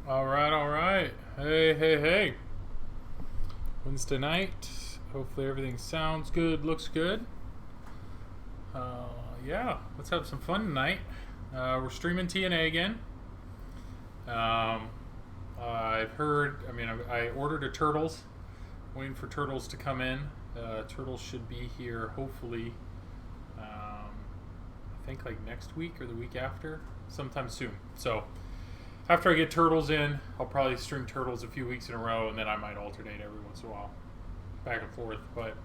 All right, all right. Hey, hey, hey. Wednesday night. Hopefully everything sounds good, looks good. Yeah, let's have some fun tonight. We're streaming TNA again. I've heard, I ordered a Turtles. Waiting for Turtles to come in. Turtles should be here hopefully, I think like next week or the week after. Sometime soon. So after I get Turtles in, I'll probably stream Turtles a few weeks in a row, and then I might alternate every once in a while, back and forth. But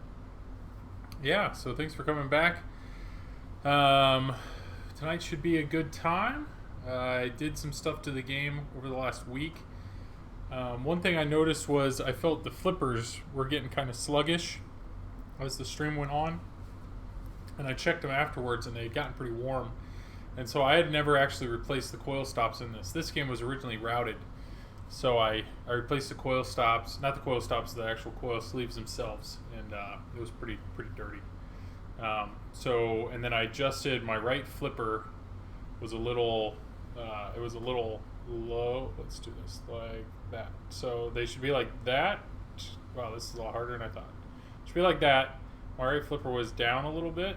yeah, so thanks for coming back. Tonight should be a good time. I did some stuff to the game over the last week. One thing I noticed was I felt the flippers were getting kind of sluggish as the stream went on, and I checked them afterwards, and they had gotten pretty warm. And so I had never actually replaced the coil stops in this. This game was originally routed. So I replaced the coil stops, not the coil stops, the actual coil sleeves themselves. And it was pretty dirty. And then I adjusted my right flipper was a little, it was a little low. Let's do this like that. So they should be like that. Wow, this is a lot harder than I thought. It should be like that. My right flipper was down a little bit,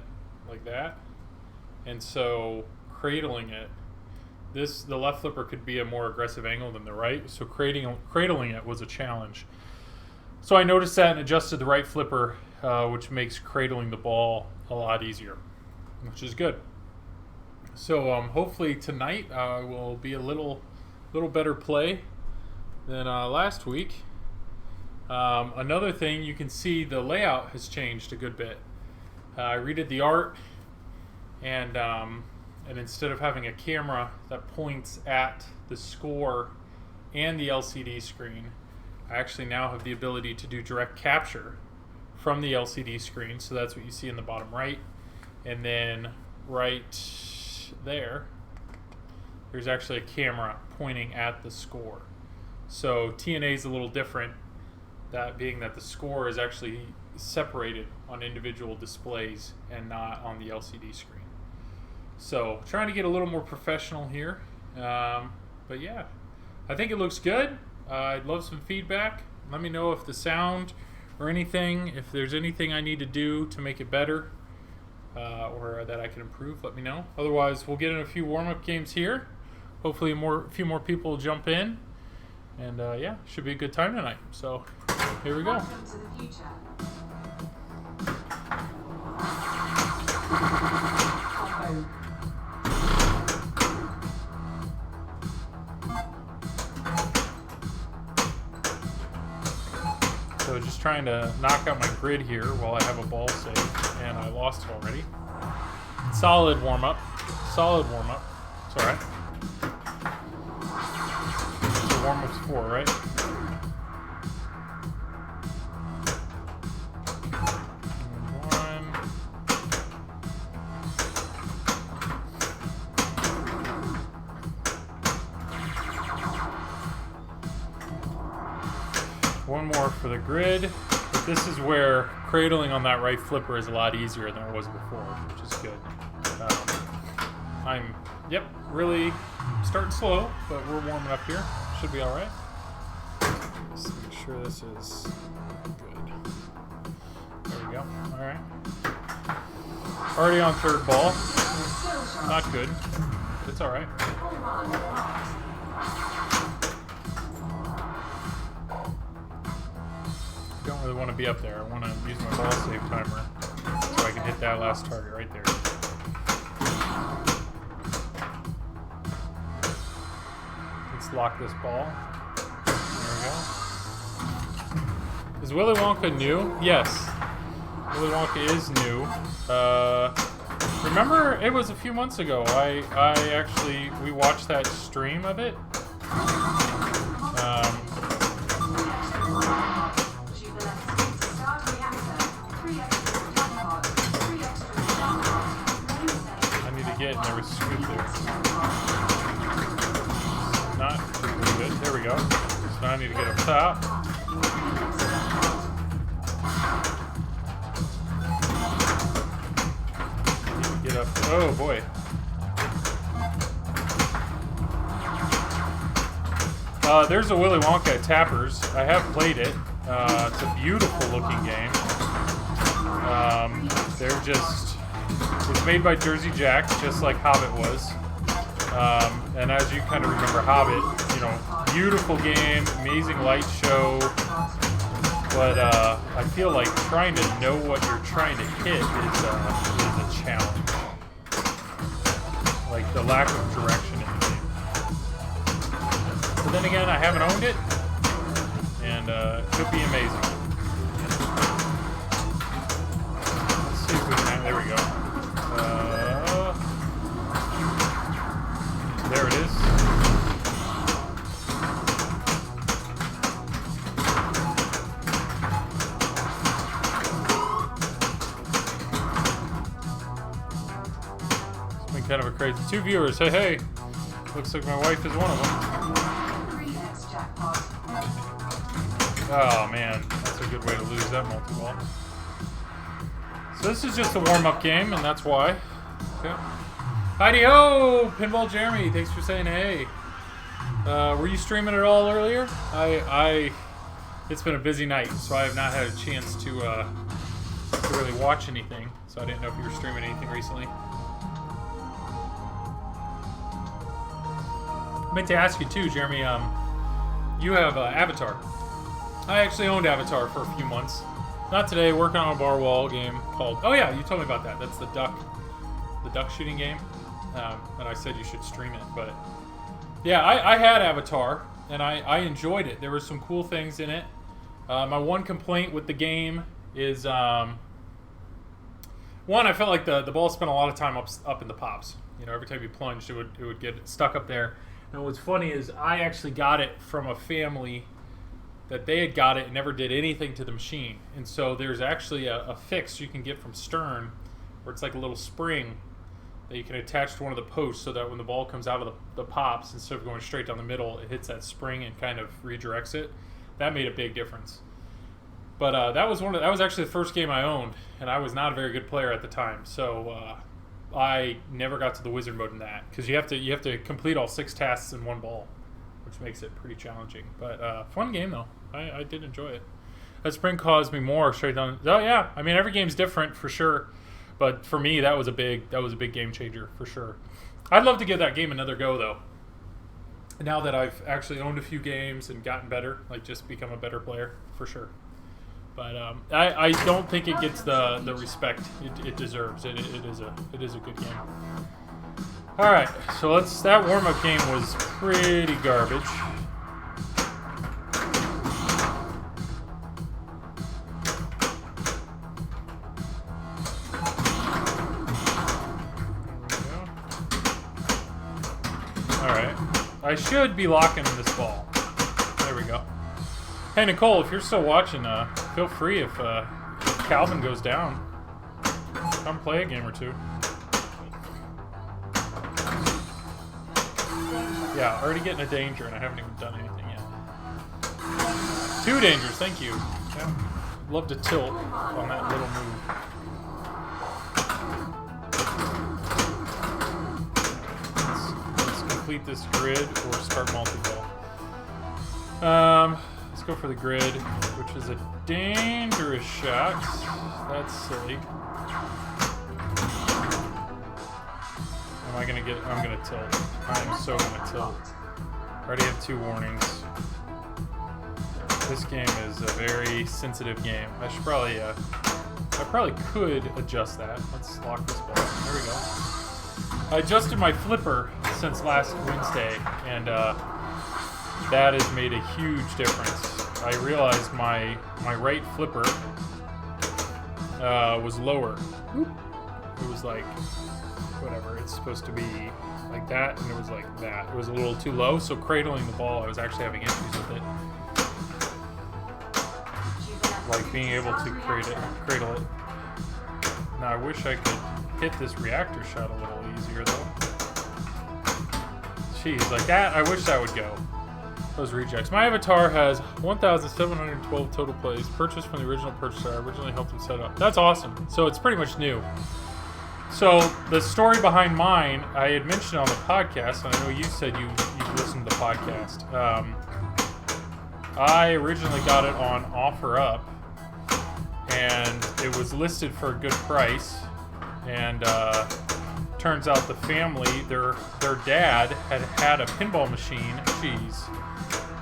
like that. And so cradling it, the left flipper could be a more aggressive angle than the right, so cradling it was a challenge. So I noticed that and adjusted the right flipper, which makes cradling the ball a lot easier, which is good. So hopefully tonight will be a little better play than last week. Another thing, you can see the layout has changed a good bit. I redid the art, and instead of having a camera that points at the score and the LCD screen, I actually now have the ability to do direct capture from the LCD screen. So that's what you see in the bottom right. And then right there's actually a camera pointing at the score. So TNA is a little different, that being that the score is actually separated on individual displays and not on the LCD screen. So trying to get a little more professional here, but yeah, I think it looks good. I'd love some feedback. Let me know if the sound or anything, if there's anything I need to do to make it better, or that I can improve, let me know. Otherwise, we'll get in a few warm-up games here. Hopefully a few more people will jump in, and yeah, should be a good time tonight. So here we go. Welcome to the future. So just trying to knock out my grid here while I have a ball save, and I lost it already. Solid warm-up. Solid warm-up. It's alright. That's what warm-up's for, right? One more for the grid, but this is where cradling on that right flipper is a lot easier than it was before, which is good. I'm really starting slow, but we're warming up here. Should be all right. Let's make sure this is good. There we go. All right. Already on third ball. Not good, but it's all right. Don't really want to be up there. I want to use my ball save timer so I can hit that last target right there. Let's lock this ball. There we go. Is Willy Wonka new? Yes. Willy Wonka is new. Remember, it was a few months ago. We watched that stream of it. And there was scoop there. Not really good. There we go. So now I need to get up top. Need to get up. Oh boy. There's a Willy Wonka at Tappers. I have played it. It's a beautiful looking game. It's made by Jersey Jack, just like Hobbit was. And as you kind of remember Hobbit, beautiful game, amazing light show. But I feel like trying to know what you're trying to hit is a challenge. Like the lack of direction in the game. But then again, I haven't owned it, and it could be amazing. Let's see if we can. There we go. There it is. It's been kind of a crazy. 2 viewers. Hey. Looks like my wife is one of them. Oh man, that's a good way to lose that multi-ball. So this is just a warm-up game, and that's why. Okay. Heidi-ho! Pinball Jeremy, thanks for saying hey. Were you streaming at all earlier? It's been a busy night, so I have not had a chance to really watch anything. So I didn't know if you were streaming anything recently. I meant to ask you too, Jeremy. You have Avatar. I actually owned Avatar for a few months. Not today. Working on a bar wall game called. Oh yeah, you told me about that. That's the duck shooting game. And I said you should stream it, but yeah, I had Avatar and I enjoyed it. There were some cool things in it. My one complaint with the game is one, I felt like the ball spent a lot of time up in the pops. Every time you plunged, it would get stuck up there. And what's funny is I actually got it from a family that they had got it and never did anything to the machine. And so there's actually a fix you can get from Stern where it's like a little spring that you can attach to one of the posts so that when the ball comes out of the pops, instead of going straight down the middle, it hits that spring and kind of redirects it. That made a big difference. But that was actually the first game I owned, and I was not a very good player at the time. So I never got to the wizard mode in that because you have to complete all 6 tasks in one ball, which makes it pretty challenging. But fun game though. I did enjoy it. That spring caused me more straight down. Oh yeah, I mean every game's different for sure, but for me that was a big game changer for sure. I'd love to give that game another go though. Now that I've actually owned a few games and gotten better, like just become a better player for sure. But I don't think it gets the respect it deserves. It is a good game. All right, so that warm-up game was pretty garbage. All right, I should be locking in this ball. There we go. Hey Nicole, if you're still watching, feel free if Calvin goes down, come play a game or two. Yeah, already getting a danger and I haven't even done anything yet. 2 dangers, thank you. Yeah, love to tilt on that little move. Let's complete this grid or start multi-ball. Let's go for the grid, which is a dangerous shot. That's silly. I'm gonna tilt. I am so gonna tilt. I already have 2 warnings. This game is a very sensitive game. I probably could adjust that. Let's lock this ball. There we go. I adjusted my flipper since last Wednesday, and that has made a huge difference. I realized my right flipper was lower. It was like, whatever, it's supposed to be like that, and it was like that. It was a little too low, so cradling the ball, I was actually having issues with it. Like being able to cradle it. Now I wish I could hit this reactor shot a little easier though. Jeez, like that, I wish that would go. Those rejects. My avatar has 1,712 total plays, purchased from the original purchaser. I originally helped him set up. That's awesome. So it's pretty much new. So the story behind mine, I had mentioned on the podcast, and I know you said you listened to the podcast. I originally got it on OfferUp, and it was listed for a good price. And turns out the family, their dad had a pinball machine,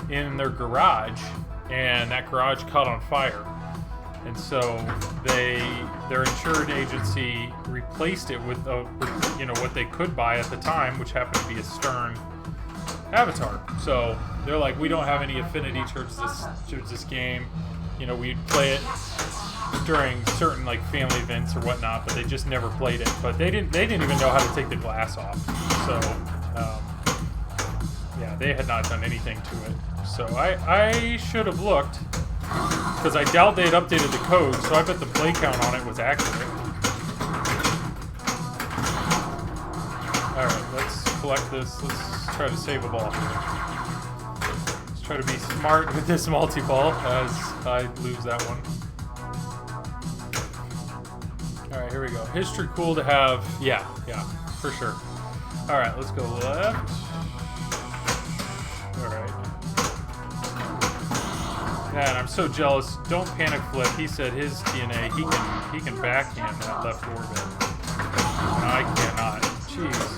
in their garage, and that garage caught on fire. And so their insured agency replaced it with what they could buy at the time, which happened to be a Stern Avatar. So they're like, we don't have any affinity towards this game. We'd play it during certain like family events or whatnot, but they just never played it. But they didn't even know how to take the glass off. So yeah, they had not done anything to it. So I should have looked, because I doubt they had updated the code, so I bet the play count on it was accurate. Alright, let's collect this. Let's try to save a ball. Let's try to be smart with this multi-ball, as I lose that one. Alright, here we go. History cool to have. Yeah, for sure. Alright, let's go left. Alright. Man, I'm so jealous. Don't panic flip. He said his TNA, he can backhand that left orbit. No, I cannot. Jeez.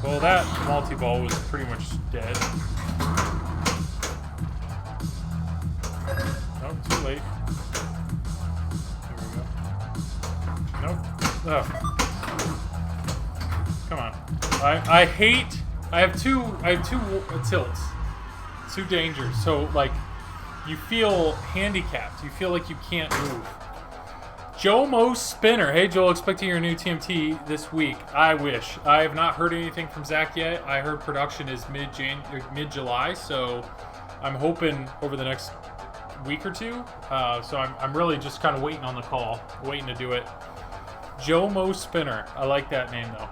Well, that multi-ball was pretty much dead. Oh, too late. There we go. Nope. Ugh. Come on. I hate. I have two tilts. Two dangers. So, like, you feel handicapped. You feel like you can't move. Jomo Spinner. Hey, Joel, expecting your new TMT this week. I wish. I have not heard anything from Zach yet. I heard production is mid-July, so I'm hoping over the next week or two. So I'm really just kind of waiting on the call, waiting to do it. Jomo Spinner. I like that name, though.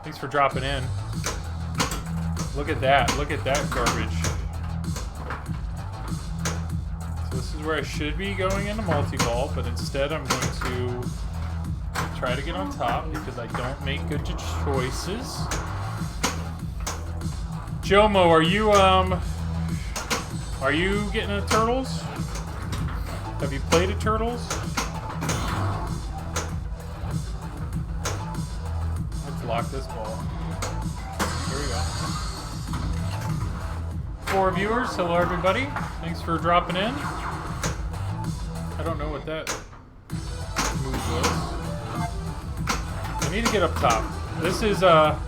Thanks for dropping in. Look at that. Look at that garbage. So this is where I should be going into multi-ball, but instead I'm going to try to get on top because I don't make good choices. Jomo, are you getting a Turtles? Have you played a Turtles? Let's lock this ball. Here we go. 4 viewers. Hello, everybody. Thanks for dropping in. I don't know what that move was. I need to get up top. This is, I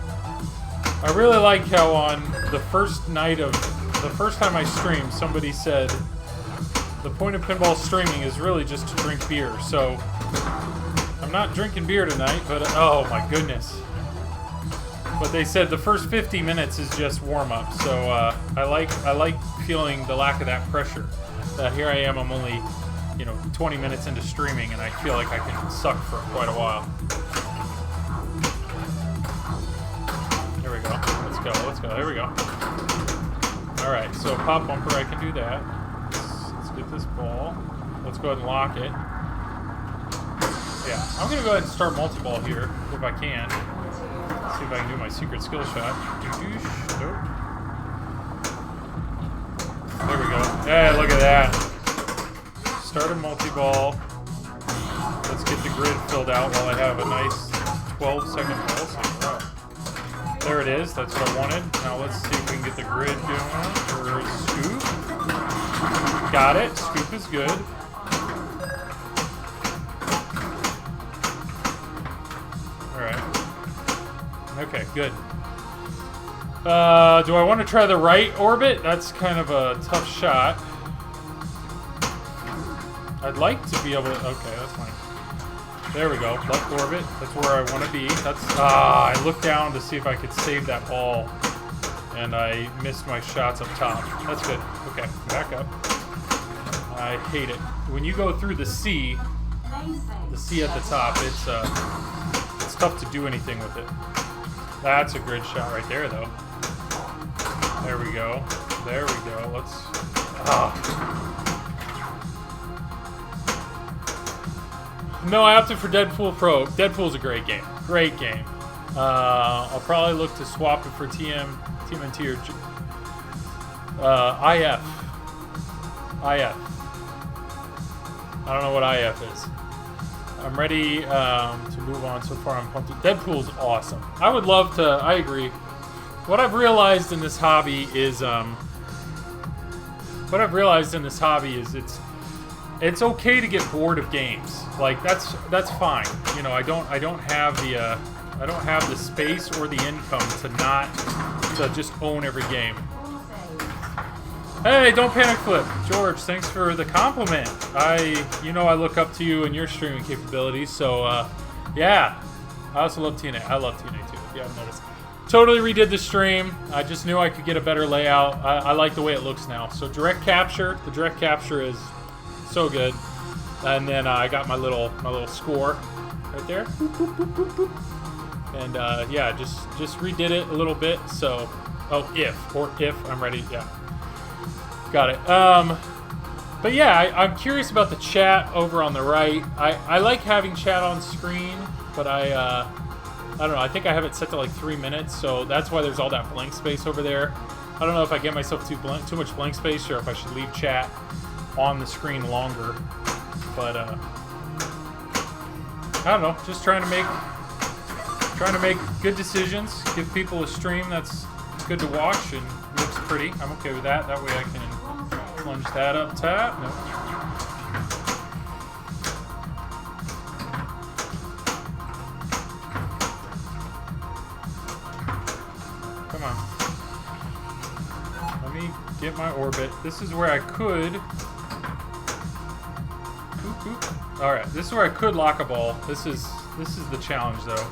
really like how on the first time I streamed, somebody said the point of pinball streaming is really just to drink beer. So I'm not drinking beer tonight, but oh my goodness. But they said the first 50 minutes is just warm-up, so I like feeling the lack of that pressure. Here I am, I'm only 20 minutes into streaming, and I feel like I can suck for quite a while. Here we go. Let's go. Here we go. All right, so pop bumper, I can do that. Let's get this ball. Let's go ahead and lock it. Yeah, I'm gonna go ahead and start multi-ball here if I can. See if I can do my secret skill shot. Nope. There we go. Hey, look at that. Start a multi-ball. Let's get the grid filled out while I have a nice 12-second pulse. There it is. That's what I wanted. Now let's see if we can get the grid going. Or scoop. Got it. Scoop is good. Okay, good. Do I want to try the right orbit? That's kind of a tough shot. I'd like to be able to... Okay, that's fine. There we go. Left orbit. That's where I want to be. I looked down to see if I could save that ball, and I missed my shots up top. That's good. Okay, back up. I hate it. When you go through the C at the top, it's tough to do anything with it. That's a grid shot right there, though. There we go. There we go. Let's... No, I opted for Deadpool Pro. Deadpool's a great game. Great game. I'll probably look to swap it for TMNT or... IF. IF. I don't know what IF is. I'm ready to move on. So far, I'm pumped. Deadpool's awesome. I would love to. I agree. What I've realized in this hobby is it's okay to get bored of games. Like that's fine. You know, I don't have the space or the income to just own every game. Hey, don't panic flip. George, thanks for the compliment. I look up to you and your streaming capabilities, so yeah. I also love TNA. I love TNA too, if you haven't noticed. Totally redid the stream. I just knew I could get a better layout. I like the way it looks now. So direct capture. The direct capture is so good. And then I got my little score right there. Boop, boop, boop, boop, boop. And yeah, just redid it a little bit. So, if I'm ready, yeah. Got it. But yeah, I'm curious about the chat over on the right. I like having chat on screen, but I don't know. I think I have it set to like 3 minutes, so that's why there's all that blank space over there. I don't know if I get myself too much blank space, or if I should leave chat on the screen longer. But I don't know. Just trying to make good decisions. Give people a stream that's good to watch and looks pretty. I'm okay with that. That way I can plunge that up top. No. Come on. Let me get my orbit. This is where I could. Alright, this is where I could lock a ball. This is the challenge though.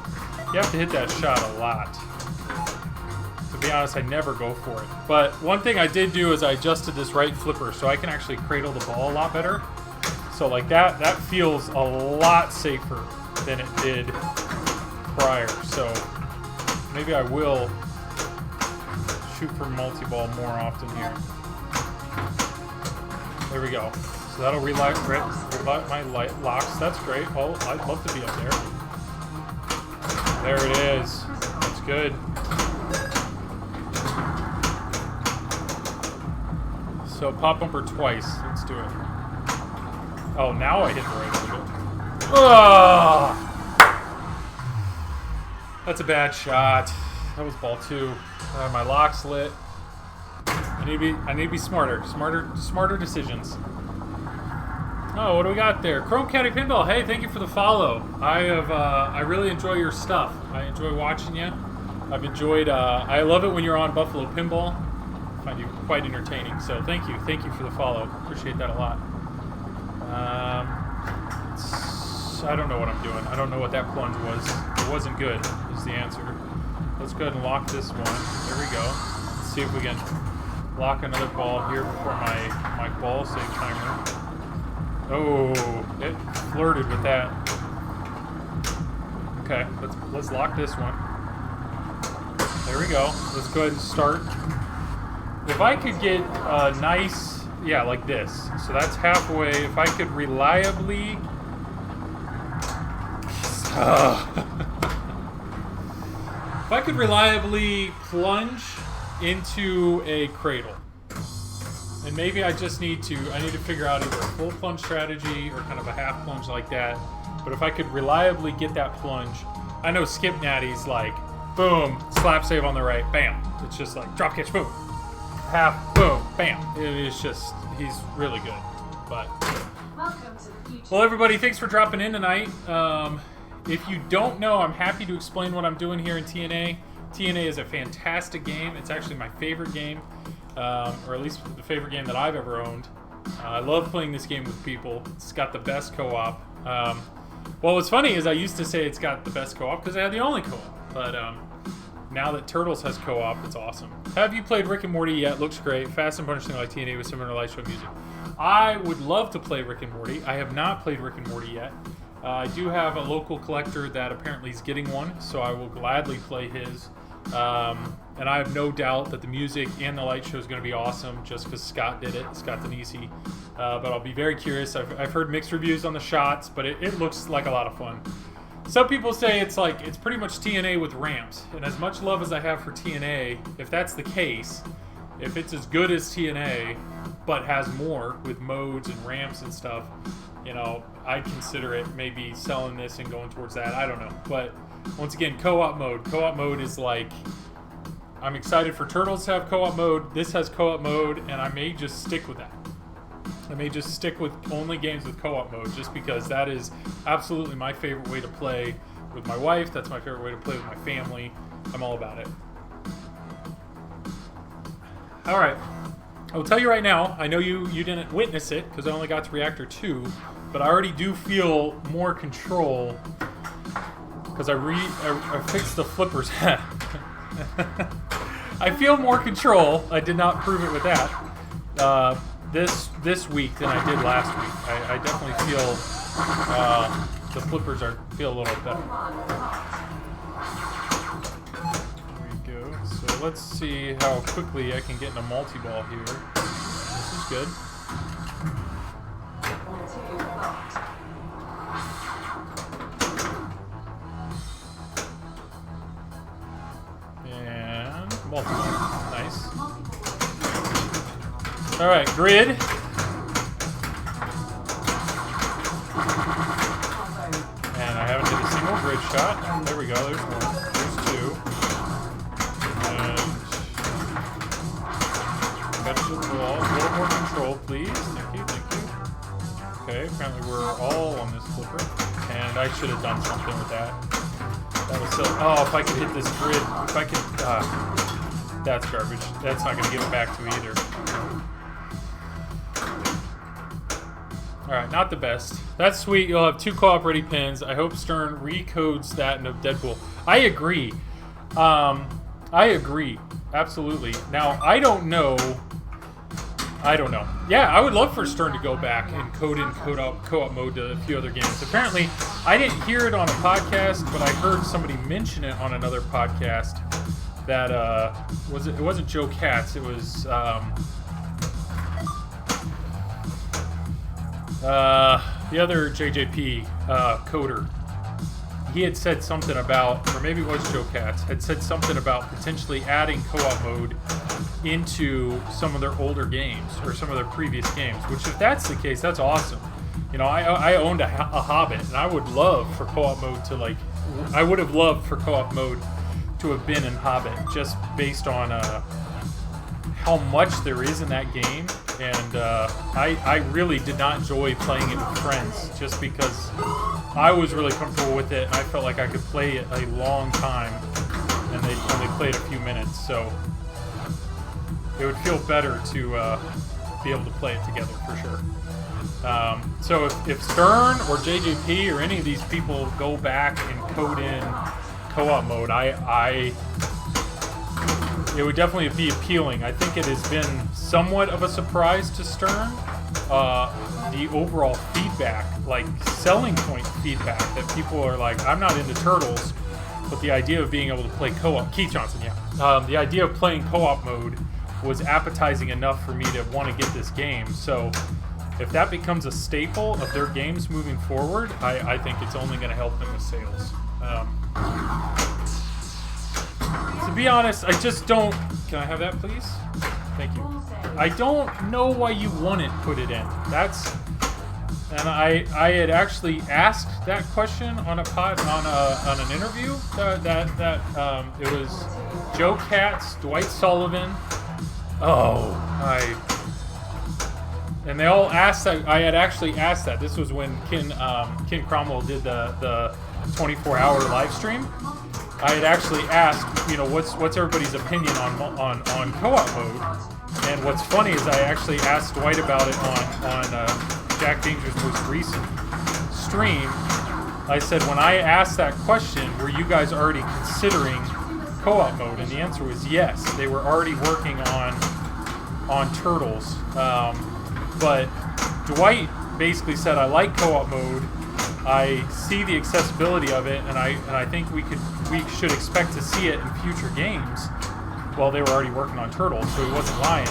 You have to hit that shot a lot. To be honest, I never go for it. But one thing I did do is I adjusted this right flipper so I can actually cradle the ball a lot better. So like that feels a lot safer than it did prior. So maybe I will shoot for multi-ball more often here. There we go. So that'll relight my light locks. That's great. Oh, I'd love to be up there. There it is. That's good. So pop bumper twice. Let's do it. Oh, now I hit the right orbit. Oh! That's a bad shot. That was ball 2. My lock's lit. I need to be smarter. Smarter decisions. Oh, what do we got there? Chrome Caddy Pinball. Hey, thank you for the follow. I really enjoy your stuff. I enjoy watching you. I've enjoyed. I love it when you're on Buffalo Pinball. I find you quite entertaining. So thank you for the follow. Appreciate that a lot. I don't know what I'm doing. I don't know what that plunge was. It wasn't good. Is the answer. Let's go ahead and lock this one. There we go. Let's see if we can lock another ball here before my ball save timer. Oh, it flirted with that. Okay, let's lock this one. There we go. Let's go ahead and start. If I could get a nice, yeah, like this. So that's halfway. If I could reliably... if I could reliably plunge into a cradle. And maybe I just need to figure out either a full plunge strategy or kind of a half plunge like that. But if I could reliably get that plunge, I know Skip Natty's like, boom, slap save on the right, bam. It's just like drop catch, boom. Half, boom, bam. It is just, he's really good. But, welcome to the future. Well, everybody, thanks for dropping in tonight. If you don't know, I'm happy to explain what I'm doing here in TNA. TNA is a fantastic game. It's actually my favorite game. Or at least the favorite game that I've ever owned. I love playing this game with people. It's got the best co-op. Well, what's funny is I used to say it's got the best co-op because I had the only co-op. But now that Turtles has co-op, it's awesome. Have you played Rick and Morty yet? Looks great. Fast and punishing like TNA with similar light show music. I would love to play Rick and Morty. I have not played Rick and Morty yet. I do have a local collector that apparently is getting one, so I will gladly play his. And I have no doubt that the music and the light show is going to be awesome just because Scott did it, Scott Denisi. But I'll be very curious. I've heard mixed reviews on the shots, but it looks like a lot of fun. Some people say it's pretty much TNA with ramps. And as much love as I have for TNA, if that's the case, if it's as good as TNA, but has more with modes and ramps and stuff, you know, I'd consider it maybe selling this and going towards that. I don't know. But once again, co-op mode. Co-op mode is like, I'm excited for Turtles to have co-op mode. This has co-op mode, and I may just stick with that. I may just stick with only games with co-op mode just because that is absolutely my favorite way to play with my wife. That's my favorite way to play with my family. I'm all about it. All right. I will tell you right now, I know you didn't witness it because I only got to Reactor 2, but I already do feel more control because I fixed the flippers. I feel more control. I did not prove it with that this week than I did last week. I definitely feel the flippers feel a little better. There we go. So let's see how quickly I can get in a multi-ball here. This is good. And multi-ball. Nice. All right, grid. And I haven't hit a single grid shot. There we go. There's one. There's two. And catch the ball. A little more control, please. Thank you. Thank you. Okay. Apparently we're all on this flipper, and I should have done something with that. That was so. Oh, if I could hit this grid. If I could. That's garbage. That's not going to give it back to me either. Alright, not the best. That's sweet. You'll have 2 co-op ready pins. I hope Stern recodes that into Deadpool. I agree. I agree. Absolutely. Now, I don't know. Yeah, I would love for Stern to go back and code in co-op mode to a few other games. Apparently, I didn't hear it on a podcast, but I heard somebody mention it on another podcast that, it wasn't Joe Katz. It was, the other JJP coder. He had said something about, or maybe it was Joe Katz, had said something about potentially adding co-op mode into some of their older games or some of their previous games, which if that's the case, that's awesome. You know, I owned a Hobbit, and I would love for co-op mode to, like, I would have loved for co-op mode to have been in Hobbit, just based on how much there is in that game. And I really did not enjoy playing it with friends just because I was really comfortable with it and I felt like I could play it a long time and they only played a few minutes, so it would feel better to be able to play it together for sure. So if Stern or JJP or any of these people go back and code in co-op mode, it would definitely be appealing. I think it has been somewhat of a surprise to Stern. The overall feedback, like selling point feedback, that people are like, I'm not into Turtles, but the idea of being able to play co-op, Keith Johnson, yeah. The idea of playing co-op mode was appetizing enough for me to want to get this game. So if that becomes a staple of their games moving forward, I think it's only going to help them with sales. To be honest, I just don't... Can I have that, please? Thank you. I don't know why you wouldn't put it in. That's... And I had actually asked that question on a on an interview. It was Joe Katz, Dwight Sullivan. And they all asked that. I had actually asked that. This was when Ken Cromwell did the 24-hour live stream. I had actually asked, you know, what's everybody's opinion on co-op mode, and what's funny is I actually asked Dwight about it on Jack Danger's most recent stream. I said, when I asked that question, were you guys already considering co-op mode? And the answer was yes. They were already working on Turtles, but Dwight basically said, I like co-op mode. I see the accessibility of it, and I think we should expect to see it in future games. Well, they were already working on Turtles, so he wasn't lying.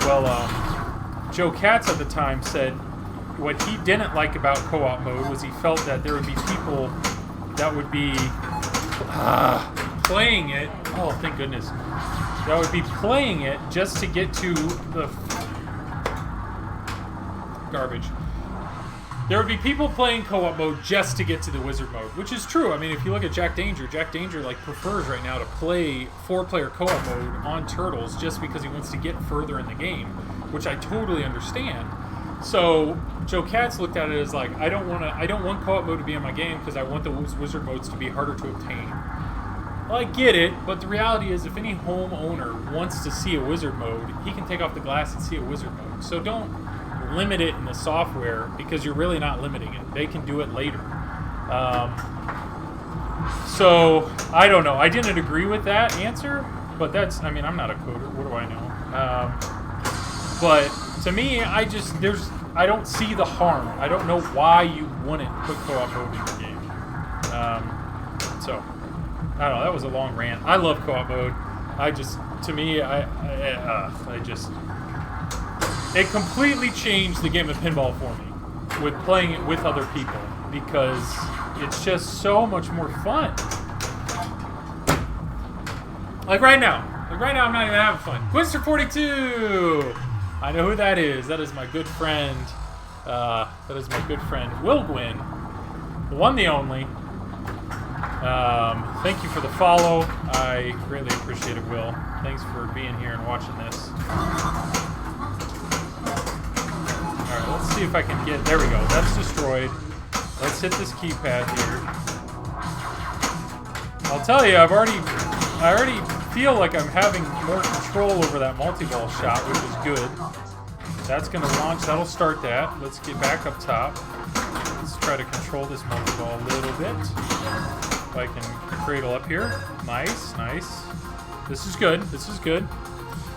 Well, Joe Katz at the time said what he didn't like about co-op mode was he felt that there would be people that would be playing it. Oh, thank goodness. that would be playing it just to get to the garbage. There would be people playing co-op mode just to get to the wizard mode, which is true. I mean, if you look at Jack Danger like prefers right now to play 4-player co-op mode on Turtles just because he wants to get further in the game, which I totally understand. So Joe Katz looked at it as like, I don't want co-op mode to be in my game because I want the wizard modes to be harder to obtain. Well, I get it, but the reality is if any homeowner wants to see a wizard mode, he can take off the glass and see a wizard mode. So don't limit it in the software because you're really not limiting it. They can do it later. So I don't know. I didn't agree with that answer, but that's, I mean, I'm not a coder. What do I know? But to me, I don't see the harm. I don't know why you wouldn't put co-op mode in your game. So I don't know. That was a long rant. I love co-op mode. It completely changed the game of pinball for me with playing it with other people because it's just so much more fun. Like right now I'm not even having fun. Quister42! I know who that is. That is my good friend. Will Gwyn. The one, the only. Thank you for the follow. I greatly appreciate it, Will. Thanks for being here and watching this. Alright, let's see if I can get... There we go. That's destroyed. Let's hit this keypad here. I'll tell you, I already feel like I'm having more control over that multi-ball shot, which is good. That's going to launch. That'll start that. Let's get back up top. Let's try to control this multi-ball a little bit. If I can cradle up here. Nice, nice. This is good. This is good.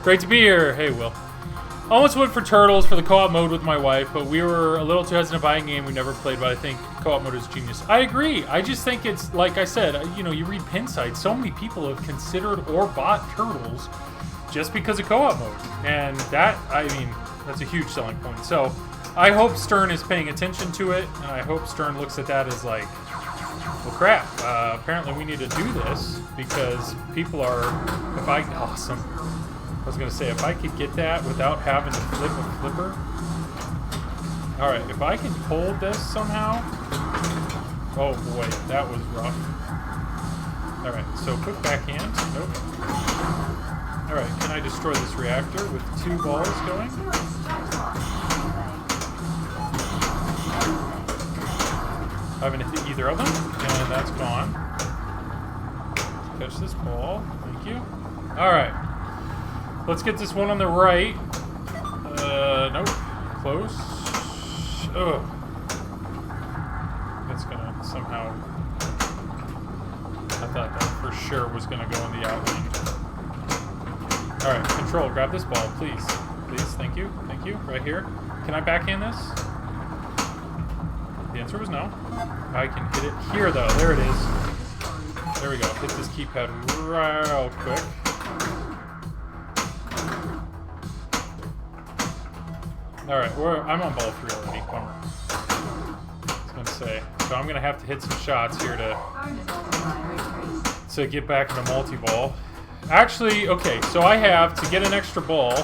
Great to be here. Hey, Will. Almost went for Turtles for the co-op mode with my wife, but we were a little too hesitant to buy a game we never played, but I think co-op mode is genius. I agree. I just think it's, like I said, you know, you read pin sites, so many people have considered or bought Turtles just because of co-op mode. And that, I mean, that's a huge selling point. So I hope Stern is paying attention to it, and I hope Stern looks at that as like, well, crap, apparently we need to do this because people are, awesome. I was going to say, if I could get that without having to flip a flipper. Alright, if I can hold this somehow. Oh boy, that was rough. Alright, so quick backhand. Nope. Alright, can I destroy this reactor with 2 balls going? I haven't hit either of them, and that's gone. Catch this ball. Thank you. Alright. Let's get this one on the right. Nope. Close. Ugh. That's gonna somehow... I thought that for sure was gonna go in the outline. Alright, control. Grab this ball, please. Please, thank you. Thank you. Right here. Can I backhand this? The answer was no. I can hit it here, though. There it is. There we go. Hit this keypad real quick. Alright, I'm on ball 3 already. Bummer. I was going to say. So I'm going to have to hit some shots here to get back into multi-ball. Actually, okay, so I have, to get an extra ball,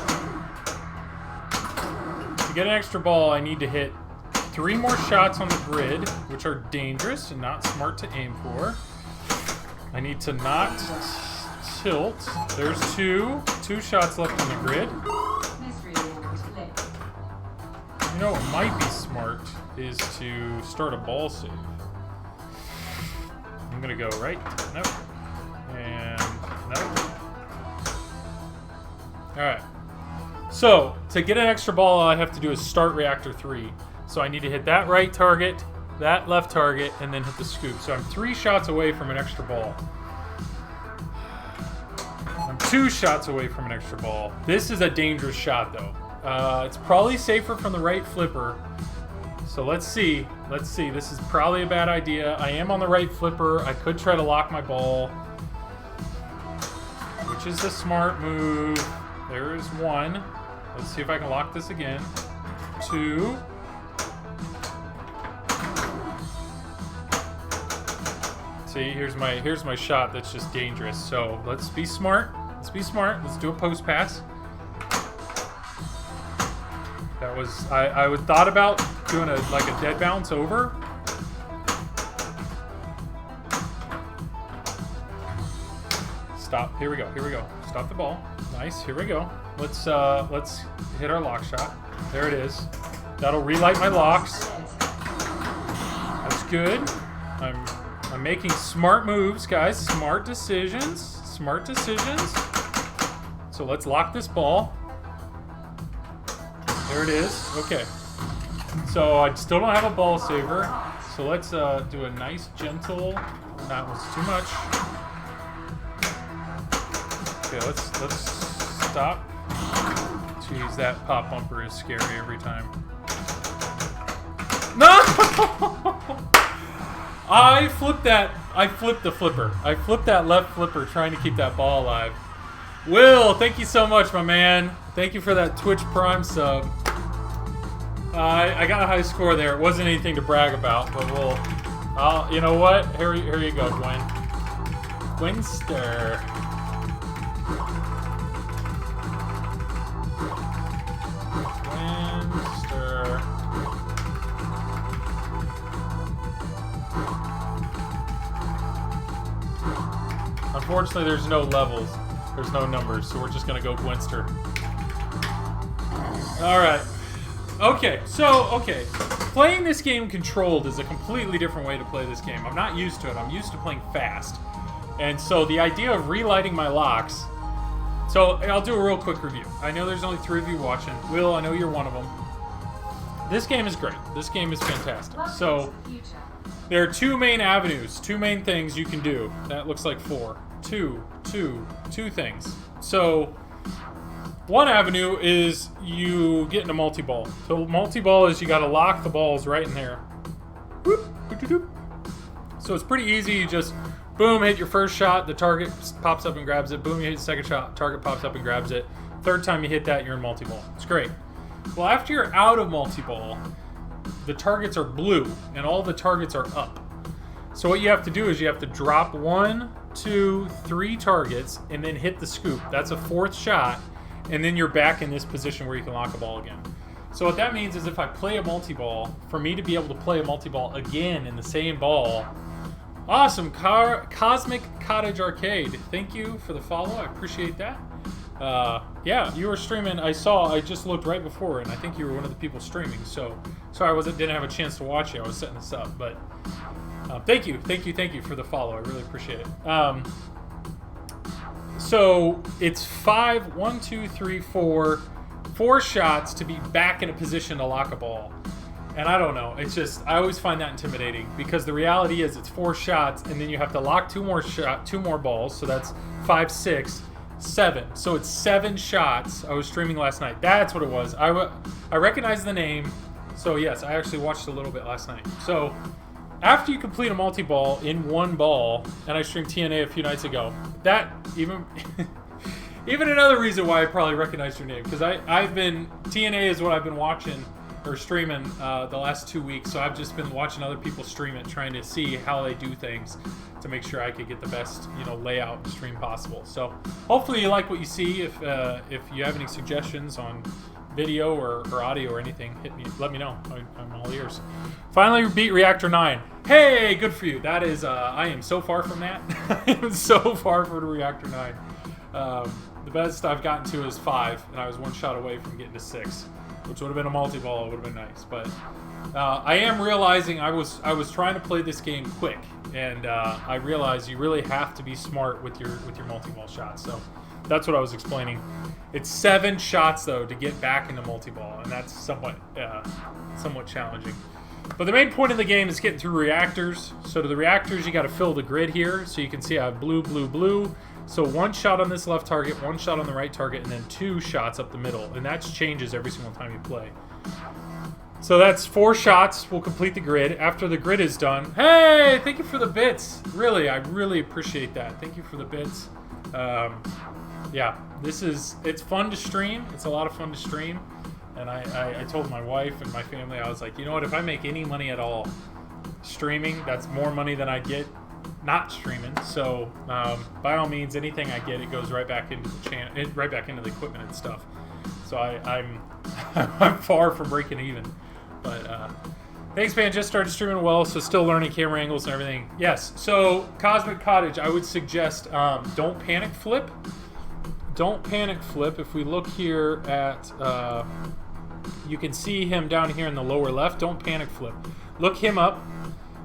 I need to hit 3 more shots on the grid, which are dangerous and not smart to aim for. I need to not tilt. There's 2 shots left on the grid. You know what might be smart is to start a ball save. I'm gonna go right. Nope. And nope. Alright. So, to get an extra ball, all I have to do is start reactor 3. So I need to hit that right target, that left target, and then hit the scoop. So I'm 3 shots away from an extra ball. I'm 2 shots away from an extra ball. This is a dangerous shot, though. It's probably safer from the right flipper. So let's see. Let's see. This is probably a bad idea. I am on the right flipper. I could try to lock my ball, which is the smart move. There's 1. Let's see if I can lock this again. 2. See, here's my shot that's just dangerous. So let's be smart. Let's be smart. Let's do a post pass. That was I would thought about doing like a dead bounce over. Stop. Here we go. Here we go. Stop the ball. Nice. Here we go. Let's hit our lock shot. There it is. That'll relight my locks. That's good. I'm making smart moves, guys. Smart decisions. Smart decisions. So let's lock this ball. There it is. Okay. So I still don't have a ball saver. So let's do a nice gentle. That was too much. Okay, let's stop. Jeez, that pop bumper is scary every time. No! I flipped that. I flipped the flipper. I flipped that left flipper trying to keep that ball alive. Will, thank you so much, my man. Thank you for that Twitch Prime sub. I got a high score there. It wasn't anything to brag about, but you know what? Here you go, Gwen. Gwenster. Unfortunately, there's no levels. There's no numbers, so we're just going to go Gwenster. Alright. Okay. Playing this game controlled is a completely different way to play this game. I'm not used to it. I'm used to playing fast. And so the idea of relighting my locks... So, I'll do a real quick review. I know there's only 3 of you watching. Will, I know you're one of them. This game is great. This game is fantastic. So, there are 2 main avenues, 2 main things you can do. That looks like 4. Two things. So, one avenue is you get into multi-ball. So, multi-ball is you got to lock the balls right in there. So, it's pretty easy. You just, boom, hit your first shot. The target pops up and grabs it. Boom, you hit your second shot. Target pops up and grabs it. Third time you hit that, you're in multi-ball. It's great. Well, after you're out of multi-ball, the targets are blue, and all the targets are up. So what you have to do is you have to drop 1, 2, 3 targets, and then hit the scoop. That's a 4th shot, and then you're back in this position where you can lock a ball again. So what that means is if I play a multi-ball, for me to be able to play a multi-ball again in the same ball... Awesome, Cosmic Cottage Arcade. Thank you for the follow. I appreciate that. Yeah, you were streaming. I just looked right before, and I think you were one of the people streaming. So sorry didn't have a chance to watch you. I was setting this up, but thank you for the follow. I really appreciate it. So it's 1, 2, 3, 4 shots to be back in a position to lock a ball. And I don't know. It's just, I always find that intimidating because the reality is it's 4 shots and then you have to lock 2 more balls. So that's 5, 6, 7. So it's 7 shots. I was streaming last night. That's what it was. I recognize the name. So yes, I actually watched a little bit last night. So after you complete a multi-ball in 1 ball, and I streamed TNA a few nights ago, that even another reason why I probably recognized your name, because TNA is what I've been watching or streaming the last 2 weeks, so I've just been watching other people stream it, trying to see how they do things to make sure I could get the best layout and stream possible. So hopefully you like what you see. If you have any suggestions on video or audio or anything, let me know. I'm all ears. Finally beat Reactor 9. Hey, good for you. That is, I am so far from that. I am so far from Reactor 9. The best I've gotten to is 5, and I was 1 shot away from getting to 6, which would have been a multi-ball. It would have been nice. But I am realizing I was trying to play this game quick, and I realized you really have to be smart with your multi-ball shots. So that's what I was explaining. It's 7 shots though to get back into multi-ball, and that's somewhat challenging. But the main point of the game is getting through reactors. So to the reactors, you got to fill the grid here. So you can see I have blue, blue, blue. So 1 shot on this left target, 1 shot on the right target, and then 2 shots up the middle. And that changes every single time you play. So that's 4 shots will complete the grid. After the grid is done, hey, thank you for the bits. Really, I really appreciate that. Thank you for the bits. Yeah, it's fun to stream. It's a lot of fun to stream. And I told my wife and my family, I was like, you know what, if I make any money at all streaming, that's more money than I get not streaming. So by all means, anything I get, it goes right back into the channel, right back into the equipment and stuff. So I'm I'm far from breaking even. But thanks, man. Just started streaming well, so still learning camera angles and everything. Yes. So Cosmic Cottage, I would suggest don't panic flip. Don't panic flip. If we look here at, you can see him down here in the lower left. Don't panic flip. Look him up.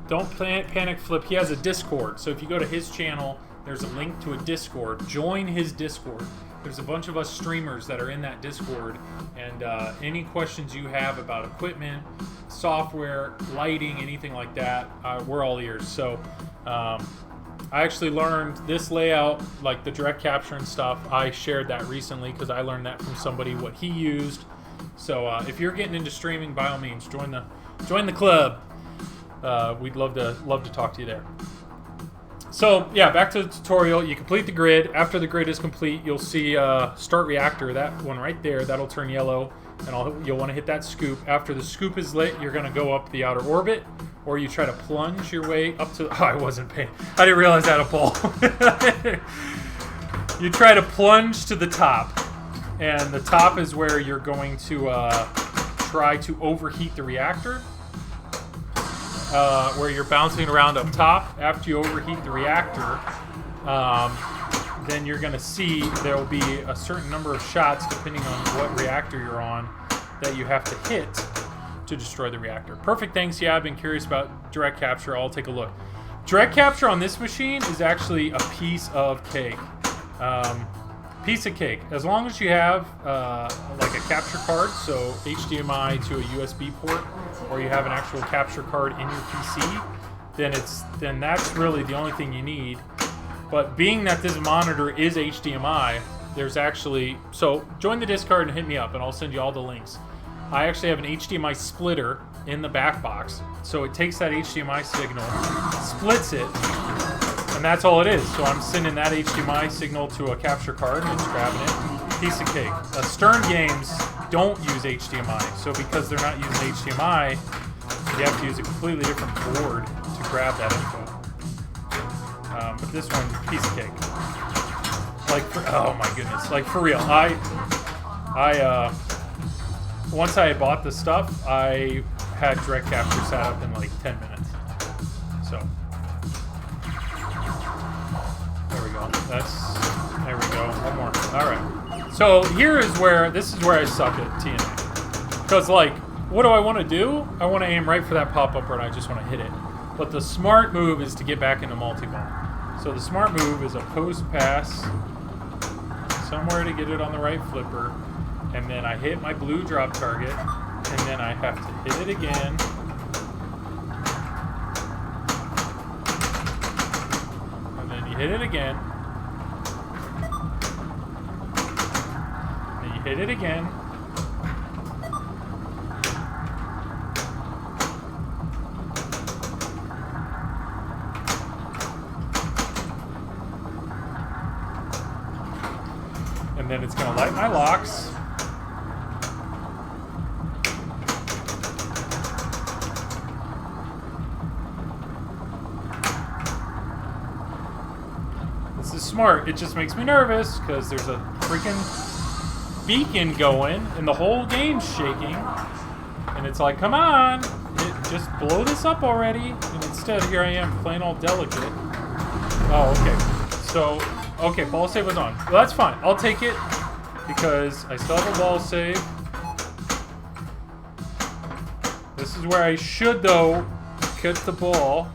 Don't panic flip. He has a Discord. So if you go to his channel, there's a link to a Discord. Join his Discord. There's a bunch of us streamers that are in that Discord. And any questions you have about equipment, software, lighting, anything like that, we're all ears. So I actually learned this layout, like the direct capture and stuff. I shared that recently because I learned that from somebody, what he used. So if you're getting into streaming, by all means, join the club. We'd love to talk to you there. So yeah, back to the tutorial. You complete the grid. After the grid is complete, you'll see start reactor. That one right there, that'll turn yellow, and you'll want to hit that scoop. After the scoop is lit, you're going to go up the outer orbit, or you try to plunge your way up to. Oh, I wasn't paying. I didn't realize I had a pole. You try to plunge to the top, and the top is where you're going to try to overheat the reactor. Where you're bouncing around up top. After you overheat the reactor, then you're going to see there will be a certain number of shots, depending on what reactor you're on, that you have to hit to destroy the reactor. Perfect, thanks. Yeah, I've been curious about direct capture. I'll take a look. Direct capture on this machine is actually a piece of cake. Piece of cake. As long as you have like a capture card, so HDMI to a USB port, or you have an actual capture card in your PC, then that's really the only thing you need. But being that this monitor is HDMI, there's actually, so join the Discord and hit me up and I'll send you all the links. I actually have an HDMI splitter in the back box, so it takes that HDMI signal, splits it, and that's all it is. So I'm sending that HDMI signal to a capture card and it's grabbing it. Piece of cake. Stern games don't use HDMI, so because they're not using HDMI, you have to use a completely different board to grab that info. But this one, piece of cake. Like, oh my goodness, like for real. Once I bought the stuff, I had direct capture set up in like 10 minutes. So there we go. There we go. One more. All right. So this is where I suck at TNA. Because like, what do I want to do? I want to aim right for that pop-up and I just want to hit it. But the smart move is to get back into multi-ball. So the smart move is a post pass somewhere to get it on the right flipper, and then I hit my blue drop target, and then I have to hit it again. And then you hit it again. And you hit it again. And then it's going to light my locks. This is smart. It just makes me nervous because there's a freaking beacon going and the whole game's shaking. And it's like, come on, just blow this up already. And instead, here I am playing all delicate. Oh, okay. So, okay, ball save was on. Well, that's fine. I'll take it because I still have a ball save. This is where I should, though, get the ball,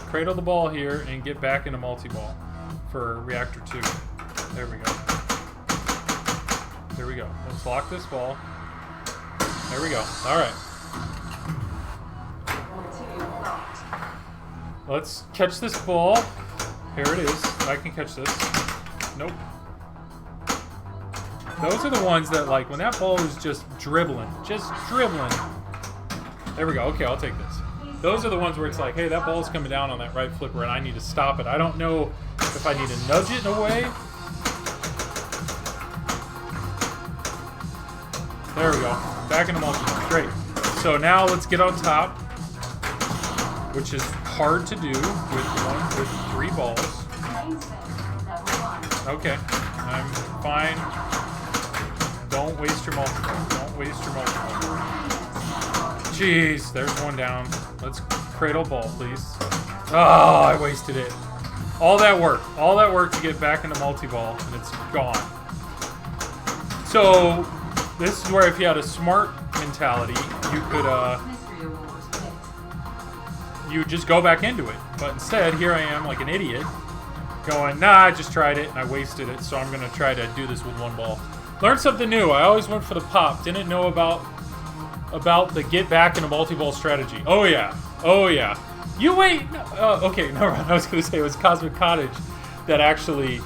cradle the ball here, and get back into multi-ball for reactor 2. There we go. There we go. Let's lock this ball. There we go. All right. Let's catch this ball. Here it is. I can catch this. Nope. Those are the ones that, like, when that ball is just dribbling. Just dribbling. There we go. Okay, I'll take this. Those are the ones where it's like, hey, that ball's coming down on that right flipper and I need to stop it. I don't know if I need to nudge it away. There we go. Back into multi. Great. So now let's get on top, which is hard to do with 3 balls. Okay, I'm fine. Don't waste your multi-ball. Don't waste your multi-ball. Jeez, there's one down. Let's cradle ball, please. Oh, I wasted it. All that work to get back into multi-ball, and it's gone. So, this is where if you had a smart mentality, you could, you just go back into it. But instead, here I am like an idiot, going, nah, I just tried it, and I wasted it, so I'm going to try to do this with 1 ball. Learned something new. I always went for the pop. Didn't know about the get back in a multi-ball strategy. Oh, yeah. Oh, yeah. You wait. No, okay, never mind. I was going to say it was Cosmic Cottage that actually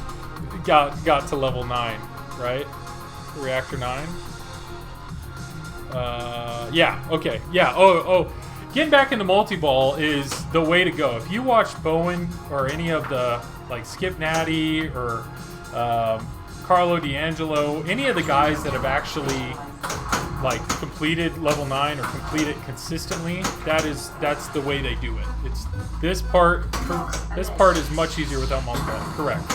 got to level 9, right? Reactor 9. Yeah, okay. Yeah, oh. Getting back into multi-ball is the way to go. If you watch Bowen or any of the, like, Skip Natty or Carlo D'Angelo, any of the guys that have actually, like, completed level 9 or complete it consistently, that's the way they do it. It's this part is much easier without multi-ball. Correct.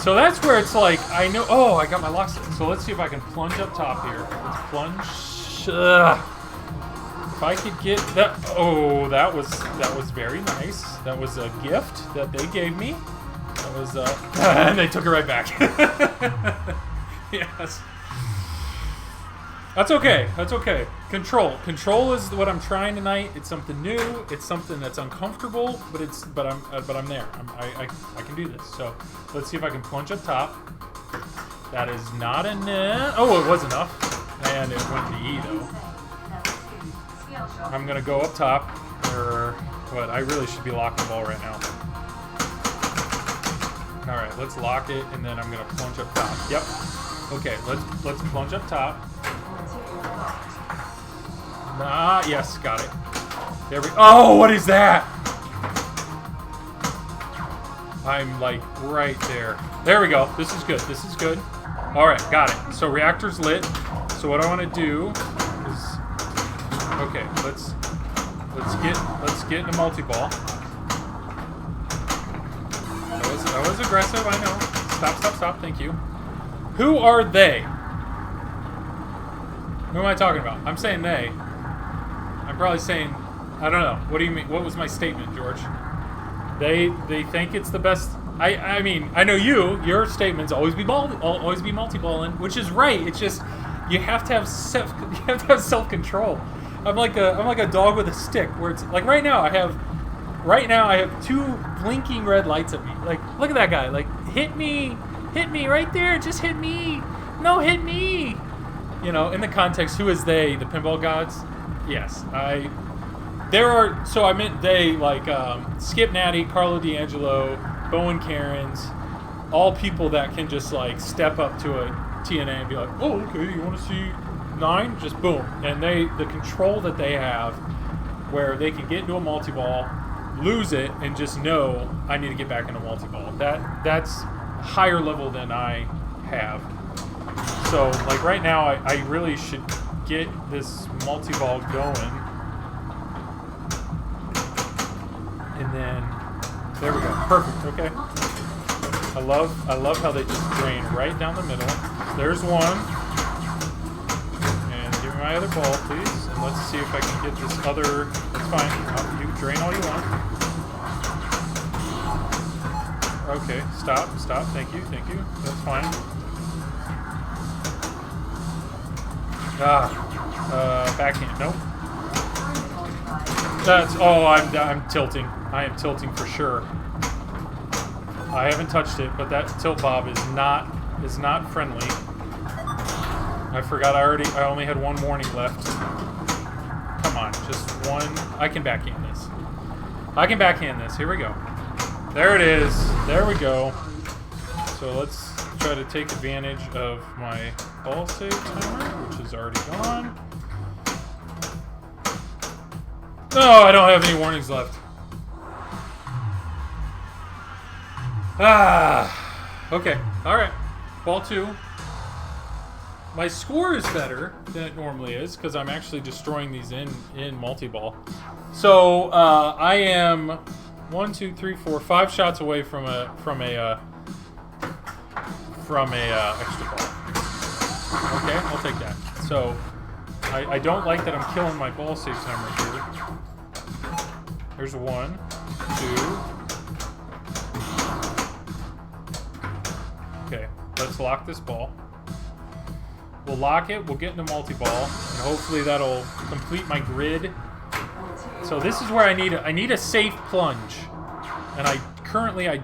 So that's where it's like, I know, oh, I got my lock set. So let's see if I can plunge up top here. Let's plunge. If I could get that, oh, that was very nice. That was a gift that they gave me. That was, and they took it right back. Yes. That's okay. That's okay. Control is what I'm trying tonight. It's something new. It's something that's uncomfortable, but I'm there. I can do this. So let's see if I can plunge up top. That is not enough. Oh, it was enough, and it went to E though. I'm gonna go up top, or what? I really should be locking the ball right now. All right, let's lock it, and then I'm gonna plunge up top. Yep. Okay, let's plunge up top. Yes, got it. There we. Oh, what is that? I'm like right there. There we go. This is good. This is good. All right, got it. So reactor's lit. So what I want to do is, okay, let's get into multi-ball. That was aggressive. I know. Stop. Thank you. Who are they? Who am I talking about? I'm saying they. I'm probably saying, I don't know. What do you mean? What was my statement, George? They think it's the best. I mean, I know your statements always be multi-balling, which is right. It's just you have to have self-control. I'm like a dog with a stick, where it's like right now I have 2 blinking red lights at me. Like, look at that guy. Like, hit me right there. Just hit me. No, hit me. You know, in the context, who is they? The pinball gods? Yes, so I meant they, like Skip Natty, Carlo D'Angelo, Bowen Cairns, all people that can just like step up to a TNA and be like, oh, okay, you want to see 9? Just boom. And the control that they have, where they can get into a multi-ball, lose it, and just know I need to get back into multi-ball. That's higher level than I have. So, like right now, I really should get this multi-ball going. And then, there we go. Perfect, okay. I love how they just drain right down the middle. There's one. And give me my other ball, please. And let's see if I can get this other, that's fine. You can drain all you want. Okay, stop, thank you. That's fine. Backhand, nope. I'm tilting. I am tilting for sure. I haven't touched it, but that tilt bob is not friendly. I forgot I only had 1 warning left. Come on, just 1. I can backhand this. Here we go. There it is. There we go. So let's try to take advantage of my ball save timer, which is already gone. No, I don't have any warnings left. Okay. All right. Ball 2. my score is better than it normally is because I'm actually destroying these in multi-ball. So I am 1, 2, 3, 4, 5 shots away from a extra ball. Okay, I'll take that. So I don't like that I'm killing my ball save time right here. There's 1, 2. Okay, let's lock this ball. We'll lock it, we'll get into multi-ball, and hopefully that'll complete my grid. So this is where I need a safe plunge. And I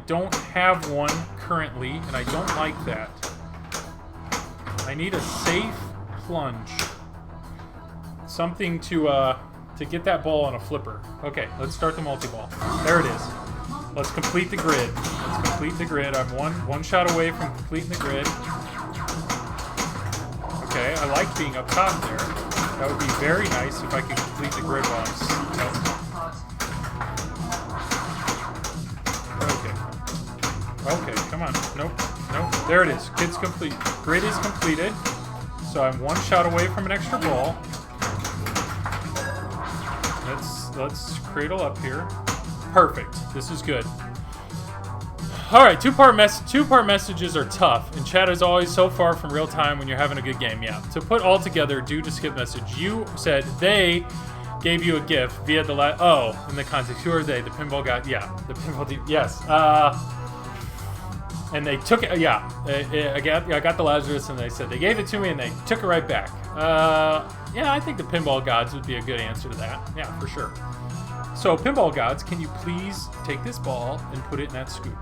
don't have one currently, and I don't like that. I need a safe plunge. Something to get that ball on a flipper. Okay, let's start the multi-ball. There it is. Let's complete the grid. Let's complete the grid. I'm one shot away from completing the grid. Okay, I like being up top there. That would be very nice if I could complete the grid while I'm... Okay, come on. Nope. There it is. Kid's complete. Grid is completed. So I'm 1 shot away from an extra ball. Let's cradle up here. Perfect. This is good. All right, two-part messages are tough, and chat is always so far from real time when you're having a good game. Yeah. To put all together, due to skip message, you said they gave you a gift via the in the context. Who are they? The pinball guy. Yeah, the pinball. Yes. And they took it. Yeah. I got the Lazarus, and they said they gave it to me, and they took it right back. Yeah, I think the pinball gods would be a good answer to that. Yeah, for sure. So, pinball gods, can you please take this ball and put it in that scoop?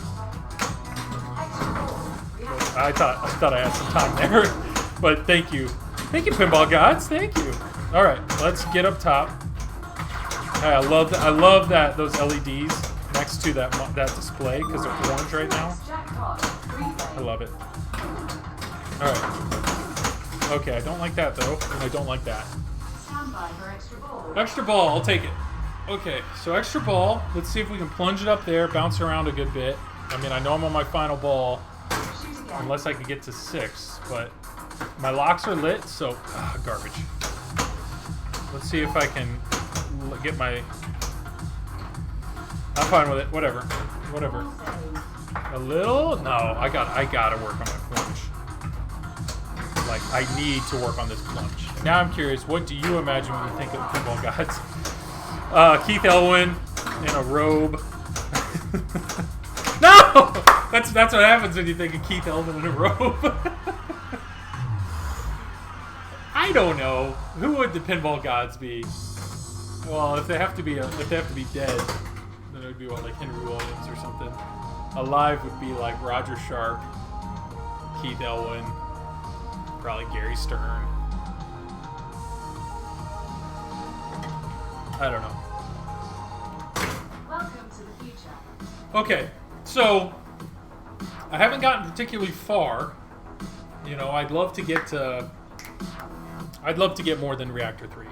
I thought I had some time there, but thank you, pinball gods, thank you. All right, let's get up top. I love that those LEDs next to that display because they're orange right now. I love it. All right. Okay, I don't like that though, and I don't like that. Extra ball, I'll take it. Okay, so extra ball. Let's see if we can plunge it up there, bounce around a good bit. I mean, I know I'm on my final ball, unless I can get to 6, but my locks are lit, so garbage. Let's see if I can get my... I'm fine with it. Whatever. A little? No, I gotta work on my plunge. Like, I need to work on this plunge. Now I'm curious, what do you imagine when you think of pinball gods? Keith Elwin in a robe. No! That's what happens when you think of Keith Elwin in a robe. I don't know. Who would the pinball gods be? Well, if they have to be dead, then it would be like Henry Williams or something. Alive would be like Roger Sharp, Keith Elwin, probably Gary Stern. I don't know. Welcome to the future. Okay, so I haven't gotten particularly far. You know, I'd love to get more than Reactor 3.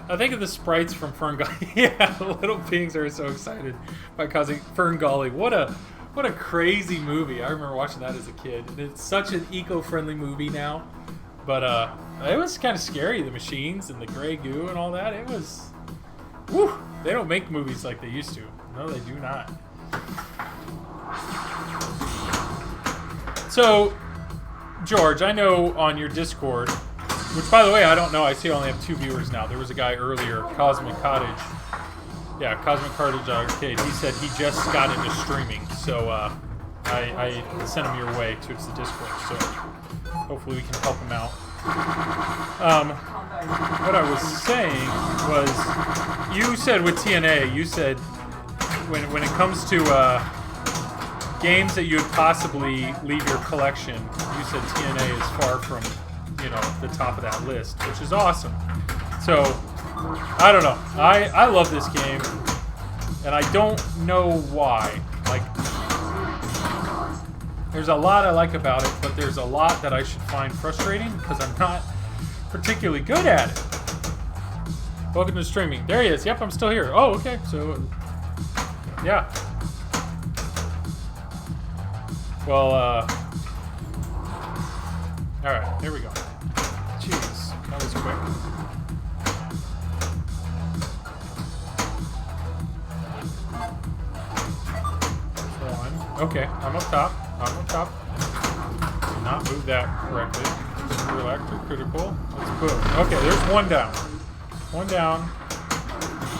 I think of the sprites from Ferngully. Yeah, the little beings are so excited by causing Ferngully. What a crazy movie. I remember watching that as a kid. And it's such an eco-friendly movie now. But it was kind of scary, the machines and the gray goo and all that. It was... Whew, they don't make movies like they used to. No, they do not. So, George, I know on your Discord, which, by the way, I don't know. I see I only have 2 viewers now. There was a guy earlier, Cosmic Cottage. Yeah, Cosmic Cottage Arcade. He said he just got into streaming. So, I sent him your way to the Discord. So, hopefully we can help him out. What I was saying was, you said with TNA, you said when it comes to games that you would possibly leave your collection, you said TNA is far from, the top of that list, which is awesome. So, I don't know. I love this game, and I don't know why. Like, there's a lot I like about it, but there's a lot that I should find frustrating because I'm not particularly good at it. Welcome to streaming. There he is. Yep, I'm still here. Oh, okay. So, yeah. Well, all right. Here we go. That was quick. One. Okay, I'm up top. I'm up top. Did not move that correctly. Reactor critical. Let's boom. Okay, there's one down. One down.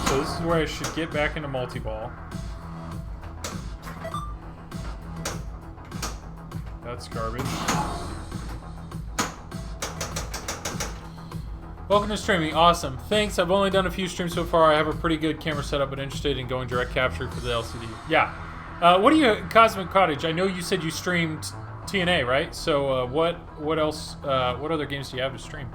So this is where I should get back into multi-ball. That's garbage. Welcome to streaming. Awesome. Thanks. I've only done a few streams so far. I have a pretty good camera setup, but interested in going direct capture for the LCD. Yeah. What do you, Cosmic Cottage? I know you said you streamed TNA, right? So what else? What other games do you have to stream?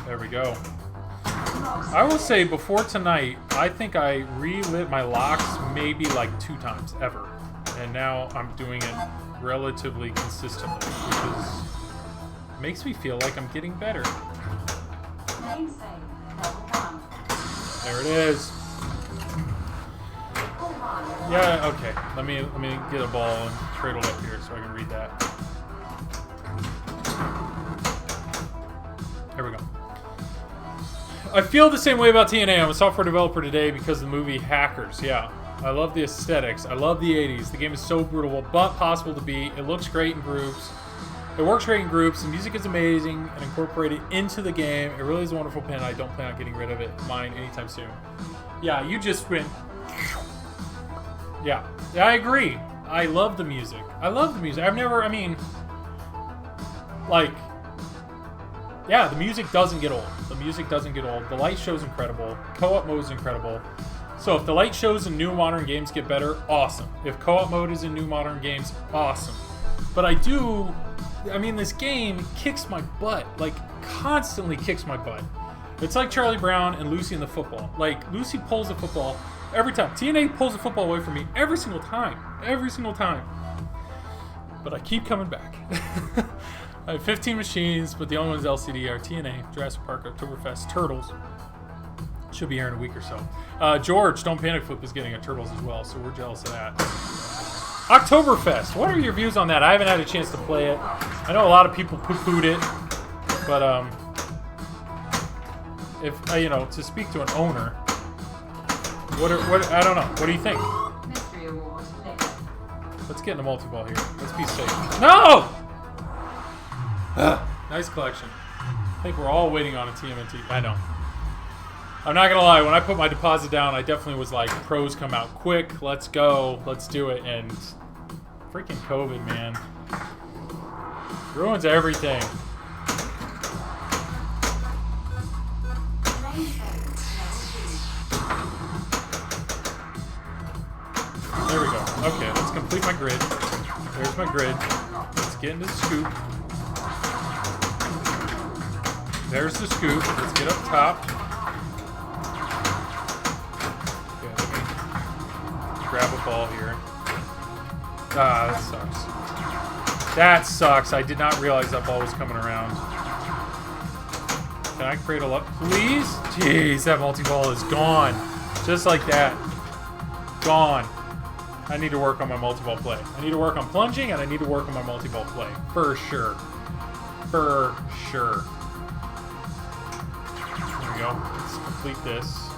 There we go. I will say before tonight, I think I relit my locks maybe like 2 times ever. And now I'm doing it relatively consistently, which makes me feel like I'm getting better. There it is. Yeah, okay. Let me get a ball and cradle up here so I can read that. There we go. I feel the same way about TNA. I'm a software developer today because of the movie Hackers. Yeah. I love the aesthetics. I love the 80s. The game is so brutal, but possible to beat. It looks great in groups. It works great in groups. The music is amazing and incorporated into the game. It really is a wonderful pen. I don't plan on getting rid of it, mine, anytime soon. Yeah, you just went... Yeah. Yeah, I agree. I love the music. I love the music. I've never, I mean... Like... Yeah, the music doesn't get old. The music doesn't get old. The light show's incredible. Co-op mode is incredible. So if the light shows in new modern games get better, awesome. If co-op mode is in new modern games, awesome. But I mean, this game kicks my butt. Like, constantly kicks my butt. It's like Charlie Brown and Lucy in the football. Like, Lucy pulls the football every time. TNA pulls the football away from me every single time. Every single time. But I keep coming back. I have 15 machines, but the only ones LCD are TNA, Jurassic Park, Oktoberfest, Turtles. Should be here in a week or so. George, Don't Panic Flip is getting a Turtles as well, so we're jealous of that. Oktoberfest, what are your views on that? I haven't had a chance to play it. I know a lot of people poo-pooed it, but if to speak to an owner, I don't know. What do you think? Let's get in a multi-ball here. Let's be safe. No! Nice collection. I think we're all waiting on a TMNT. I know. I'm not gonna lie, when I put my deposit down, I definitely was like, pros come out quick, let's go, let's do it, and freaking COVID, man. Ruins everything. There we go. Okay, let's complete my grid. There's my grid. Let's get into the scoop. There's the scoop. Let's get up top. Okay, let me grab a ball here. Ah, that sucks. That sucks. I did not realize that ball was coming around. Can I cradle up, please? Jeez, that multi-ball is gone. Just like that. Gone. I need to work on my multi-ball play. I need to work on plunging, and I need to work on my multi-ball play. For sure. For sure. There we go. Let's complete this.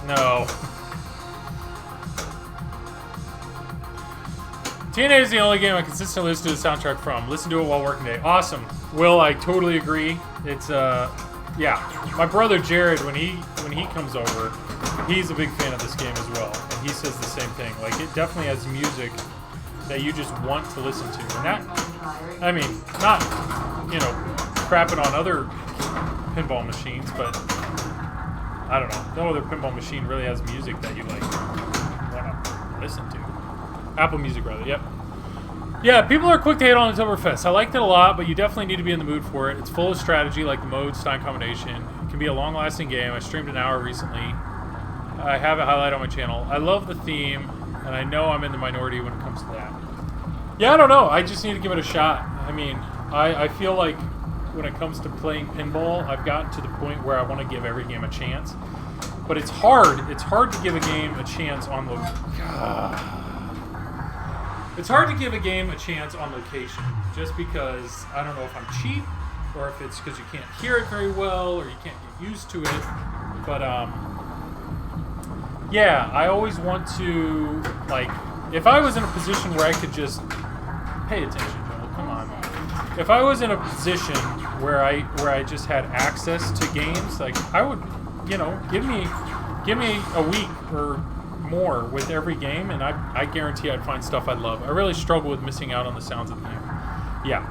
No. TNA is the only game I consistently listen to the soundtrack from. Listen to it while working day. Awesome. Will, I totally agree. It's, yeah. My brother Jared, when he comes over, he's a big fan of this game as well. And he says the same thing. Like, it definitely has music that you just want to listen to. And that, I mean, not, crapping on other pinball machines, but I don't know. No other pinball machine really has music that you, like, want to listen to. Apple Music, rather, yep. Yeah, people are quick to hate on Oktoberfest. I liked it a lot, but you definitely need to be in the mood for it. It's full of strategy, like the modes, time combination. It can be a long-lasting game. I streamed an hour recently. I have it highlighted on my channel. I love the theme, and I know I'm in the minority when it comes to that. Yeah, I don't know. I just need to give it a shot. I mean, I feel like when it comes to playing pinball, I've gotten to the point where I want to give every game a chance. But it's hard. It's hard to give a game a chance on It's hard to give a game a chance on location, just because I don't know if I'm cheap or if it's because you can't hear it very well or you can't get used to it. But yeah, I always want to, like, if I was in a position where I could just pay attention, Joel, come on. If I was in a position where I just had access to games, like, I would, you know, give me a week or more with every game, and I guarantee I'd find stuff I love. I really struggle with missing out on the sounds of the game. Yeah.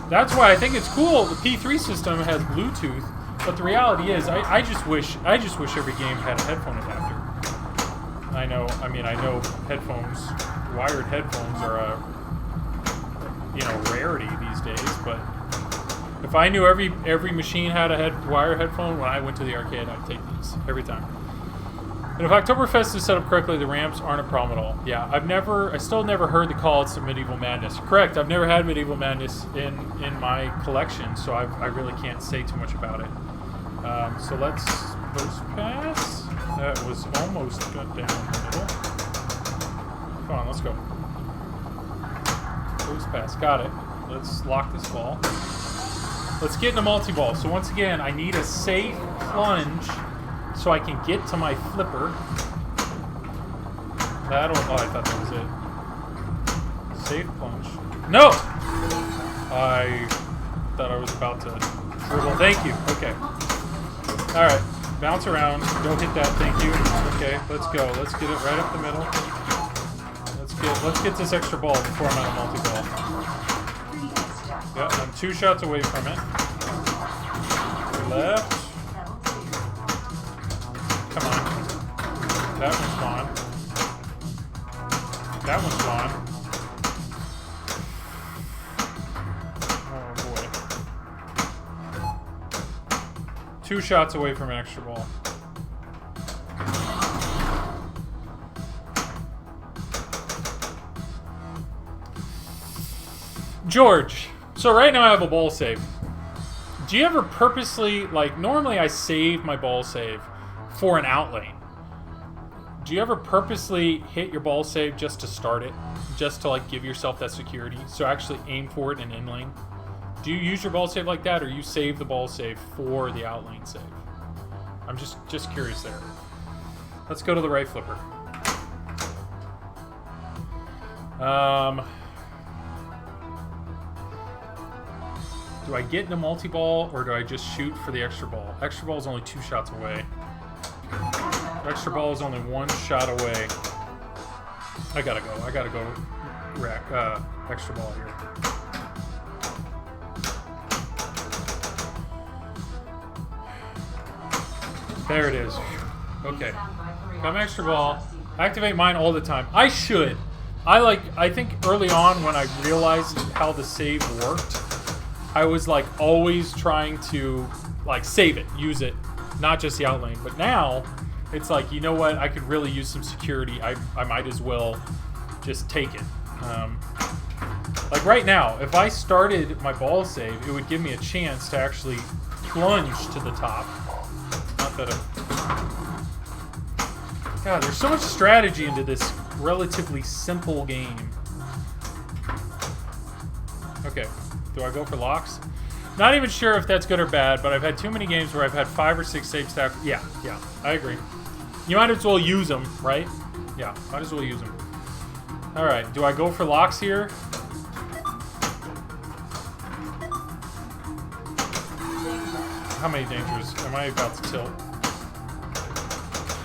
That's why I think it's cool. The P3 system has Bluetooth, but the reality is, I just wish every game had a headphone adapter. I know headphones, wired headphones are a rarity these days, but if I knew every machine had a wired headphone, when I went to the arcade, I'd take these every time. And if Oktoberfest is set up correctly, the ramps aren't a problem at all. Yeah, I still never heard the calls to Medieval Madness. Correct, I've never had Medieval Madness in my collection, so I really can't say too much about it. So let's post pass. That was almost cut down the middle. Come on, let's go. Post pass, got it. Let's lock this ball. Let's get in a multi-ball. So once again, I need a safe plunge so I can get to my flipper. Oh, I thought that was it. Safe plunge. No! I thought I was about to dribble. Thank you. Okay. Alright. Bounce around. Don't hit that. Thank you. Okay, let's go. Let's get it right up the middle. Let's get this extra ball before I'm out of multi-ball. Yep, I'm 2 shots away from it. Left. Come on. That one's gone. That one's gone. Oh boy. 2 shots away from an extra ball. George, so right now I have a ball save. Do you ever purposely, like, normally I save my ball save for an outlane. Do you ever purposely hit your ball save just to start it? Just to, like, give yourself that security? So actually aim for it in in-lane? Do you use your ball save like that, or you save the ball save for the outlane save? I'm just curious there. Let's go to the right flipper. Do I get in a multi-ball, or do I just shoot for the extra ball? Extra ball is only 2 shots away. Extra ball is only 1 shot away. I gotta go extra ball here. There it is. Okay. Come extra ball. Activate mine all the time. I should. I think early on when I realized how the save worked, I was like always trying to like save it, use it, not just the outlane. But now it's like, you know what? I could really use some security. I might as well just take it. Like right now, if I started my ball save, it would give me a chance to actually plunge to the top. Not that God, there's so much strategy into this relatively simple game. Okay. Do I go for locks? Not even sure if that's good or bad, but I've had too many games where I've had 5 or 6 save stack. Yeah, I agree. You might as well use them, right? Yeah, might as well use them. Alright, do I go for locks here? How many dangers am I about to tilt?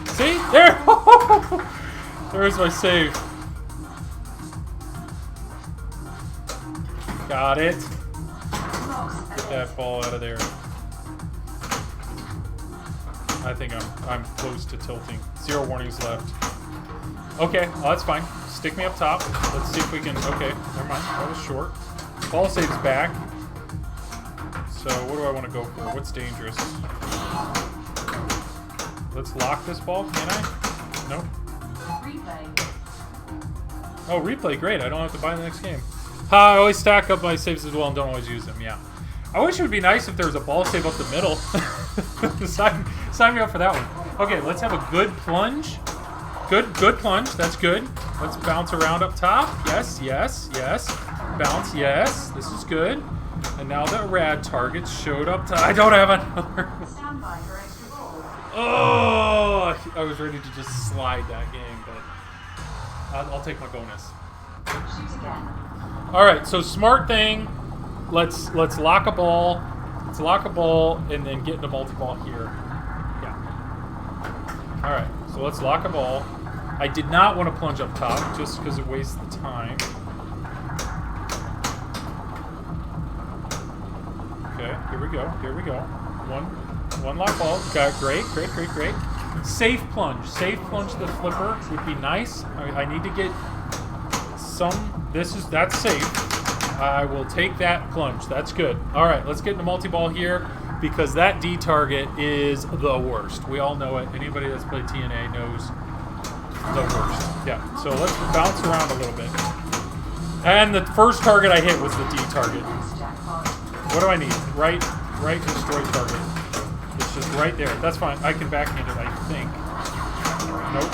See? There! There's my save. Got it. Get that ball out of there. I think I'm close to tilting. 0 warnings left. Okay, well that's fine. Stick me up top. Let's see if we can. Okay, never mind. That was short. Ball save's back. So what do I want to go for? What's dangerous? Let's lock this ball. Can I? Nope. Replay. Oh, replay. Great. I don't have to buy the next game. I always stack up my saves as well and don't always use them, yeah. I wish it would be nice if there was a ball save up the middle. Sign me up for that one. Okay, let's have a good plunge. Good plunge. That's good. Let's bounce around up top. Yes, yes, yes. Bounce, yes. This is good. And now the rad targets showed up. I don't have another. Stand by for extra ball. Oh, I was ready to just slide that game, but I'll take my bonus. Shoot again. All right, so smart thing. Let's lock a ball. Let's lock a ball and then get into multi-ball here. Yeah. All right, so let's lock a ball. I did not want to plunge up top just because it wastes the time. Okay, here we go. Here we go. One lock ball. Got great. Safe plunge. Safe plunge to the flipper would be nice. I need to get some. That's safe. I will take that plunge. That's good. All right, let's get into multi-ball here because that D target is the worst. We all know it. Anybody that's played TNA knows the worst. Yeah. So let's bounce around a little bit. And the first target I hit was the D target. What do I need? Right destroy target. It's just right there. That's fine. I can backhand it, I think. Nope.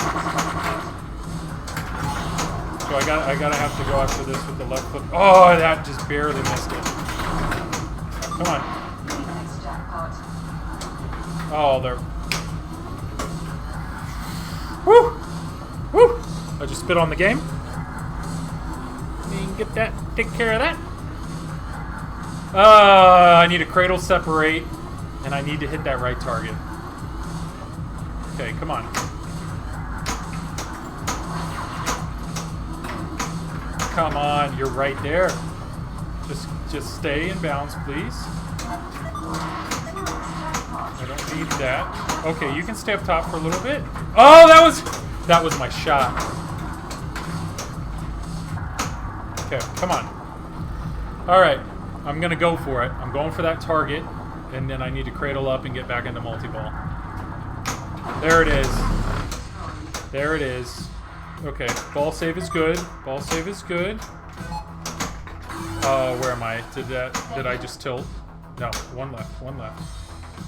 So I gotta have to go after this with the left foot. Oh, that just barely missed it. Come on. Oh, there. Woo! Woo! I just spit on the game. You can get that. Take care of that. I need a cradle separate, and I need to hit that right target. Okay, come on. Come on, you're right there. Just stay in bounds, please. I don't need that. Okay, you can stay up top for a little bit. Oh, that was my shot. Okay, come on. All right. I'm going to go for it. I'm going for that target, and then I need to cradle up and get back into multi-ball. There it is. There it is. Okay, ball save is good. Ball save is good. Where am I? Did I just tilt? No, one left.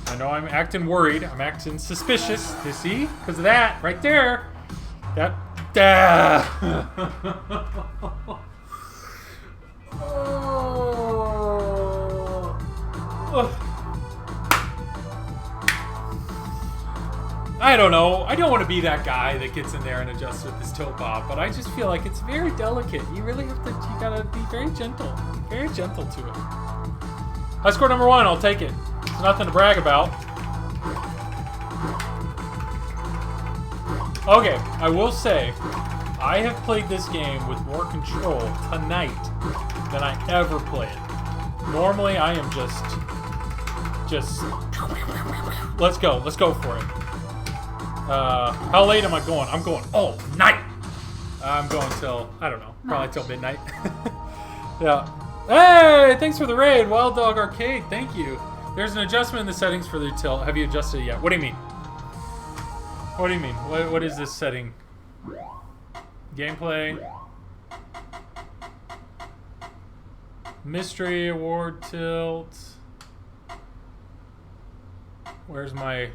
I know I'm acting worried. I'm acting suspicious. You see? Because of that right there. That. I don't know. I don't want to be that guy that gets in there and adjusts with his tilt bob, but I just feel like it's very delicate. You really have to. You gotta be very gentle to it. High score number 1. I'll take it. It's nothing to brag about. Okay, I will say, I have played this game with more control tonight than I ever play it. Normally, I am just let's go for it. How late am I going? I'm going all night. I'm going till, I don't know, probably till midnight. Yeah. Hey, thanks for the raid, Wild Dog Arcade. Thank you. There's an adjustment in the settings for the tilt. Have you adjusted it yet? What do you mean? What do you mean? What is this setting? Gameplay. Mystery award tilt. Where's my...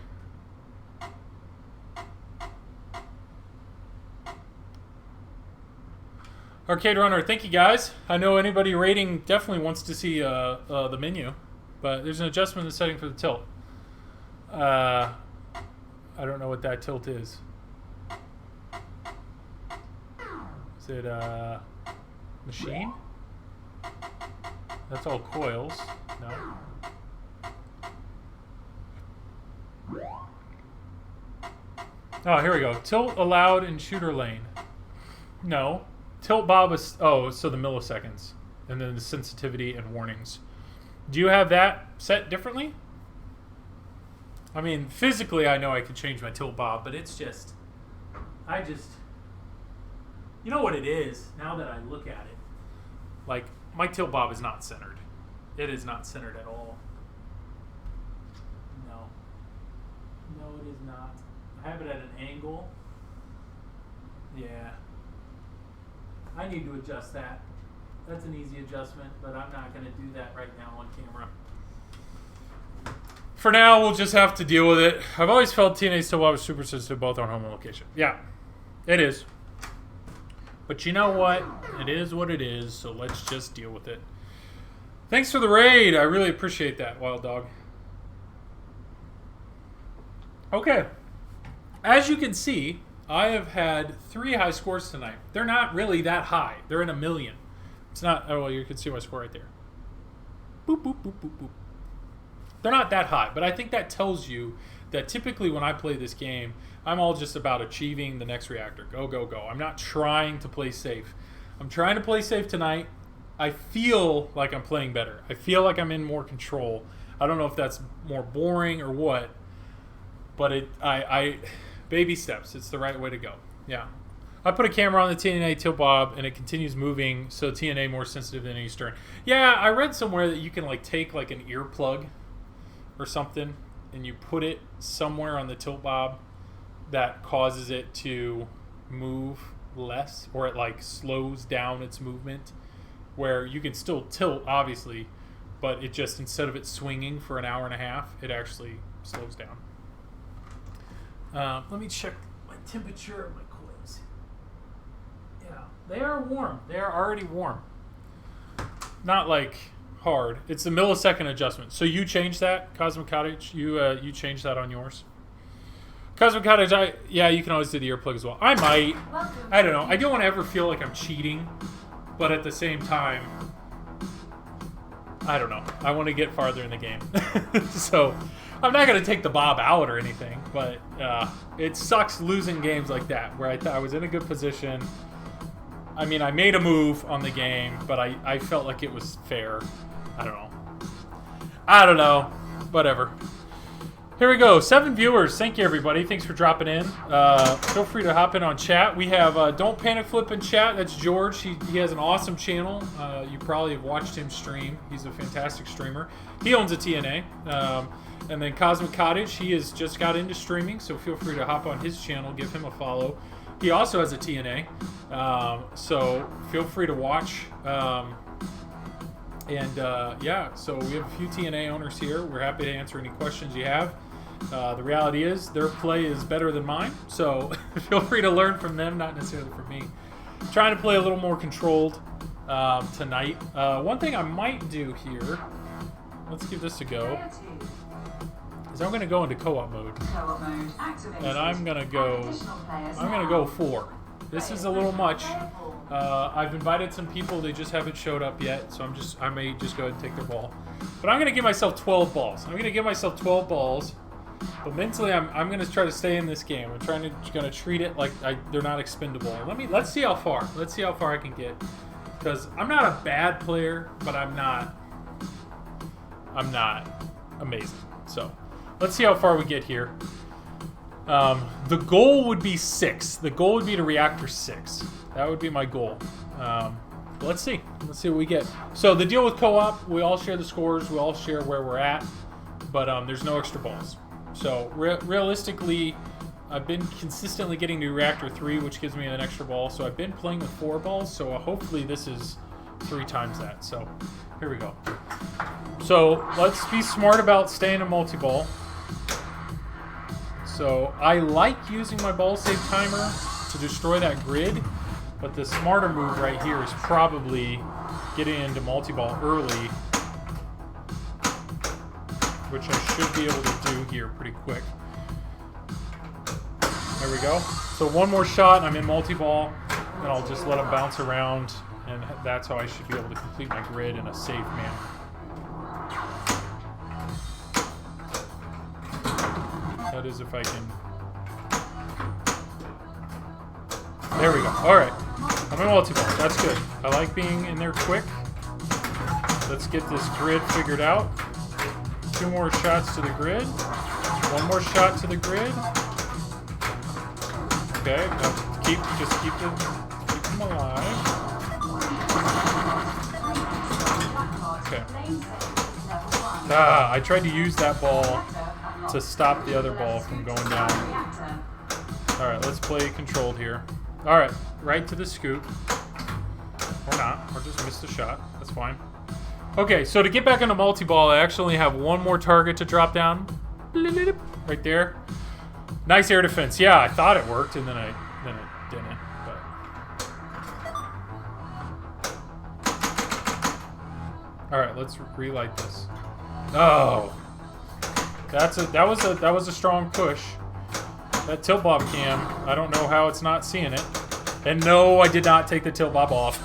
Arcade Runner, thank you guys. I know anybody rating definitely wants to see the menu, but there's an adjustment in the setting for the tilt. I don't know what that tilt is. Is it machine? That's all coils. No. Oh, here we go. Tilt allowed in shooter lane. No. Tilt bob is... Oh, so the milliseconds. And then the sensitivity and warnings. Do you have that set differently? I mean, physically I know I could change my tilt bob, but it's just... You know what it is, now that I look at it? Like, my tilt bob is not centered. It is not centered at all. No. No, it is not. I have it at an angle. Yeah. I need to adjust that. That's an easy adjustment, but I'm not going to do that right now on camera. for now, we'll just have to deal with it. I've always felt TNA still was super sensitive both on home and location. Yeah, it is. But you know what? It is what it is, so let's just deal with it. Thanks for the raid. I really appreciate that, Wild Dog. Okay. As you can see, I have had 3 high scores tonight. They're not really that high. They're in a million. It's not... Oh, well, you can see my score right there. Boop, boop, boop, boop, boop. They're not that high, but I think that tells you that typically when I play this game, I'm all just about achieving the next reactor. Go, go, go. I'm not trying to play safe. I'm trying to play safe tonight. I feel like I'm playing better. I feel like I'm in more control. I don't know if that's more boring or what, but baby steps. It's the right way to go. Yeah. I put a camera on the TNA tilt bob, and it continues moving, so TNA more sensitive than Eastern. Yeah, I read somewhere that you can like take like an earplug or something, and you put it somewhere on the tilt bob that causes it to move less, or it like slows down its movement, where you can still tilt, obviously, but it just, instead of it swinging for an hour and a half, it actually slows down. Let me check my temperature of my coils. Yeah, they are warm. They are already warm. Not like hard. It's a millisecond adjustment. So you changed that, Cosmic Cottage? You changed that on yours? Cosmic Cottage, yeah, you can always do the earplug as well. I might. I don't know. I don't want to ever feel like I'm cheating, but at the same time, I don't know. I want to get farther in the game. So I'm not going to take the bob out or anything, but it sucks losing games like that, where I was in a good position. I mean, I made a move on the game, but I felt like it was fair. I don't know. Whatever. Here we go. 7 viewers. Thank you, everybody. Thanks for dropping in. Feel free to hop in on chat. We have Don't Panic Flip in chat. That's George. He has an awesome channel. You probably have watched him stream. He's a fantastic streamer. He owns a TNA. And then Cosmic Cottage, he has just got into streaming, so feel free to hop on his channel, give him a follow. He also has a TNA, so feel free to watch. Yeah, so we have a few TNA owners here. We're happy to answer any questions you have. The reality is their play is better than mine, so feel free to learn from them, not necessarily from me. I'm trying to play a little more controlled tonight. One thing I might do here, let's give this a go, is I'm going to go into co-op mode. And I'm going to go 4. This is a little much. I've invited some people, they just haven't showed up yet, so I may just go ahead and take their ball. But I'm going to give myself 12 balls. I'm going to give myself 12 balls, but mentally I'm going to try to stay in this game. I'm going to treat it like they're not expendable. Let's see how far. Let's see how far I can get. Because I'm not a bad player, but I'm not amazing. So let's see how far we get here. The goal would be 6. The goal would be to reactor 6. That would be my goal. Let's see. Let's see what we get. So the deal with co-op, we all share the scores. We all share where we're at. But there's no extra balls. So realistically, I've been consistently getting to reactor 3, which gives me an extra ball. So I've been playing with 4 balls. So hopefully this is 3 times that. So here we go. So let's be smart about staying in multi-ball. So I like using my ball save timer to destroy that grid, but the smarter move right here is probably getting into multi-ball early, which I should be able to do here pretty quick. There we go. So one more shot, I'm in multi-ball, and I'll just let them bounce around, and that's how I should be able to complete my grid in a safe manner. That is if I can. There we go. Alright. I'm in multi-ball. That's good. I like being in there quick. Let's get this grid figured out. 2 more shots to the grid. 1 more shot to the grid. Okay. Now just keep them alive. Okay. I tried to use that ball to stop the other ball from going down. Alright, let's play controlled here. Alright, right to the scoop. Or not, or just missed the shot. That's fine. Okay, so to get back into multi-ball, I actually have 1 more target to drop down. Right there. Nice air defense. Yeah, I thought it worked, and then it didn't. But all right, let's relight this. Oh, that was a strong push. That tilt bob cam. I don't know how it's not seeing it. And no, I did not take the tilt bob off.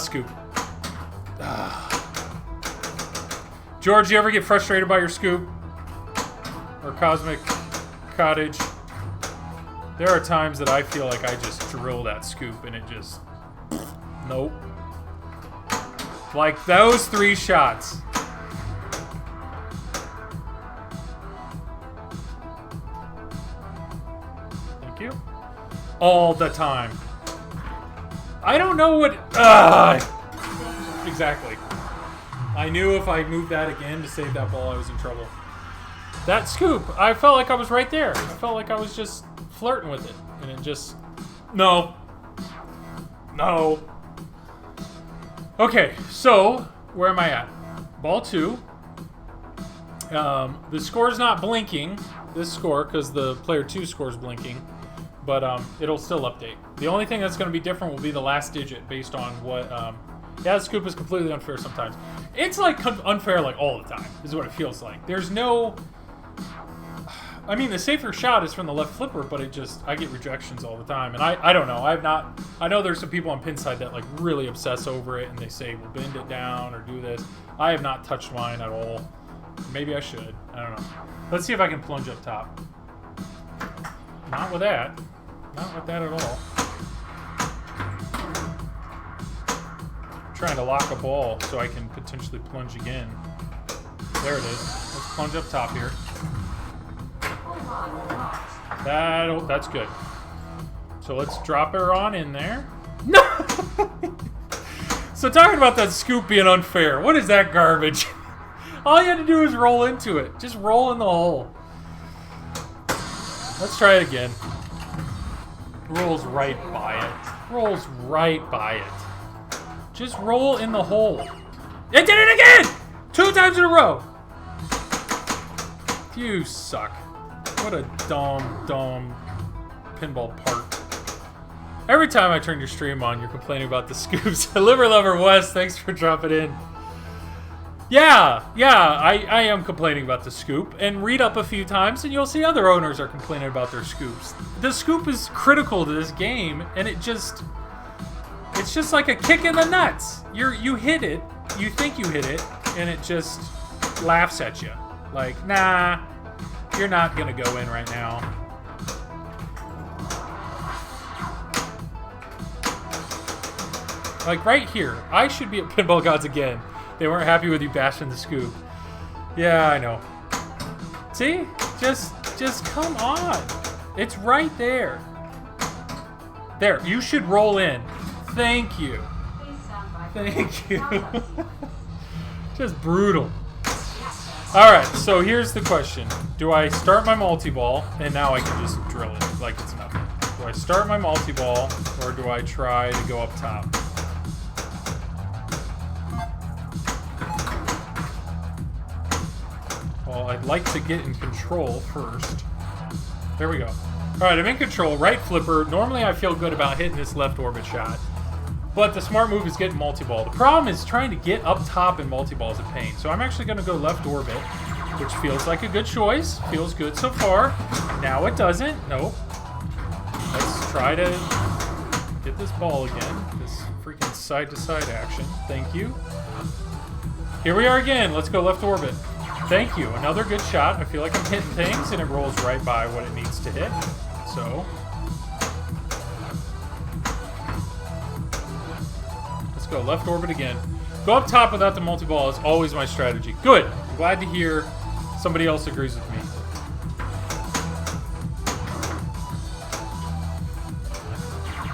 Scoop. George, you ever get frustrated by your scoop? Or Cosmic Cottage? There are times that I feel like I just drill that scoop and it just... Nope. Like those 3 shots. Thank you. All the time. I don't know what... Exactly. I knew if I moved that again to save that ball, I was in trouble. That scoop, I felt like I was right there. I felt like I was just flirting with it. And it just... No. No. Okay, so, where am I at? Ball 2. The score's not blinking, this score, because the player 2 score's blinking. But it'll still update. The only thing that's going to be different will be the last digit based on what... yeah, the scoop is completely unfair sometimes. It's like unfair like all the time, is what it feels like. There's no... I mean, the safer shot is from the left flipper, but it just... I get rejections all the time. And I don't know. I know there's some people on Pinside that like really obsess over it and they say, well, bend it down or do this. I have not touched mine at all. Maybe I should. I don't know. Let's see if I can plunge up top. Not with that. Not with that at all. Trying to lock a ball so I can potentially plunge again. There it is. Let's plunge up top here. That's good. So let's drop her on in there. No! So talking about that scoop being unfair. What is that garbage? All you had to do is roll into it. Just roll in the hole. Let's try it again. Rolls right by it. Rolls right by it. Just roll in the hole. It did it again! 2 times in a row. You suck. What a dumb pinball part. Every time I turn your stream on, you're complaining about the scoops. Liver Lover West, thanks for dropping in. Yeah, I am complaining about the scoop. And read up a few times and you'll see other owners are complaining about their scoops. The scoop is critical to this game, and it's just like a kick in the nuts. You hit it, you think you hit it, and it just laughs at you. Like, nah, you're not gonna go in right now. Like right here, I should be at Pinball Gods again. They weren't happy with you bashing the scoop. Yeah, I know. See? Just come on. It's right there. There, you should roll in. Thank you. Thank you. Just brutal. Alright, so here's the question. Do I start my multi-ball, and now I can just drill it like it's nothing? Do I start my multi-ball, or do I try to go up top? Well, I'd like to get in control first. There we go. Alright, I'm in control. Right flipper. Normally I feel good about hitting this left orbit shot. But the smart move is getting multi-ball. The problem is trying to get up top in multi-ball is a pain. So I'm actually going to go left orbit, which feels like a good choice. Feels good so far. Now it doesn't. Nope. Let's try to get this ball again. This freaking side-to-side action. Thank you. Here we are again. Let's go left orbit. Thank you. Another good shot. I feel like I'm hitting things, and it rolls right by what it needs to hit. So... go left orbit again. Go up top without the multi-ball is always my strategy. Good. I'm glad to hear somebody else agrees with me.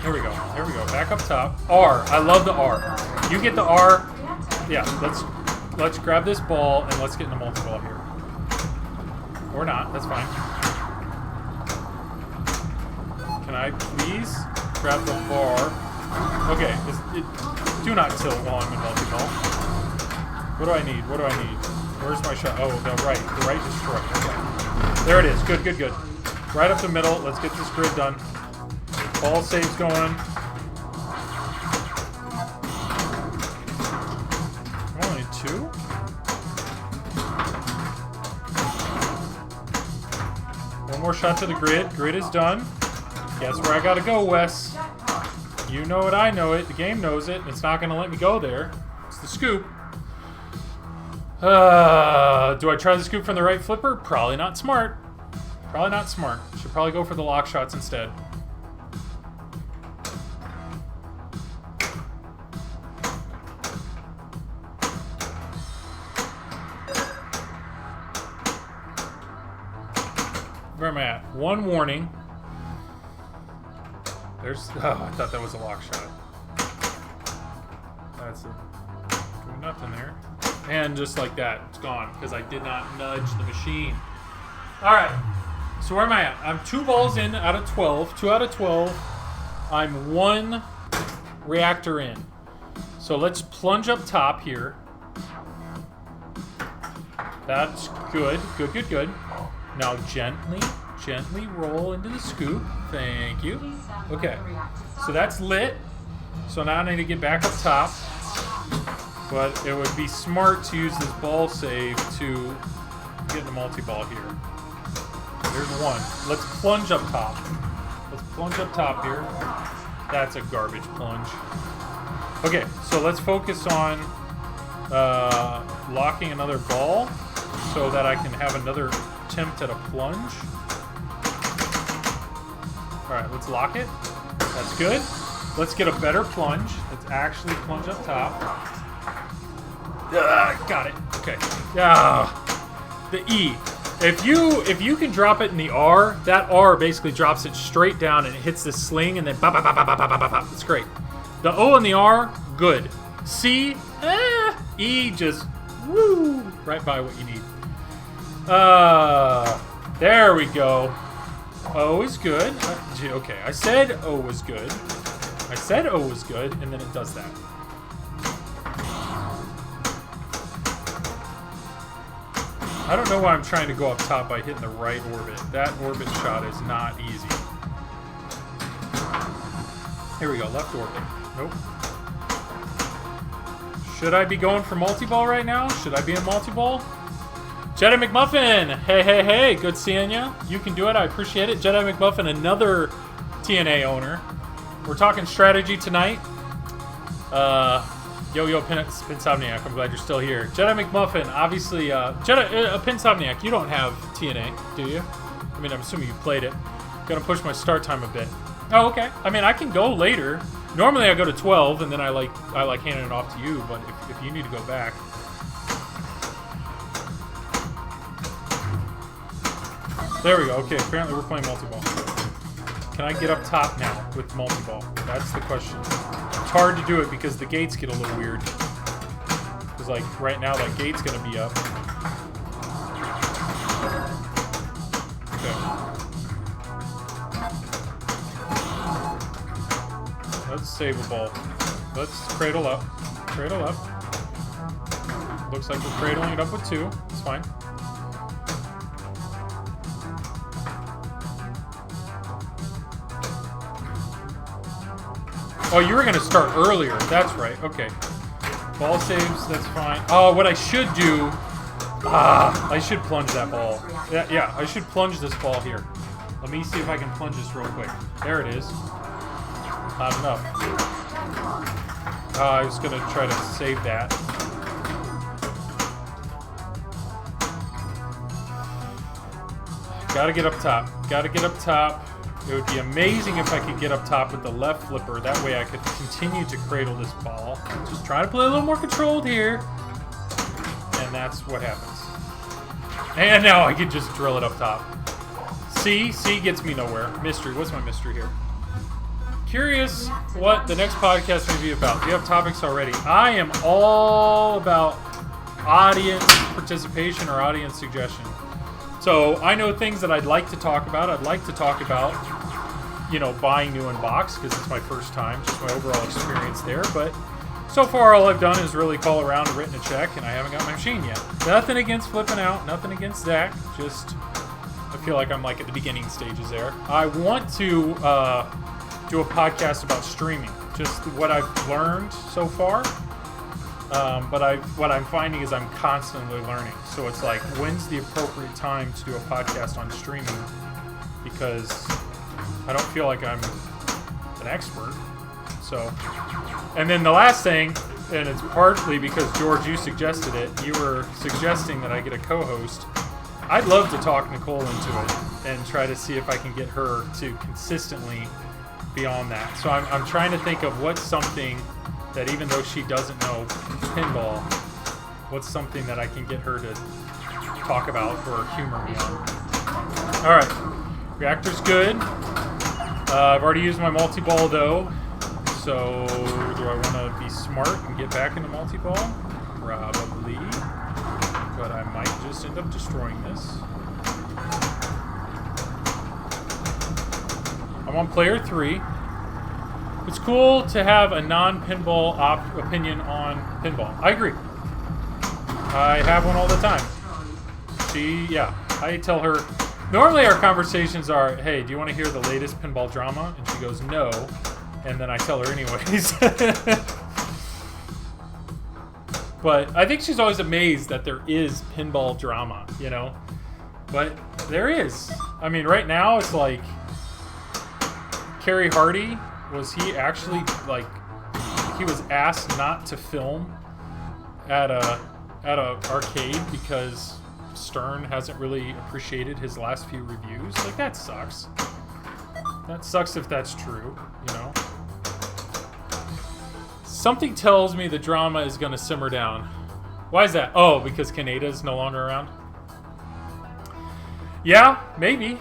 Here we go. Here we go. Back up top. R. I love the R. You get the R. Yeah, let's grab this ball and let's get in the multi-ball here. Or not. That's fine. Can I please grab the bar? Okay. Do not tilt while I'm in multi-ball. What do I need? What do I need? Where's my shot? Oh, the right. The right destroy. Okay. There it is. Good, good, good. Right up the middle. Let's get this grid done. Ball saves going. Only 2? One more shot to the grid. Grid is done. Guess where I gotta go, Wes. You know it, I know it. The game knows it. It's not gonna let me go there. It's the scoop. Do I try the scoop from the right flipper? Probably not smart. Probably not smart. Should probably go for the lock shots instead. Where am I at? One warning. There's... Oh, I thought that was a lock shot. That's it. Doing nothing there. And just like that, it's gone. Because I did not nudge the machine. Alright. So where am I at? I'm 2 balls in out of 12. 2 out of 12. I'm 1 reactor in. So let's plunge up top here. That's good. Good, good, good. Now gently roll into the scoop. Thank you. Okay. So that's lit. So now I need to get back up top. But it would be smart to use this ball save to get the multi-ball here. There's 1. Let's plunge up top. Let's plunge up top here. That's a garbage plunge. Okay, so let's focus on locking another ball so that I can have another attempt at a plunge. Alright, let's lock it. That's good. Let's get a better plunge. Let's actually plunge up top. Got it. Okay. The E. If you can drop it in the R, that R basically drops it straight down and it hits the sling and then ba ba ba ba ba ba ba ba. It's great. The O and the R, good. C, E, just woo, right by what you need. There we go. O is good. Okay, I said O was good. I said O was good, and then it does that. I don't know why I'm trying to go up top by hitting the right orbit. That orbit shot is not easy. Here we go, left orbit. Nope. Should I be going for multi-ball right now? Should I be in multi-ball? Jedi McMuffin! Hey, hey, hey, good seeing ya. You can do it, I appreciate it. Jedi McMuffin, another TNA owner. We're talking strategy tonight. Yo, Pinsomniac, I'm glad you're still here. Jedi McMuffin, obviously, Pinsomniac, you don't have TNA, do you? I mean, I'm assuming you played it. Gonna push my start time a bit. Oh, okay. I mean, I can go later. Normally I go to 12, and then I like handing it off to you, but if you need to go back. There we go. Okay, apparently we're playing multi-ball. Can I get up top now with multi-ball? That's the question. It's hard to do it because the gates get a little weird. Because, like, right now that gate's going to be up. Okay. Let's save a ball. Let's cradle up. Cradle up. Looks like we're cradling it up with 2. It's fine. Oh, you were going to start earlier. That's right. Okay. Ball saves. That's fine. Oh, what I should do... I should plunge that ball. Yeah, I should plunge this ball here. Let me see if I can plunge this real quick. There it is. Not enough. I was going to try to save that. Gotta get up top. Gotta get up top. It would be amazing if I could get up top with the left flipper. That way I could continue to cradle this ball. Just trying to play a little more controlled here. And that's what happens. And now I can just drill it up top. C gets me nowhere. Mystery. What's my mystery here? Curious what the next podcast may be about. Do you have topics already? I am all about audience participation or audience suggestion. So I know things that I'd like to talk about. I'd like to talk about, you know, buying new in box because it's my first time, just my overall experience there. But So far, all I've done is really call around and written a check, and I haven't got my machine yet. Nothing against flipping out, nothing against Zach. Just, I feel like I'm like at the beginning stages there. I want to do a podcast about streaming, just what I've learned so far. But what I'm finding is I'm constantly learning. So it's like, when's the appropriate time to do a podcast on streaming? Because I don't feel like I'm an expert. So, and then the last thing, and it's partly because George, you suggested it. You were suggesting that I get a co-host. I'd love to talk Nicole into it and try to see if I can get her to consistently be on that. So I'm trying to think of what's something that, even though she doesn't know pinball, what's something that I can get her to talk about or humor me on. All right, reactor's good. I've already used my multi-ball though. So, do I want to be smart and get back into multi-ball? Probably. But I might just end up destroying this. I'm on player 3. It's cool to have a non-pinball opinion on pinball. I agree. I have one all the time. I tell her... Normally our conversations are, hey, do you want to hear the latest pinball drama? And she goes, no. And then I tell her anyways. But I think she's always amazed that there is pinball drama, you know? But there is. I mean, right now it's like... Kerry Hardy, was he actually, like... He was asked not to film at a arcade because Stern hasn't really appreciated his last few reviews. Like, that sucks. That sucks if that's true, you know? Something tells me the drama is going to simmer down. Why is that? Oh, because Kaneda's no longer around? Yeah, maybe.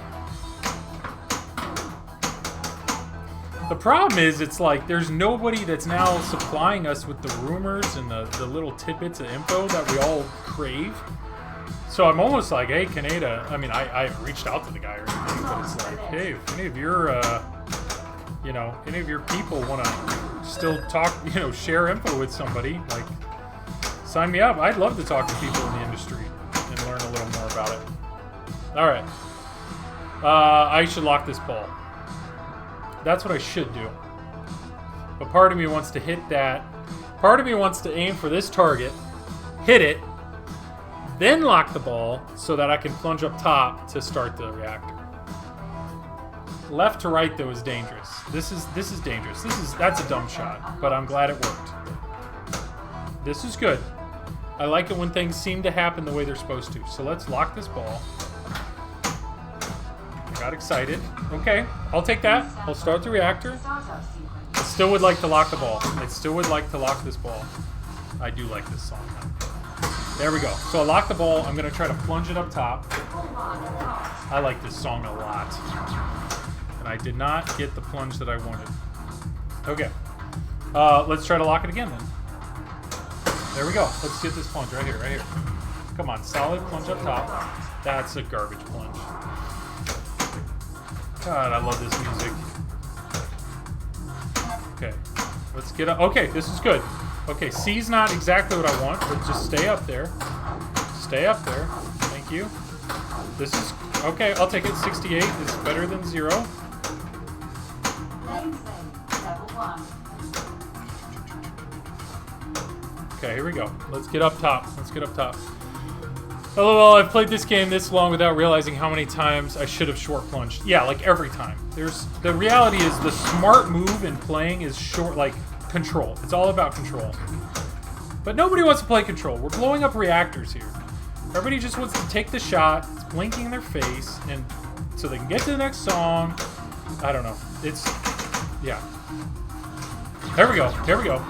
The problem is, it's like, there's nobody that's now supplying us with the rumors and the little tidbits of info that we all crave. So I'm almost like, hey, Kaneda, I mean, I reached out to the guy or anything, but it's like, hey, if any of your, any of your people want to still talk, share info with somebody, like, sign me up. I'd love to talk to people in the industry and learn a little more about it. All right. I should lock this ball. That's what I should do. But part of me wants to hit that. Part of me wants to aim for this target, hit it, then lock the ball so that I can plunge up top to start the reactor. Left to right though is dangerous. This is dangerous. That's a dumb shot, but I'm glad it worked. This is good. I like it when things seem to happen the way they're supposed to. So let's lock this ball. I got excited. Okay, I'll take that. I'll start the reactor. I still would like to lock the ball. I still would like to lock this ball. I do like this song now. There we go. So I lock the ball. I'm going to try to plunge it up top. I like this song a lot. And I did not get the plunge that I wanted. Okay. Let's try to lock it again then. There we go. Let's get this plunge right here, right here. Come on, solid plunge up top. That's a garbage plunge. God, I love this music. Okay. Let's get up. Okay, this is good. Okay, C's not exactly what I want, but just stay up there. Stay up there. Thank you. This is... Okay, I'll take it. 68 is better than 0. Okay, here we go. Let's get up top. Let's get up top. LOL, I've played this game this long without realizing how many times I should have short plunged. Yeah, like every time. The reality is the smart move in playing is short, like, control. It's all about control. But nobody wants to play control. We're blowing up reactors here. Everybody just wants to take the shot. It's blinking in their face, and so they can get to the next song. I don't know. It's... Yeah. There we go. There we go.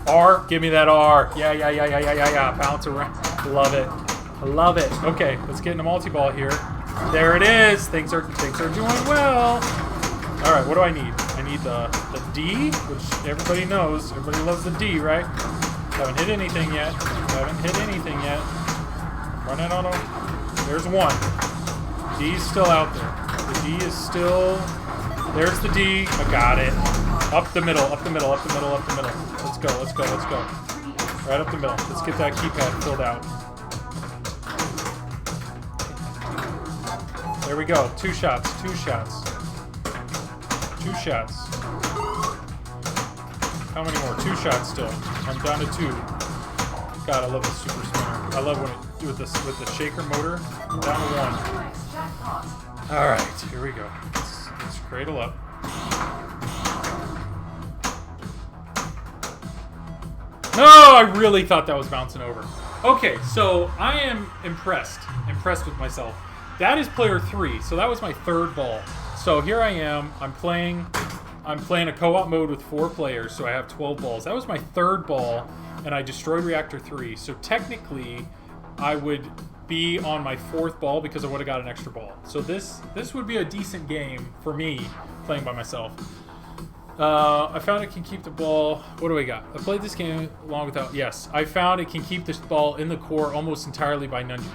R. Give me that R. Yeah. Bounce around. Love it. I love it. Okay, let's get into multi-ball here. There it is. Things are doing well. All right, what do I need? I need the D, which everybody knows. Everybody loves the D, right? Haven't hit anything yet. Running on them. There's one. D's still out there. The D is still... There's the D. I got it. Up the middle, up the middle, up the middle, up the middle. Let's go, let's go, let's go. Right up the middle. Let's get that keypad filled out. There we go. 2 shots, 2 shots. 2 shots. How many more? 2 shots still. I'm down to 2. God, I love the super spinner. I love when it do with the shaker motor. I'm down to 1. All right, here we go. Let's cradle up. No, I really thought that was bouncing over. Okay, so I am impressed with myself. That is player 3, so that was my 3rd ball. So here I am. I'm playing a co-op mode with 4 players, so I have 12 balls. That was my 3rd ball, and I destroyed reactor 3. So technically, I would be on my 4th ball because I would have got an extra ball. So this would be a decent game for me playing by myself. I found it can keep the ball. What do we got? I played this game along without. Yes, I found it can keep this ball in the core almost entirely by nudging.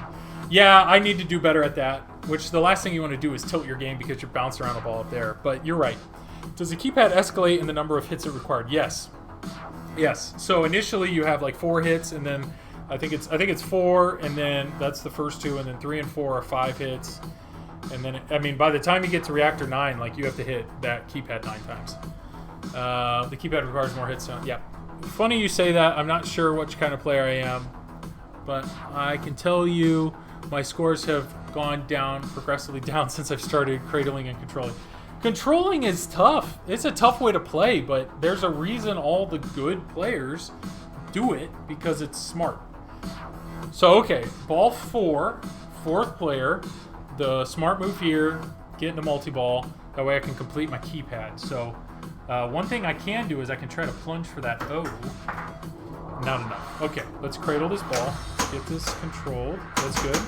Yeah, I need to do better at that. Which the last thing you want to do is tilt your game because you're bouncing around a ball up there. But you're right. Does the keypad escalate in the number of hits it required? Yes. Yes. So initially you have like 4 hits, and then I think it's 4, and then that's the first 2, and then 3 and 4 are 5 hits, and then I mean by the time you get to reactor 9, like you have to hit that keypad 9 times. The keypad requires more hits. Yeah. Funny you say that. I'm not sure which kind of player I am, but I can tell you my scores have gone down, progressively down since I've started cradling and controlling. Controlling is tough. It's a tough way to play, but there's a reason all the good players do it, because it's smart. So, okay, ball 4, 4th player. The smart move here, get into multi-ball. That way I can complete my keypad. So, one thing I can do is I can try to plunge for that O. Not enough. Okay, let's cradle this ball. Get this controlled. That's good.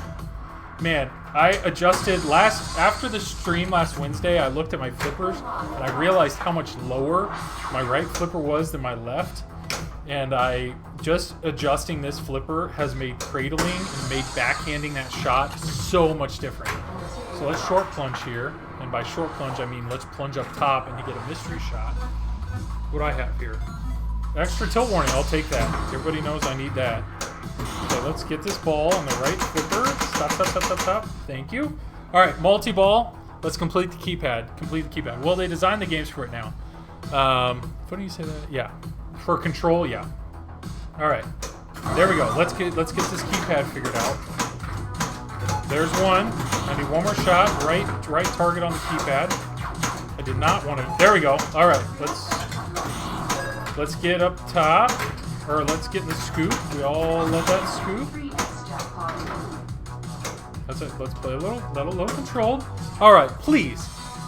Man, I adjusted after the stream last Wednesday, I looked at my flippers and I realized how much lower my right flipper was than my left. And just adjusting this flipper has made cradling and made backhanding that shot so much different. So let's short plunge here. And by short plunge, I mean let's plunge up top and to get a mystery shot. What do I have here? Extra tilt warning, I'll take that. Everybody knows I need that. Okay, let's get this ball on the right flipper. Stop, stop, stop, stop, stop. Thank you. All right, multi-ball. Let's complete the keypad. Complete the keypad. Well, they designed the games for it now. What do you say that? Yeah. For control, yeah. All right. There we go. Let's get this keypad figured out. There's one. I need one more shot. Right target on the keypad. I did not want to. There we go. All right. Let's get up top. Or let's get in the scoop. We all love that scoop. That's it. Let's play a little controlled. All right, please,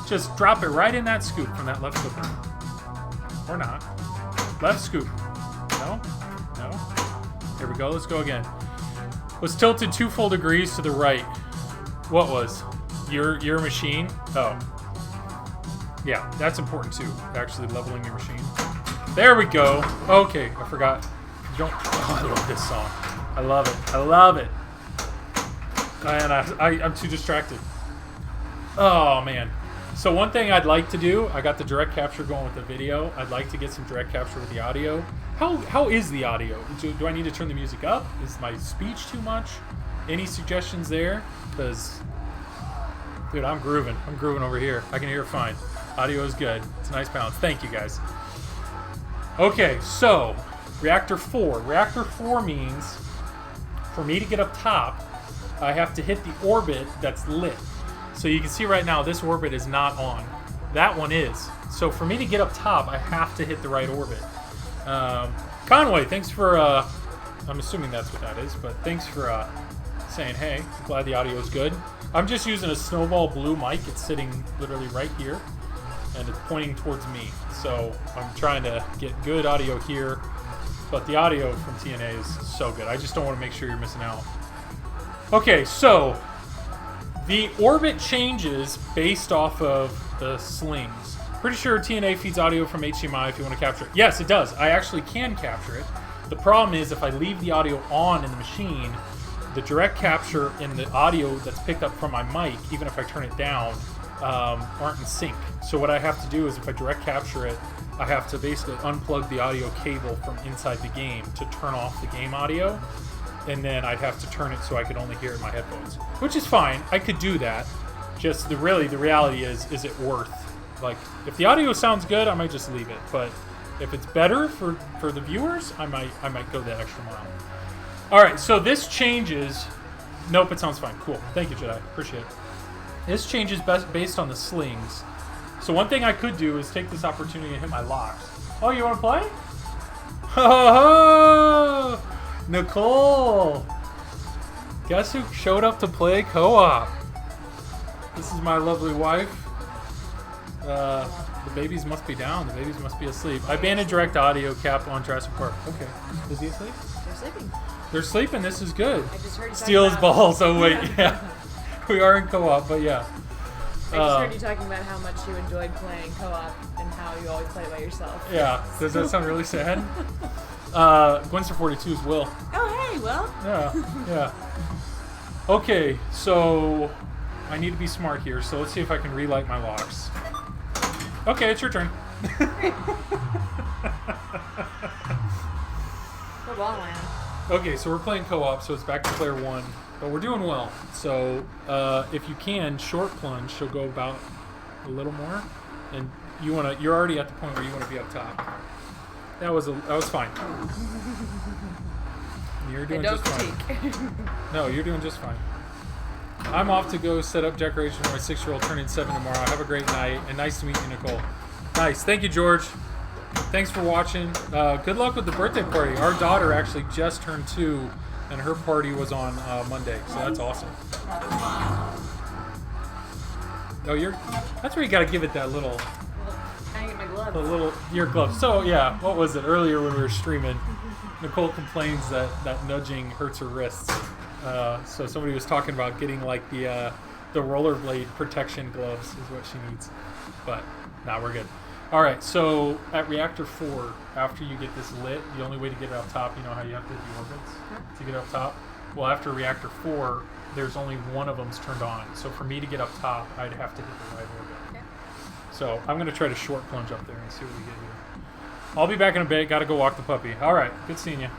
just drop it right in that scoop from that left flipper. Or not. Left scoop. No. Here we go. Let's go again. Was tilted 2 full degrees to the right. What was? Your machine? Oh. Yeah, that's important too. Actually leveling your machine. There we go. Okay, I forgot. Oh, I love this song. I love it. I love it. And I'm too distracted. Oh, man. So one thing I'd like to do, I got the direct capture going with the video. I'd like to get some direct capture with the audio. How is the audio? Do I need to turn the music up? Is my speech too much? Any suggestions there? Because, dude, I'm grooving. I'm grooving over here. I can hear it fine. Audio is good. It's a nice balance. Thank you, guys. Okay, so reactor 4. Reactor 4 means for me to get up top, I have to hit the orbit that's lit. So you can see right now this orbit is not on. That one is. So for me to get up top, I have to hit the right orbit. Conway, thanks for, I'm assuming that's what that is, but thanks for saying, hey, glad the audio is good. I'm just using a Snowball Blue mic. It's sitting literally right here, and it's pointing towards me. So I'm trying to get good audio here, but the audio from TNA is so good. I just don't want to make sure you're missing out. Okay, so the orbit changes based off of the slings. Pretty sure TNA feeds audio from HDMI if you want to capture it. Yes, it does. I actually can capture it. The problem is if I leave the audio on in the machine, the direct capture and the audio that's picked up from my mic, even if I turn it down, aren't in sync. So what I have to do is if I direct capture it, I have to basically unplug the audio cable from inside the game to turn off the game audio, and then I'd have to turn it so I could only hear it in my headphones, which is fine. I could do that. Just the reality is it worth? Like, if the audio sounds good, I might just leave it. But if it's better for the viewers, I might go that extra mile. All right, so this changes. Nope, it sounds fine. Cool. Thank you, Jedi. Appreciate it. This changes based on the slings. So one thing I could do is take this opportunity and hit my locks. Oh, you want to play? Oh, Nicole. Guess who showed up to play co-op? This is my lovely wife. The babies must be down. The babies must be asleep. I banned a direct audio cap on Jurassic Park. Okay. Is he asleep? They're sleeping. They're sleeping. This is good. I just heard you Steal his talking about- balls. Oh, wait. Yeah. We are in co-op, but yeah. I just heard you talking about how much you enjoyed playing co-op and how you always play by yourself. Yeah. Does that sound really sad? Gwenster 42 is Will. Oh, hey, Will. Yeah. Yeah. Okay, so I need to be smart here, so let's see if I can relight my locks. Okay, it's your turn. Good ball, man. Okay, so we're playing co-op, so it's back to player one, but we're doing well. So if you can, short plunge, she'll go about a little more, and you're already at the point where you want to be up top. That was fine. You're doing just fine. No, you're doing just fine. I'm off to go set up decorations for my 6-year-old turning 7 tomorrow. Have a great night, and nice to meet you, Nicole. Nice. Thank you, George. Thanks for watching. Good luck with the birthday party. Our daughter actually just turned 2, and her party was on Monday, so that's awesome. Oh, that's where you got to give it that little... I get my gloves. Your glove. So yeah, what was it earlier when we were streaming? Nicole complains that nudging hurts her wrists. So somebody was talking about getting like the rollerblade protection gloves is what she needs. But nah, we're good. All right. So at reactor 4, after you get this lit, the only way to get it up top, you know how you have to hit the orbits to get up top. Well, after reactor 4, there's only one of them's turned on. So for me to get up top, I'd have to hit the right orbit. So I'm going to try to short plunge up there and see what we get here. I'll be back in a bit. Got to go walk the puppy. All right. Good seeing you.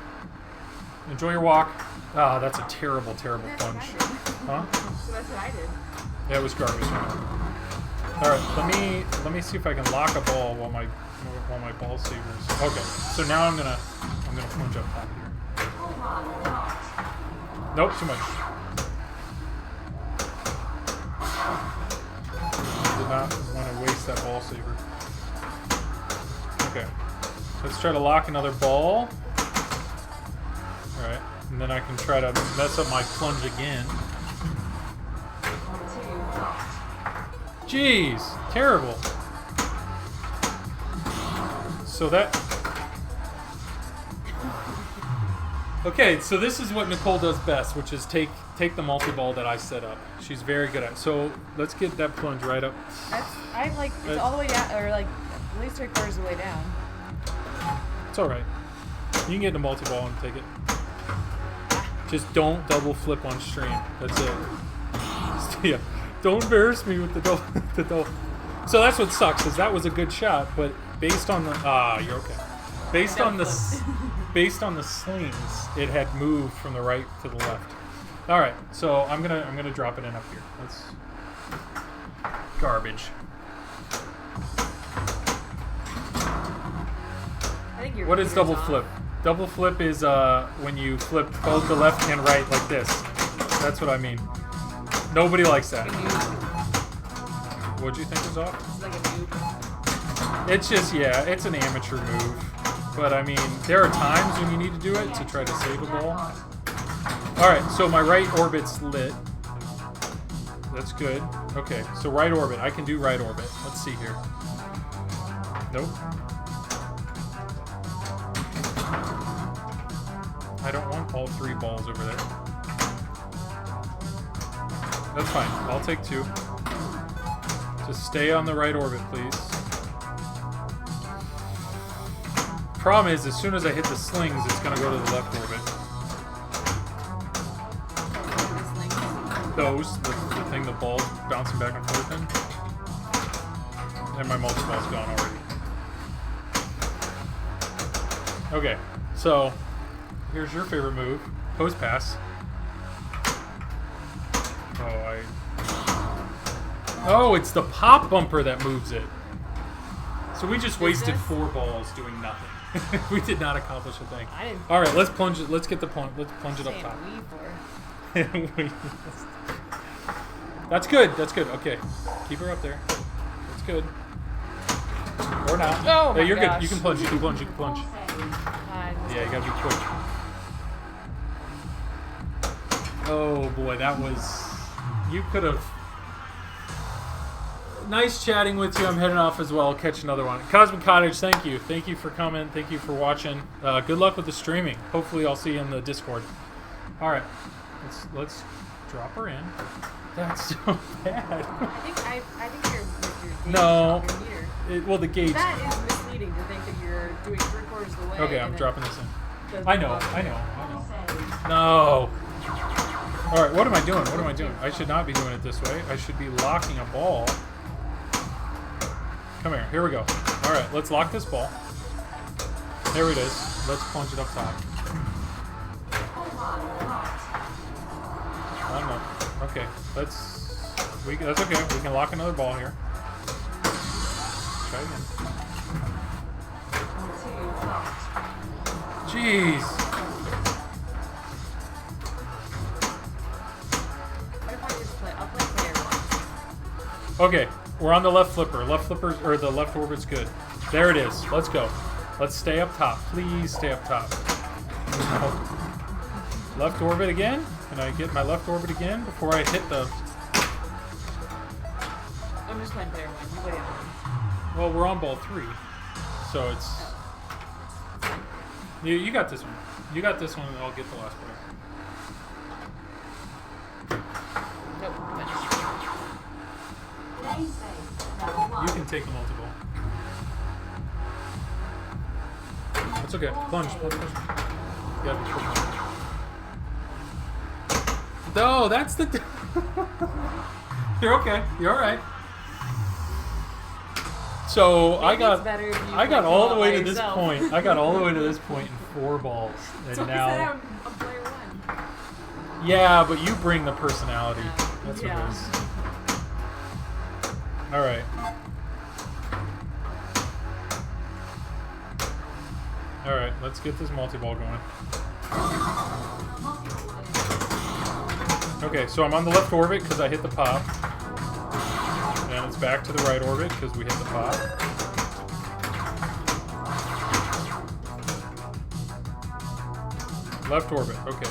Enjoy your walk. Ah, that's a terrible, terrible plunge. Huh? So that's what I did. Yeah, it was garbage. All right. Let me see if I can lock a ball while my ball savers. Okay. So now I'm gonna plunge up top here. Nope. Too much. Did not want to waste that ball saver. Okay. Let's try to lock another ball. Alright. And then I can try to mess up my plunge again. Jeez. Terrible. So that... Okay, so this is what Nicole does best, which is take the multi-ball that I set up. She's very good at it. So let's get that plunge right up. I'm like, it's all the way down, or like at least 3/4 of the way down. It's alright. You can get the multi-ball and take it. Just don't double flip on stream. That's it. Yeah. Don't embarrass me with the double. So that's what sucks, is that was a good shot, but based on the you're okay. Based on the slings, it had moved from the right to the left. All right, so I'm gonna drop it in up here. That's garbage. I think you're What is double flip? Double flip is when you flip both the left and right like this. That's what I mean. Nobody likes that. What'd you think was off? It's like a noob. It's just, yeah, it's an amateur move. But I mean, there are times when you need to do it to try to save a ball. Alright, so my right orbit's lit. That's good. Okay, so right orbit. I can do right orbit. Let's see here. Nope. I don't want all 3 balls over there. That's fine. I'll take 2. Just stay on the right orbit, please. Problem is, as soon as I hit the slings, it's going to go to the left orbit. Those, the thing, the ball's bouncing back and forth in. And my multi-ball's gone already. Okay, so here's your favorite move, post pass. Oh, it's the pop bumper that moves it. So we just wasted 4 balls doing nothing. We did not accomplish a thing. I didn't. All right, let's plunge it. Let's get the plunge. Let's plunge it up top. That's good. That's good. Okay, keep her up there. That's good. Or not. Oh my you're gosh. good. You can plunge. You can plunge. You can plunge. Yeah, you gotta be quick. Oh boy, that was. You could have. Nice chatting with you. I'm heading off as well. Catch another one. Cosmic Cottage, thank you. Thank you for coming. Thank you for watching. Good luck with the streaming. Hopefully, I'll see you in the Discord. All right, let's drop her in. That's so bad. I think you're No. your meter. Well, the gauge. That is misleading to think that you're doing 3/4 of the way. Okay, I'm and dropping this in. then I know. No. All right, what am I doing? What am I doing? I should not be doing it this way. I should be locking a ball. Come here. Here we go. All right, let's lock this ball. There it is. Let's plunge it up top. Okay, that's okay. We can lock another ball here. Try again. Jeez. Okay, we're on the left flipper. Left flipper, or the left orbit's good. There it is. Let's go. Let's stay up top. Please stay up top. No. Left orbit again? Can I get my left orbit again before I hit the... I'm just playing player 1. You play on. Well, we're on ball 3. So it's... You got this one. You got this one and I'll get the last player. Nope. You can take the multi-ball. It's okay. Plunge. Yeah, no, that's the... You're okay. You're alright. So I got all the way to this point. I got all the way to this point in 4 balls. And so now... I said I'm player 1. Yeah, but you bring the personality. That's what it is. Alright. Alright, let's get this multi-ball going. Okay, so I'm on the left orbit because I hit the pop. And it's back to the right orbit because we hit the pop. Left orbit, okay.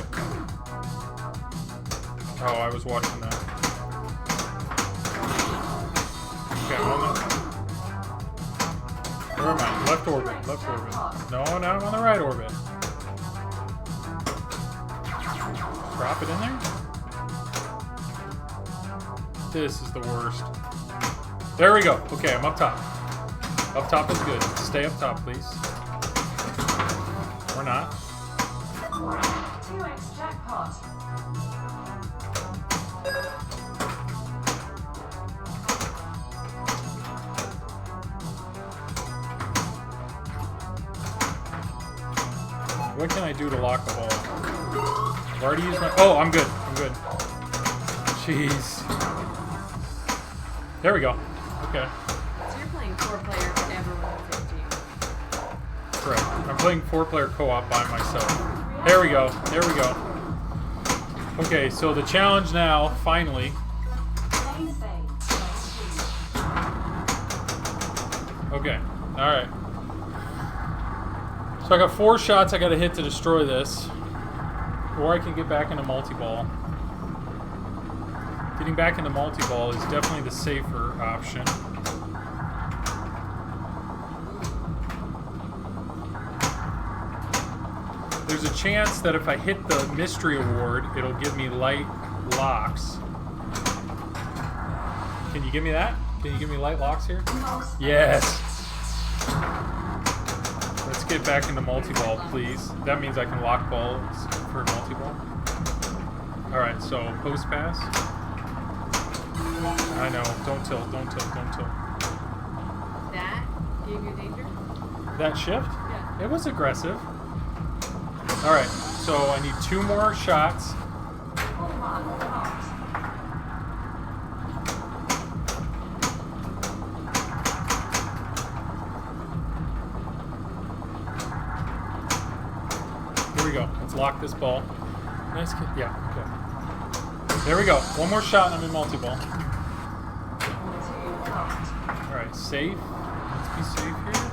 Oh, I was watching that. Okay, I'm on the... Where am I? Left orbit, left orbit. No, now I'm on the right orbit. Drop it in there? This is the worst. There we go. Okay, I'm up top. Up top is good. Stay up top, please. Or not. 2x jackpot. What can I do to lock the ball? I've already used my... Oh, I'm good. I'm good. Jeez. There we go. Okay. So you're playing 4-player but everyone with 15. Correct. I'm playing 4-player co-op by myself. There we go. There we go. Okay, so the challenge now, finally... Okay. Alright. So I got 4 shots I gotta hit to destroy this. Or I can get back into multi-ball. Getting back into multi-ball is definitely the safer option. There's a chance that if I hit the mystery award, it'll give me light locks. Can you give me that? Can you give me light locks here? Yes! Let's get back into multi-ball, please. That means I can lock balls for multi-ball. Alright, so post pass. I know. Don't tilt, don't tilt, don't tilt. That gave you danger? That shift? Yeah. It was aggressive. All right, so I need 2 more shots. Here we go. Let's lock this ball. Nice kick. Yeah, okay. There we go. 1 more shot and I'm in multi-ball. Alright, safe. Let's be safe here.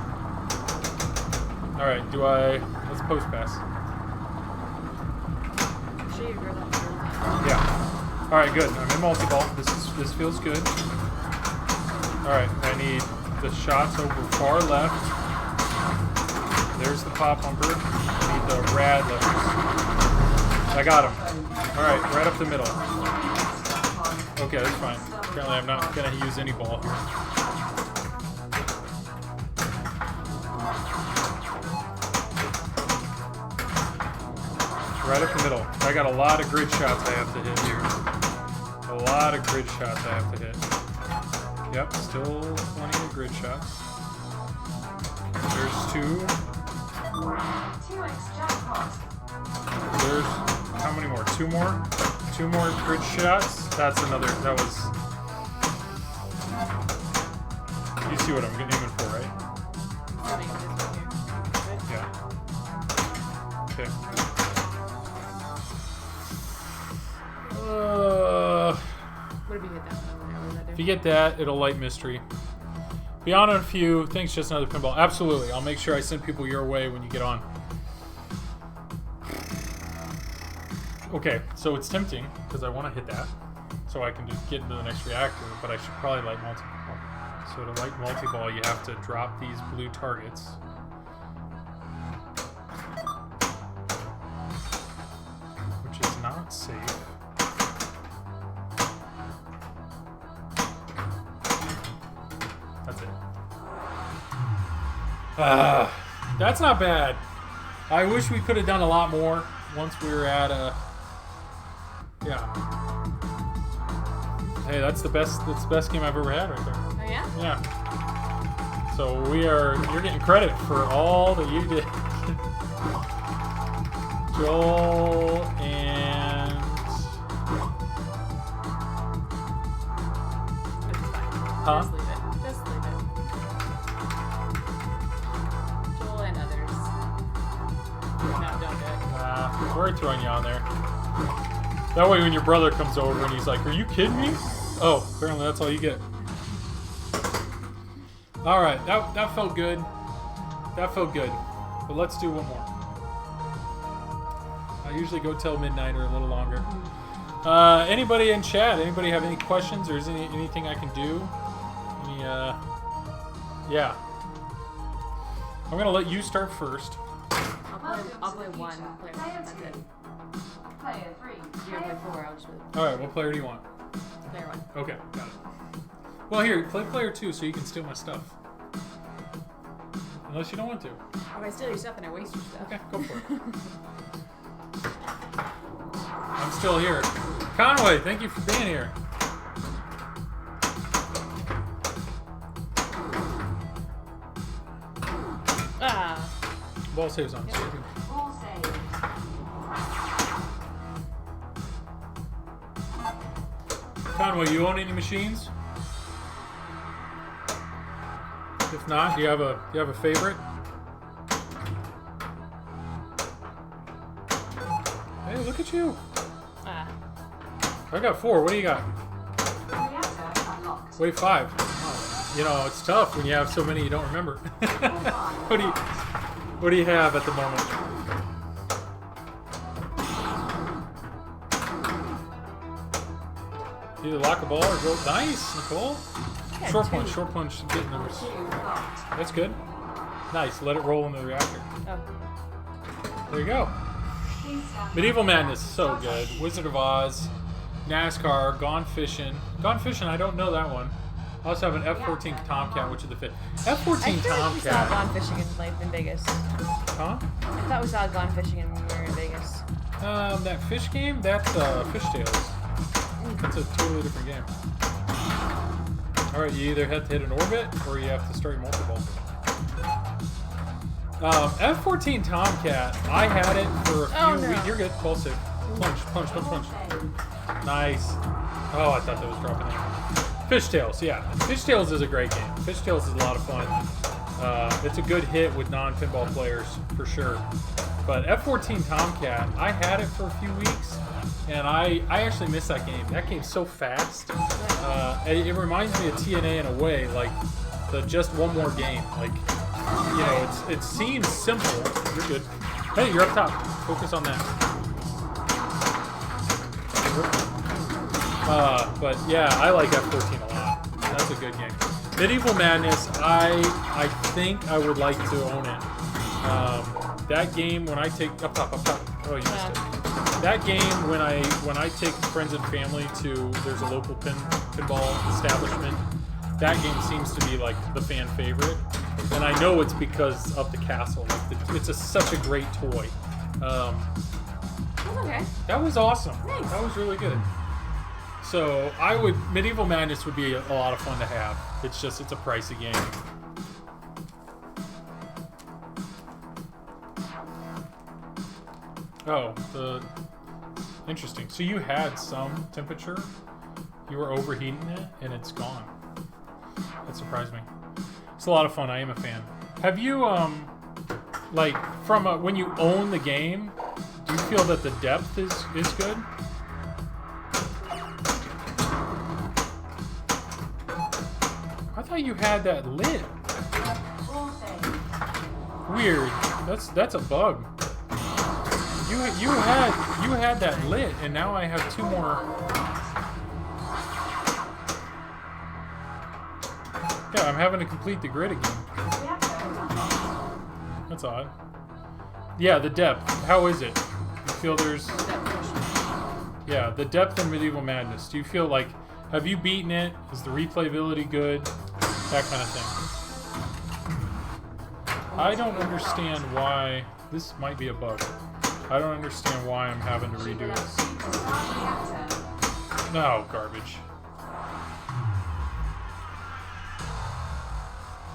Alright, let's post pass. Yeah. Alright, good. I'm in multi-ball. This feels good. Alright, I need the shots over far left. There's the pop bumper. I need the rad levers. I got him. Alright, right up the middle. Okay, that's fine. Apparently I'm not going to use any ball here. Right up the middle. I got a lot of grid shots I have to hit here. A lot of grid shots I have to hit. Yep, still plenty of grid shots. There's 2. 2x jackpot. There's how many more? 2 more? 2 more grid shots? That's another. That was. You see what I'm aiming for, right? Yeah. Okay. What if you hit that one? What does that do? If you get that, it'll light mystery. Beyond a few, thanks, just another pinball. Absolutely, I'll make sure I send people your way when you get on. Okay, so it's tempting because I want to hit that, so I can just get into the next reactor. But I should probably light multi-ball. So to light multi-ball, you have to drop these blue targets. Which is not safe. That's it. That's not bad. I wish we could have done a lot more once we were at a. Yeah. Hey, that's the best game I've ever had right there. Oh yeah? Yeah. So you're getting credit for all that you did. Joel and huh? Just leave it. Just leave it. Joel and others. No, don't do it. We're throwing you on there. That way when your brother comes over and he's like, "Are you kidding me?" Oh, apparently that's all you get. Alright, that felt good. That felt good. But let's do one more. I usually go till midnight or a little longer. Anybody in chat? Anybody have any questions or is anything I can do? Yeah. I'm gonna let you start first. I'll play one player. That's it. Player 3. You're gonna play 4. I'll just play Alright, what player do you want? player 1. Okay, got it. Well, here, play player 2 so you can steal my stuff. Unless you don't want to. If I steal your stuff, then I waste your stuff. Okay, go for it. I'm still here. Conway, thank you for being here. Ah. Ball saves on. Yep. All saved. Conway, you own any machines? If not, do you have a favorite? Hey, look at you. Ah. I got 4. What do you got? Reactor unlocked. Wave 5. Oh, you know, it's tough when you have so many you don't remember. What do you have at the moment? Either lock a ball or go. Nice, Nicole. Yeah, Short 2. punch, get numbers. 2 locked. That's good. Nice, let it roll into the reactor. Oh. There you go. Please stand Medieval Madness, so good. Wizard of Oz, NASCAR, Gone Fishing. Gone Fishing, I don't know that one. I also have an F-14 Tomcat, which is the fit. I F-14 feel like we saw Tomcat. Gone Fishing in Vegas. Huh? I thought we saw Gone Fishing when we were in Vegas. That fish game, that's Fishtails. That's a totally different game. Alright, you either have to hit an orbit or you have to start your multi-ball. F-14 Tomcat, I had it for a few Oh, no. weeks. You're good. Ball safe. Punch. Ball save. Nice. Oh, I thought that was dropping in. Fishtails, yeah. Fishtails is a great game. Fishtails is a lot of fun. It's a good hit with non-pinball players, for sure. But F-14 Tomcat, I had it for a few weeks, and I actually missed that game. That game's so fast. It reminds me of TNA in a way, like the just one more game. Like, you know, it seems simple. You're good. Hey, you're up top. Focus on that. But yeah, I like F-14 a lot. That's a good game. Medieval Madness, I think I would like to own it. That game when I take up top. Oh, you missed it. That game when I take friends and family to there's a local pinball establishment. That game seems to be like the fan favorite, and I know it's because of the castle. Like it's such a great toy. Okay. That was awesome. Thanks. That was really good. So Medieval Madness would be a lot of fun to have. It's a pricey game. Oh, interesting. So you had some temperature, you were overheating it, and it's gone. That surprised me. It's a lot of fun. I am a fan. Have you like from when you own the game, do you feel that the depth is good? I thought you had that lit. Ball save. Weird. That's a bug. You had that lit, and now I have two more. Yeah, I'm having to complete the grid again. Reactor unlocked. That's odd. Yeah, the depth. How is it? You feel there's... Yeah, the depth in Medieval Madness. Do you feel like... Have you beaten it? Is the replayability good? That kind of thing. I don't understand why... This might be a bug. I don't understand why I'm having to redo it. Reactor. No, garbage.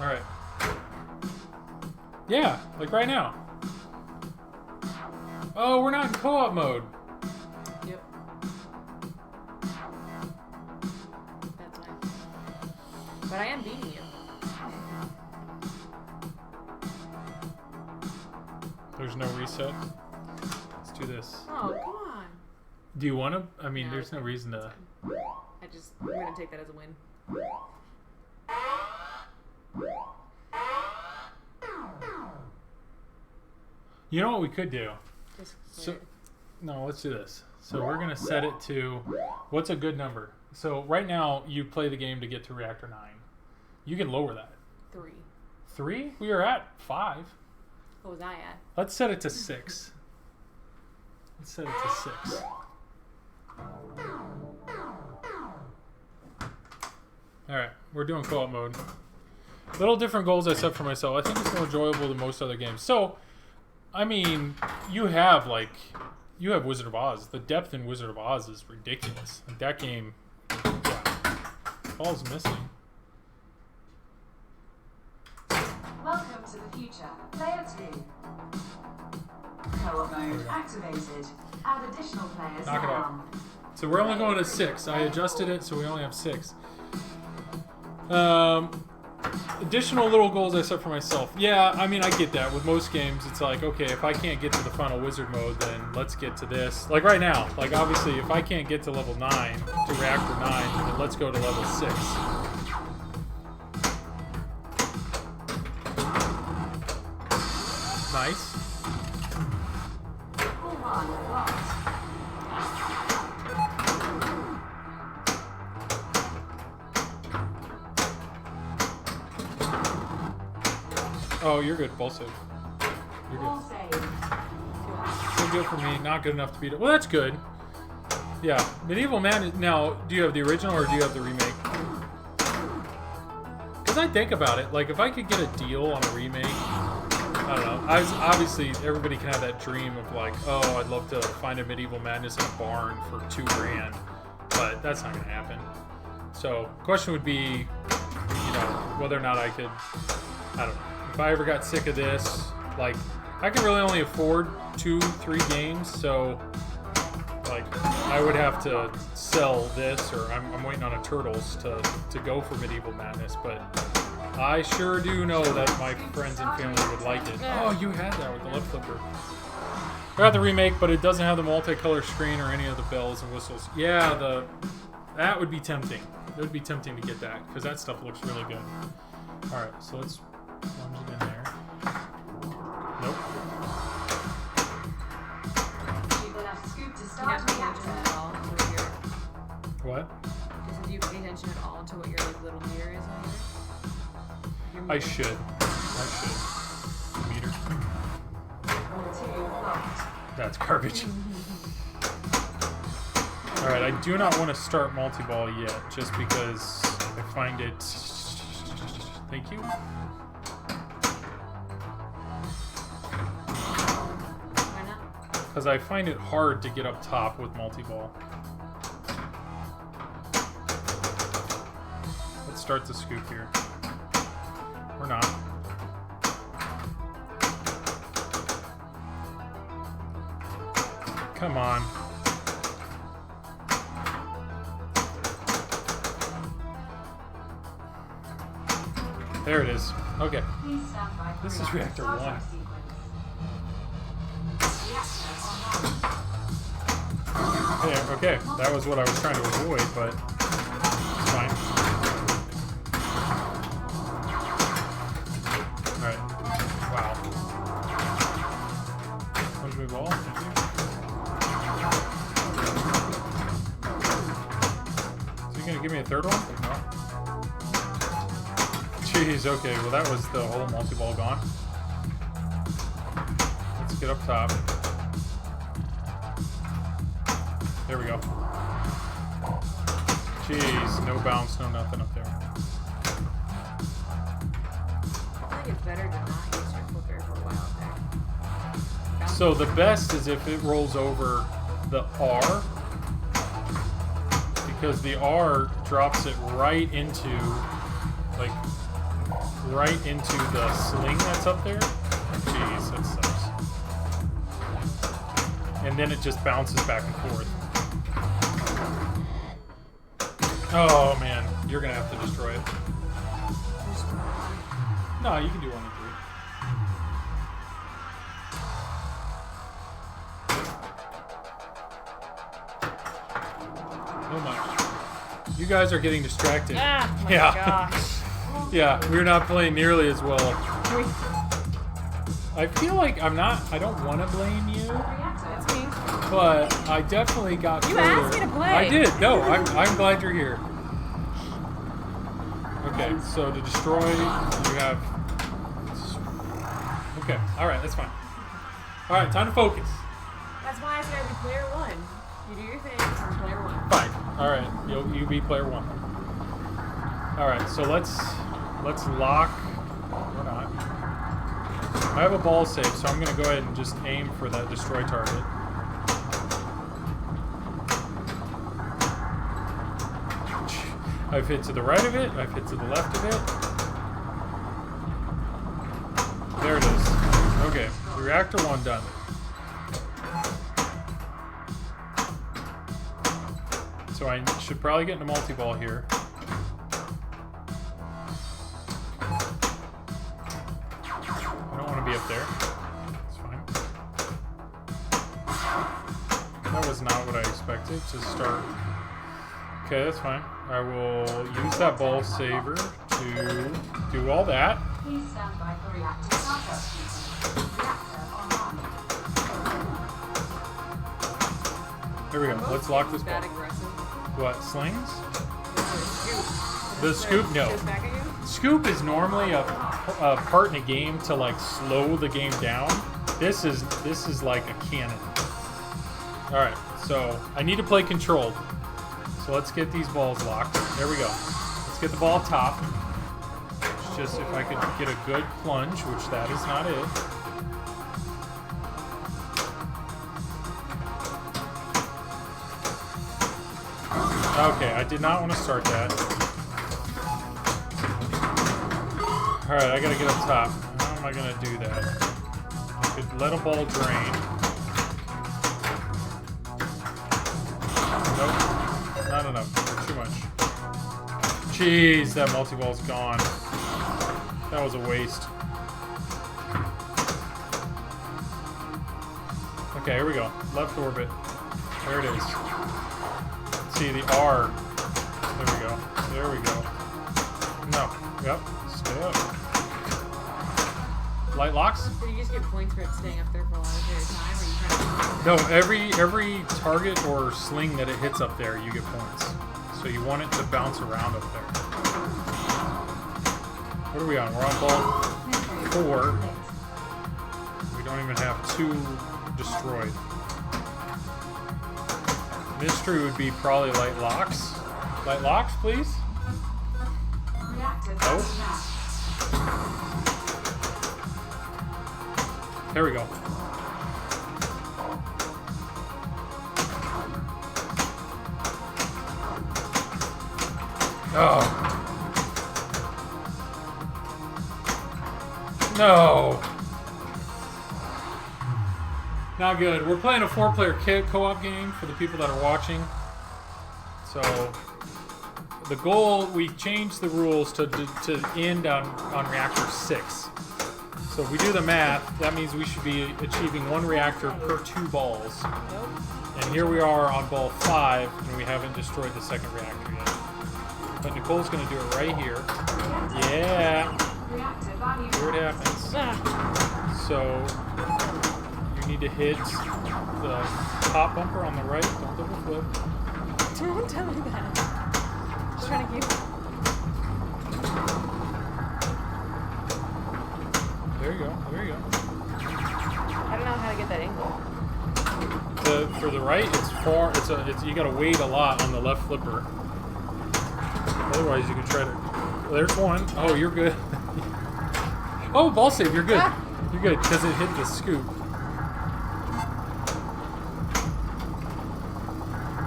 Alright. Yeah, like right now. Oh, we're not in co-op mode. Yep. That's fine. But I am beating you. There's no reset. Let's do this. Oh, come on. Do you want to? I mean, No, there's no reason to. We're gonna take that as a win. You know what we could do? Just So, clear. no, let's do this. So we're gonna set it to, what's a good number? So right now you play the game to get to reactor 9. You can lower that. 3. 3? We are at 5. What was I at? Let's set it to 6. Let's set it to 6. Alright, we're doing co-op mode. Little different goals I set for myself. I think it's more enjoyable than most other games. So, I mean, you have Wizard of Oz. The depth in Wizard of Oz is ridiculous. Like that game, yeah, ball's missing. Welcome to the future. Player 2. Co-op mode activated. Add additional players Knock it now. off. So we're only going to 6. I adjusted it, so we only have 6. Additional little goals I set for myself. Yeah, I mean, I get that. With most games, it's like, okay, if I can't get to the final wizard mode, then let's get to this. Like right now, like obviously, if I can't get to level 9, to reactor 9, then let's go to level 6. Nice. Ball 1 locked. Oh, you're good. Ball save. You're Ball good. save. Still good for me. Not good enough to beat it. Well, that's good. Yeah. Medieval Man. Now, do you have the original or do you have the remake? Because I think about it. Like, if I could get a deal on a remake, I don't know. Obviously, everybody can have that dream of like, oh, I'd love to find a Medieval Madness in a barn for $2,000. But that's not going to happen. So, the question would be, you know, whether or not I could, I don't know. If I ever got sick of this, Like, I can really only afford 2-3 games, so like I would have to sell this, or I'm waiting on a Turtles to go for Medieval Madness, but I sure do know that my friends and family would like it. Oh, you had that with the left flipper. I got the remake, but it doesn't have the multicolor screen or any of the bells and whistles. Yeah, that would be tempting. It would be tempting to get that, because that stuff looks really good. Alright, so let's plunge it in there. Nope. What? Do you pay attention at all to what your like, little meter is on here? I should. Meter. That's garbage. Alright, I do not want to start multi-ball yet, just because I find it... Thank you. Why not? Because I find it hard to get up top with multi-ball. Let's start the scoop here. Or not. Come on. There it is. Okay. This is reactor 1. Okay, that was what I was trying to avoid, but it's fine. Alright. Wow. Punch me ball. Thank you. Is he gonna give me a third one? No. Jeez, okay, well that was the whole multi-ball gone. Let's get up top. There we go. Jeez, no bounce, no nothing up there. I think it's better to not use your flipper for a while there. So the best is if it rolls over the R, because the R drops it right into, like, right into the sling that's up there. Jeez, that sucks. And then it just bounces back and forth. Oh man, you're gonna have to destroy it. No, you can do 1 and 3. Oh my. You guys are getting distracted. Ah, my gosh. Yeah, we're not playing nearly as well. I feel like I don't want to blame you, That's me. but I definitely got You further. asked me to play. I did. No, I'm glad you're here. Okay, so to destroy, you have... Okay, alright, that's fine. Alright, time to focus. That's why I said I'd be player 1. You do your thing, I'm player 1. Fine. Alright, you be player 1. Alright, so let's lock... Or not. I have a ball save, so I'm going to go ahead and just aim for that destroy target. I've hit to the right of it, I've hit to the left of it. There it is. Okay, reactor 1 done. So I should probably get into multi-ball here. I don't want to be up there. It's fine. That was not what I expected to start. Okay, that's fine. I will use that ball saver to do all that. Please stand by for reactor startup. Reactor online. There we go. Let's lock this ball. That aggressive. What, slings? Scoop. The scoop, no. Goes back at you? Scoop is normally a part in a game to like slow the game down. This is like a cannon. All right, so I need to play controlled. So let's get these balls locked. There we go. Let's get the ball top. It's just if I could get a good plunge, which that is not it. Okay, I did not want to start that. Alright, I gotta get up top. How am I gonna do that? should let a ball drain. Nope. Not enough. Too much. Jeez, that multi-ball's gone. That was a waste. Okay, here we go. Left orbit. There it is. See the R. There we go. There we go. No. Yep. Stay up. Light locks? Did you just get points for it staying up there for a long period of time, or are you trying to... No, every target or sling that it hits up there, you get points. So you want it to bounce around up there. What are we on? We're on ball 4. We don't even have 2 destroyed. Mystery would be probably light locks. Light locks, please. Reactor Oh. There we go. Oh. No. Not good. We're playing a 4-player co-op game for the people that are watching. So the goal, we changed the rules to end on reactor 6. So if we do the math, that means we should be achieving 1 reactor per 2 balls. Nope. And here we are on ball 5, and we haven't destroyed the second reactor yet. But Nicole's going to do it right here. Yeah. Reactor value. Here it happens. Ah. So you need to hit the top bumper on the right. Don't double flip. Don't tell me that. Just trying to keep... There you go. There you go. I don't know how to get that angle. For the right, it's far. It's you got to wait a lot on the left flipper. Otherwise, you can try to. Well, there's one. Oh, you're good. Oh, ball save. You're good. Ah. You're good because it hit the scoop.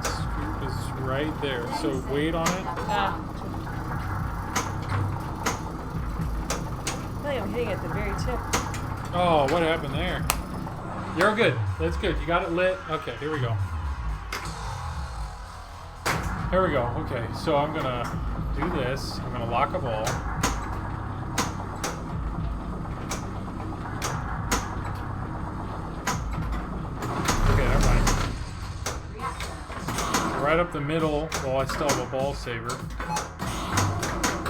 Scoop is right there. So wait on it. Ah. I feel like I'm hitting it at the very tip. Oh, what happened there? You're good. That's good. You got it lit. Okay, here we go. Here we go. Okay, so I'm gonna do this. I'm gonna lock a ball. Okay, never mind. Right up the middle while I still have a ball saver.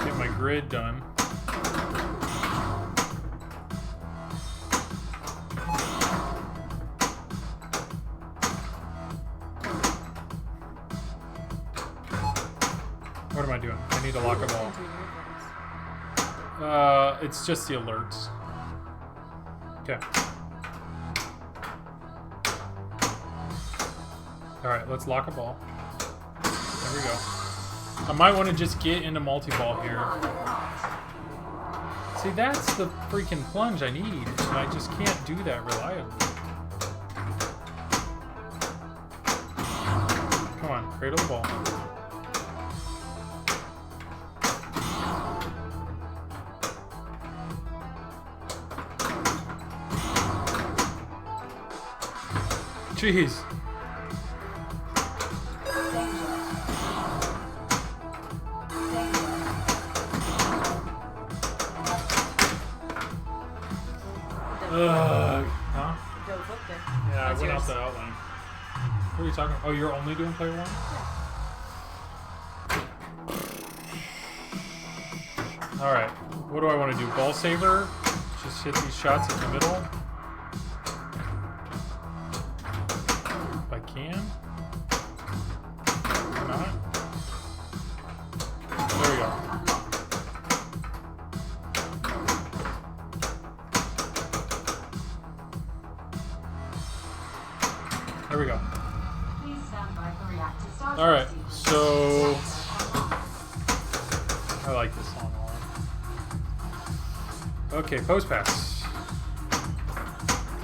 Get my grid done. What am I doing? I need to lock a ball. It's just the alerts. Okay. Alright, let's lock a ball. There we go. I might want to just get into multi-ball here. See, that's the freaking plunge I need, and I just can't do that reliably. Come on, cradle the ball. Jeez. Huh? Go flip there. Yeah, I That's went yours. off the outline. What are you talking about? Oh, you're only doing player 1? Yeah. Alright. What do I want to do? Ball saver? Just hit these shots in the middle? If I can? Or not? There we go. There we go. Please stand by for reactor start. Alright, so I like this song a lot. Okay, post pass.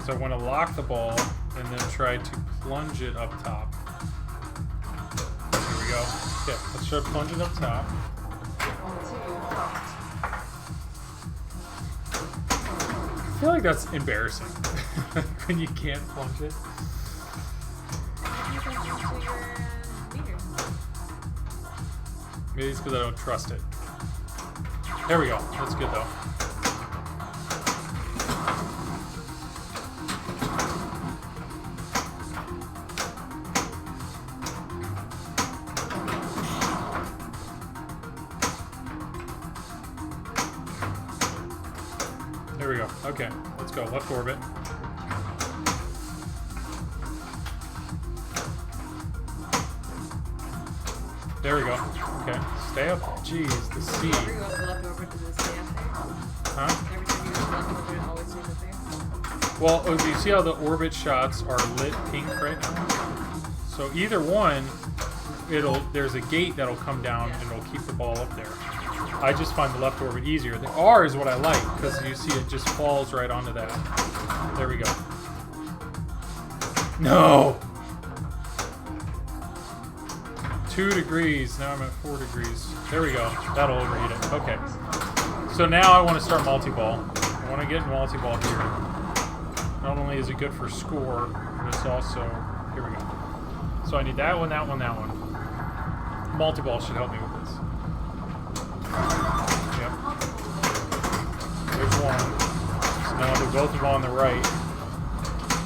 So I want to lock the ball and then try to plunge it up top. There we go. Okay, let's try to plunge it up top. Ball 2 locked. feel like that's embarrassing when you can't plunge it. You can into your meter. Maybe it's because I don't trust it. There we go. That's good though. There we go. Okay, let's go. Left orbit. There we go. Okay. Stay up. Jeez, the C. Whenever you go to the left orbit, does it stay up there? Huh? Every time you go to the left orbit, it always stays up there? Well, do you see how the orbit shots are lit pink right now? So either one, there's a gate that'll come down and it'll keep the ball up there. I just find the left orbit easier. The R is what I like because you see it just falls right onto that. There we go. No! 2 degrees. Now I'm at 4 degrees. There we go. That'll overheat it. Okay. So now I want to start multi-ball. I want to get multi-ball here. Not only is it good for score, but it's also... Here we go. So I need that one, that one, that one. Multi-ball should help me with this. Yep. There's one. So now they're both of them on the right.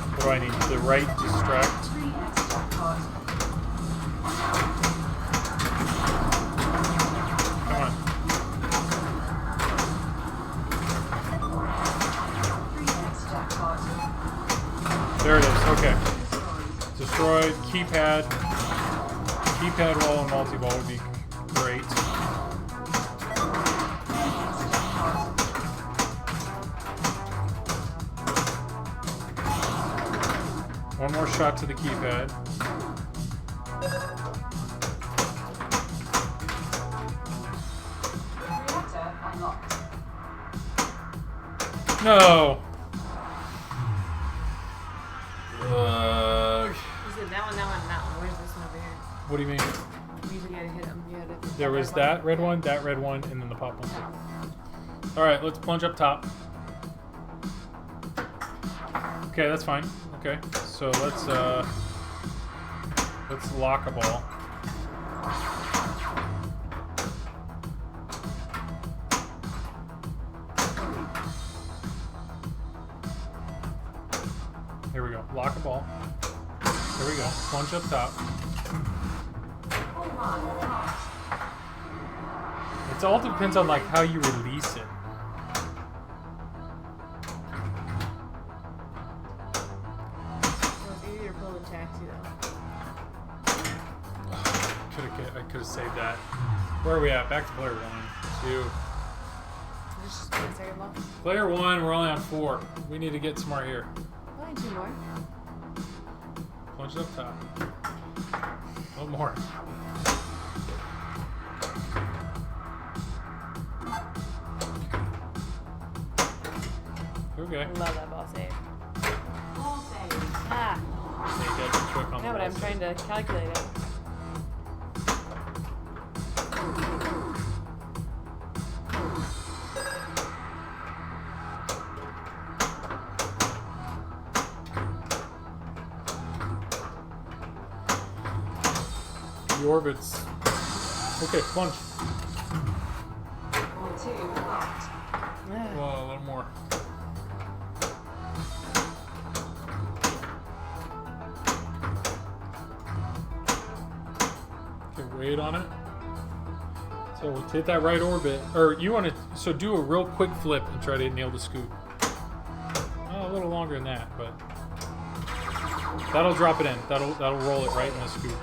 What do I need? The right distract. 3x jackpot. Come on. 3x jackpot. There it is. Okay. Destroyed. Keypad. Keypad wall and multi-ball would be great. One more shot to the keypad. Reactor unlocked. No. You said that one, that one, that one. Where's this one over here? What do you mean? You usually gotta hit them. You gotta hit There was that red one, and then the pop one. All right, let's plunge up top. Okay, that's fine. Okay, so let's lock a ball. Here we go. Lock a ball. There we go. Plunge up top. All right, locked. It all depends on like how you release it. Well, it's easier to pull the taxi though. I could have saved that. Where are we at? Back to player 1, 2. Just play the second ball. Player 1, we're only on 4. We need to get smart here. Only 2 more. Plunge it up top. A little more. Okay. I love that ball save. Ball saved. Ah! Make that trick on No, the but I'm ball. trying to calculate it. The orbits. Okay, plunge. Ball 2 locked. Ah. Whoa, a little more. Okay, wait on it. So we hit that right orbit, or you want to? So do a real quick flip and try to nail the scoop. Oh, a little longer than that, but that'll drop it in. That'll roll it right in the scoop.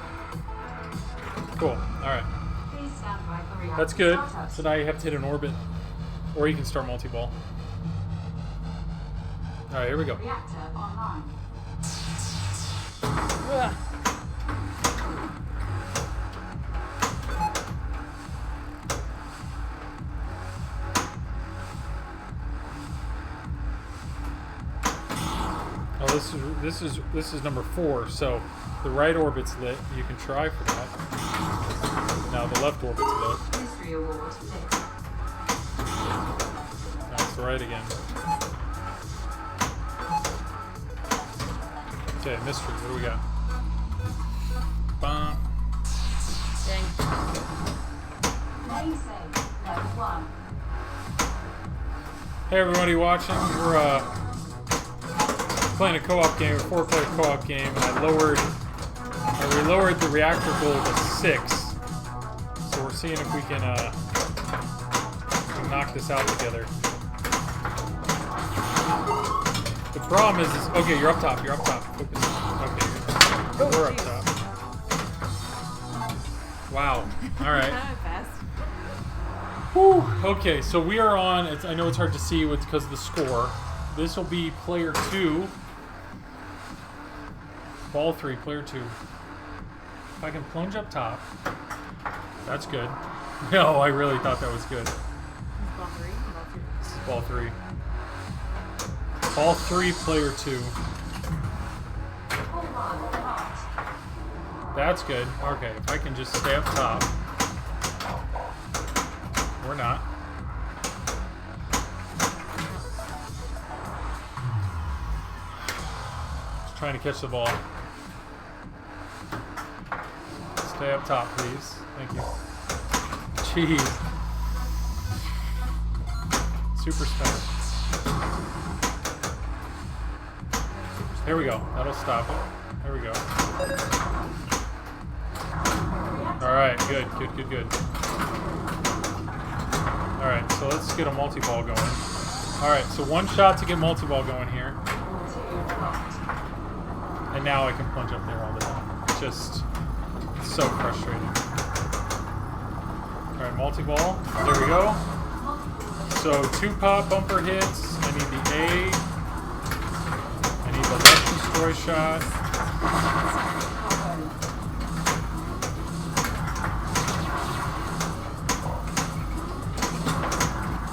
Cool. All right, Please stand by for reactor that's good. startup. So now you have to hit an orbit, or you can start multi-ball. All right, here we go. Reactor online. Ah. Oh, this is number 4. So the right orbit's lit. You can try for that. Now the left orbit's lit. Mystery award lit. That's the right again. Okay, mystery. What do we got? Bum. Dang. Main save, level 1. Hey everybody watching, we're playing a co-op game, a 4-player co-op game, and we lowered the reactor goal to 6. So we're seeing if we can knock this out together. The problem is okay, you're up top, Focus. Okay, we're up top. Wow. Alright. Fast. Whew. Okay, so we are on. I know it's hard to see because of the score. This will be player 2. Ball 3, player 2. If I can plunge up top, that's good. No, I really thought that was good. Ball 3. Ball 2. This is ball 3. Ball 3, player 2. Hold on, hot. That's good. Okay, if I can just stay up top. Or not. Just trying to catch the ball. Stay up top, please. Thank you. Jeez. Super spinner. There we go. That'll stop it. There we go. Alright, good. Alright, so let's get a multi-ball going. Alright, so one shot to get multi-ball going here. And now I can plunge up there all the time. It's so frustrating. Alright, multi-ball. There we go. So 2 pop bumper hits. I need the A. I need the left destroy shot.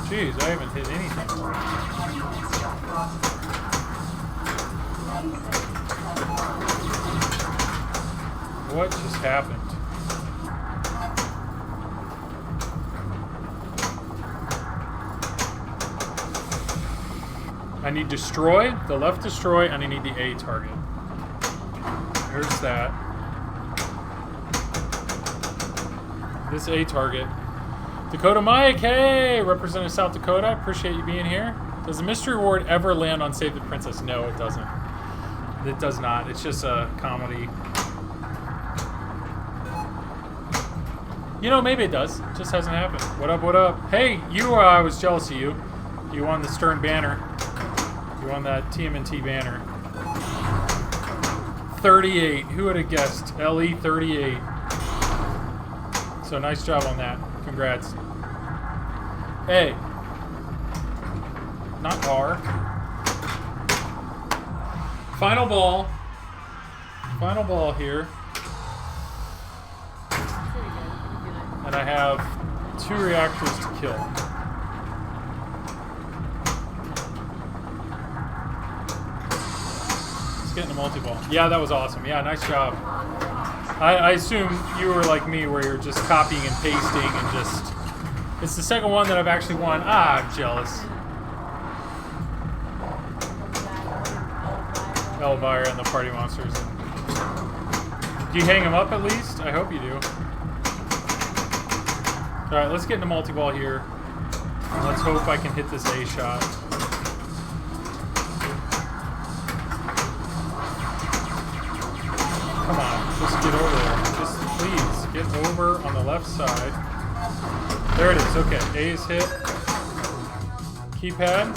Jeez, I haven't hit anything. What just happened? I need destroy, the left destroy, and I need the A target. There's that. This A target. Dakota Mike, hey! Representing South Dakota, appreciate you being here. Does the mystery reward ever land on Save the Princess? No, it doesn't. It does not. It's just a comedy. You know, maybe it does. It just hasn't happened. What up, what up? Hey, you, I was jealous of you. You won the Stern banner. You won that TMNT banner. 38. Who would have guessed? LE 38. So nice job on that. Congrats. A. Not R. Final ball. Final ball here. And I have 2 reactors to kill. Let's get in the multi-ball. Yeah, that was awesome. Yeah, nice job. I assume you were like me where you're just copying and pasting and just... It's the second one that I've actually won. Ah, I'm jealous. Elvira and the Party Monsters. Do you hang them up at least? I hope you do. Alright, let's get into multi-ball here. Let's hope I can hit this A shot. Come on, just get over there. Just please, get over on the left side. There it is, okay. A is hit. Keypad.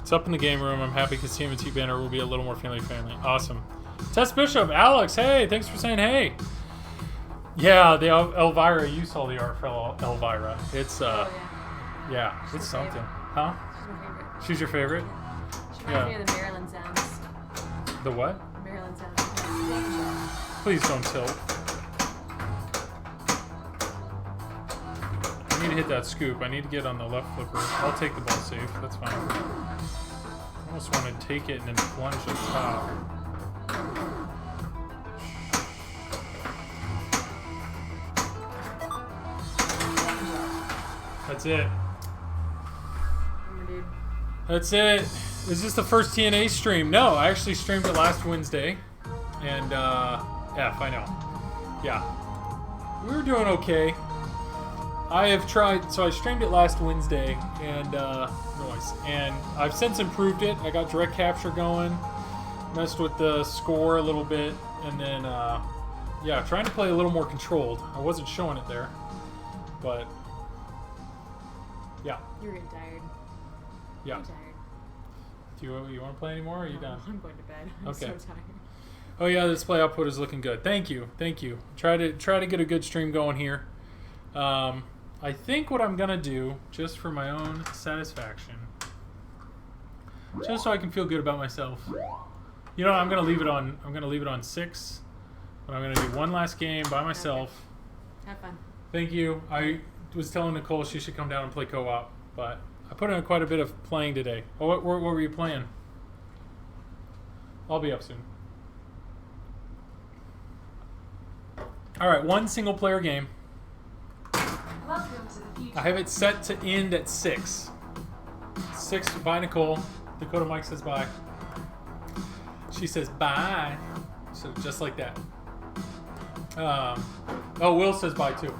It's up in the game room. I'm happy because TMNT banner will be a little more family. Awesome. Tess Bishop, Alex, hey, thanks for saying hey. Yeah, the Elvira, you saw the art for Elvira. It's yeah, it's something. Favorite. Huh? She's my favorite. She's your favorite? She reminds me of the Maryland sounds. The what? Maryland sounds. Please don't tilt. I need to hit that scoop. I need to get on the left flipper. I'll take the ball safe. That's fine. I almost want to take it and then plunge at the top. That's it. Dude. That's it. Is this the first TNA stream? No, I actually streamed it last Wednesday. And, F, I know. Yeah. We were doing okay. I have tried, so I streamed it last Wednesday, and, noise. And I've since improved it. I got direct capture going, messed with the score a little bit, and then, yeah, trying to play a little more controlled. I wasn't showing it there, but, yeah. You're getting tired. Yeah. I'm tired. Do you want to play anymore, or are you done? I'm going to bed. I'm Okay. so tired. Oh yeah, the display output is looking good. Thank you. Try to get a good stream going here. I think what I'm gonna do, just for my own satisfaction, just so I can feel good about myself. You know, I'm gonna leave it on. I'm gonna leave it on 6, but I'm gonna do one last game by myself. Okay. Have fun. Thank you. I was telling Nicole she should come down and play co-op, but I put in quite a bit of playing today. Oh, what were you playing? I'll be up soon. All right, one single player game. Welcome to the future. I have it set to end at 6. 6, bye Nicole. Dakota Mike says bye. She says bye. So just like that. Oh, Will says bye too.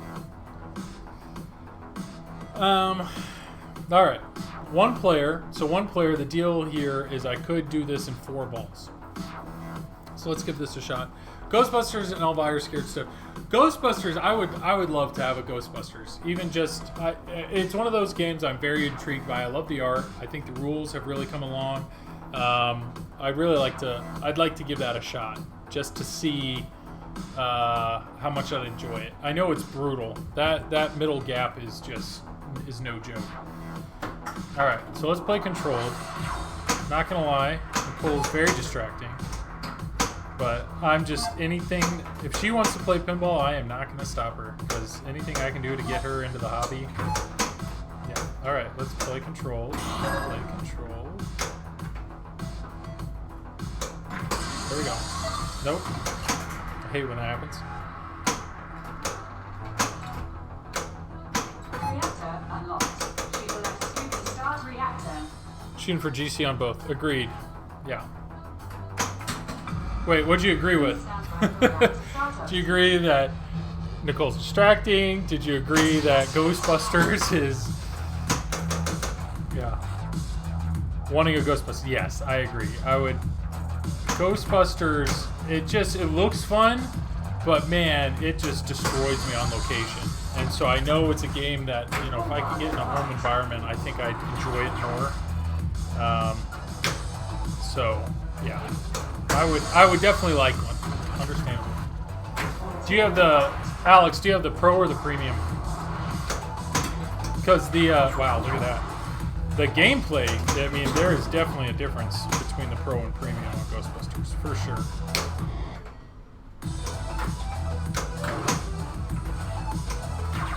All right, one player. So one player, the deal here is I could do this in 4 balls. So let's give this a shot. Ghostbusters and Elvira Scared Stiff. Ghostbusters, I would love to have a Ghostbusters. Even just, it's one of those games I'm very intrigued by. I love the art. I think the rules have really come along. I'd like to give that a shot just to see how much I'd enjoy it. I know it's brutal. That middle gap is no joke. All right, so let's play controlled. Not gonna lie, Nicole's very distracting. But I'm just anything. If she wants to play pinball, I am not going to stop her because anything I can do to get her into the hobby. Yeah. All right. Let's play control. Play control. There we go. Nope. I hate when that happens. Reactor unlocked. Shoot the left scoop to start reactor. Shooting for GC on both. Agreed. Yeah. Wait, what'd you agree with? Did you agree that Nicole's distracting? Did you agree that Ghostbusters is... Yeah. Wanting a Ghostbusters. Yes, I agree. I would... Ghostbusters, it looks fun, but man, it just destroys me on location. And so I know it's a game that, you know, if I could get in a home environment, I think I'd enjoy it more. So, yeah. I would definitely like one. Understandable. Do you have Alex, do you have the Pro or the Premium? Because wow, look at that. The gameplay, I mean, there is definitely a difference between the Pro and Premium on Ghostbusters, for sure.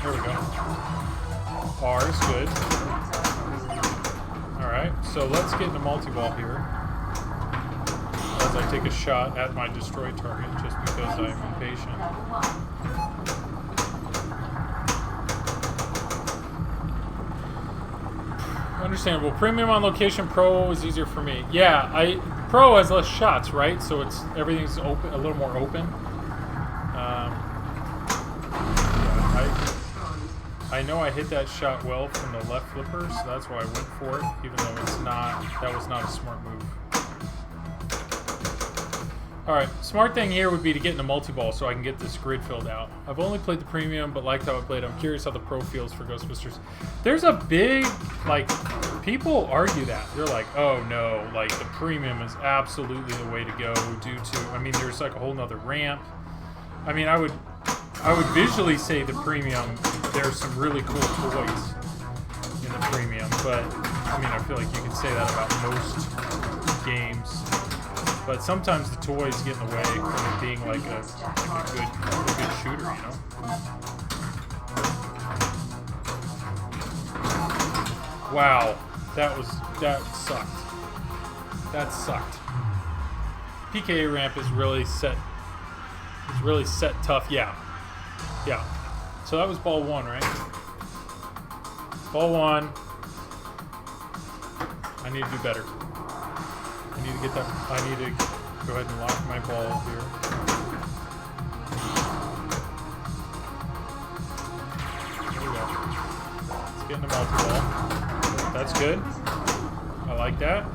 There we go. R is good. Alright, so let's get into multi-ball here. As I take a shot at my destroyed target just because I'm impatient. Understandable. Premium on location, Pro is easier for me. Yeah, Pro has less shots, right? So everything's open, a little more open. I know I hit that shot well from the left flipper, so that's why I went for it, even though that was not a smart move. Alright, smart thing here would be to get into multi-ball so I can get this grid filled out. I've only played the Premium, but liked how it played. I'm curious how the Pro feels for Ghostbusters. There's a big, people argue that. They're like, oh no, the Premium is absolutely the way to go due to, I mean, there's a whole nother ramp. I mean, I would visually say the Premium, there's some really cool toys in the Premium, but, I mean, I feel like you can say that about most games. But sometimes the toys get in the way from it being like a good shooter, you know? Wow, that sucked. That sucked. PKA ramp is really set. It's really set tough. Yeah. Yeah. So that was ball 1, right? Ball 1. I need to do better. I need to get that. I need to go ahead and lock my ball here. There we go. Let's get into multi-ball. That's good. I like that.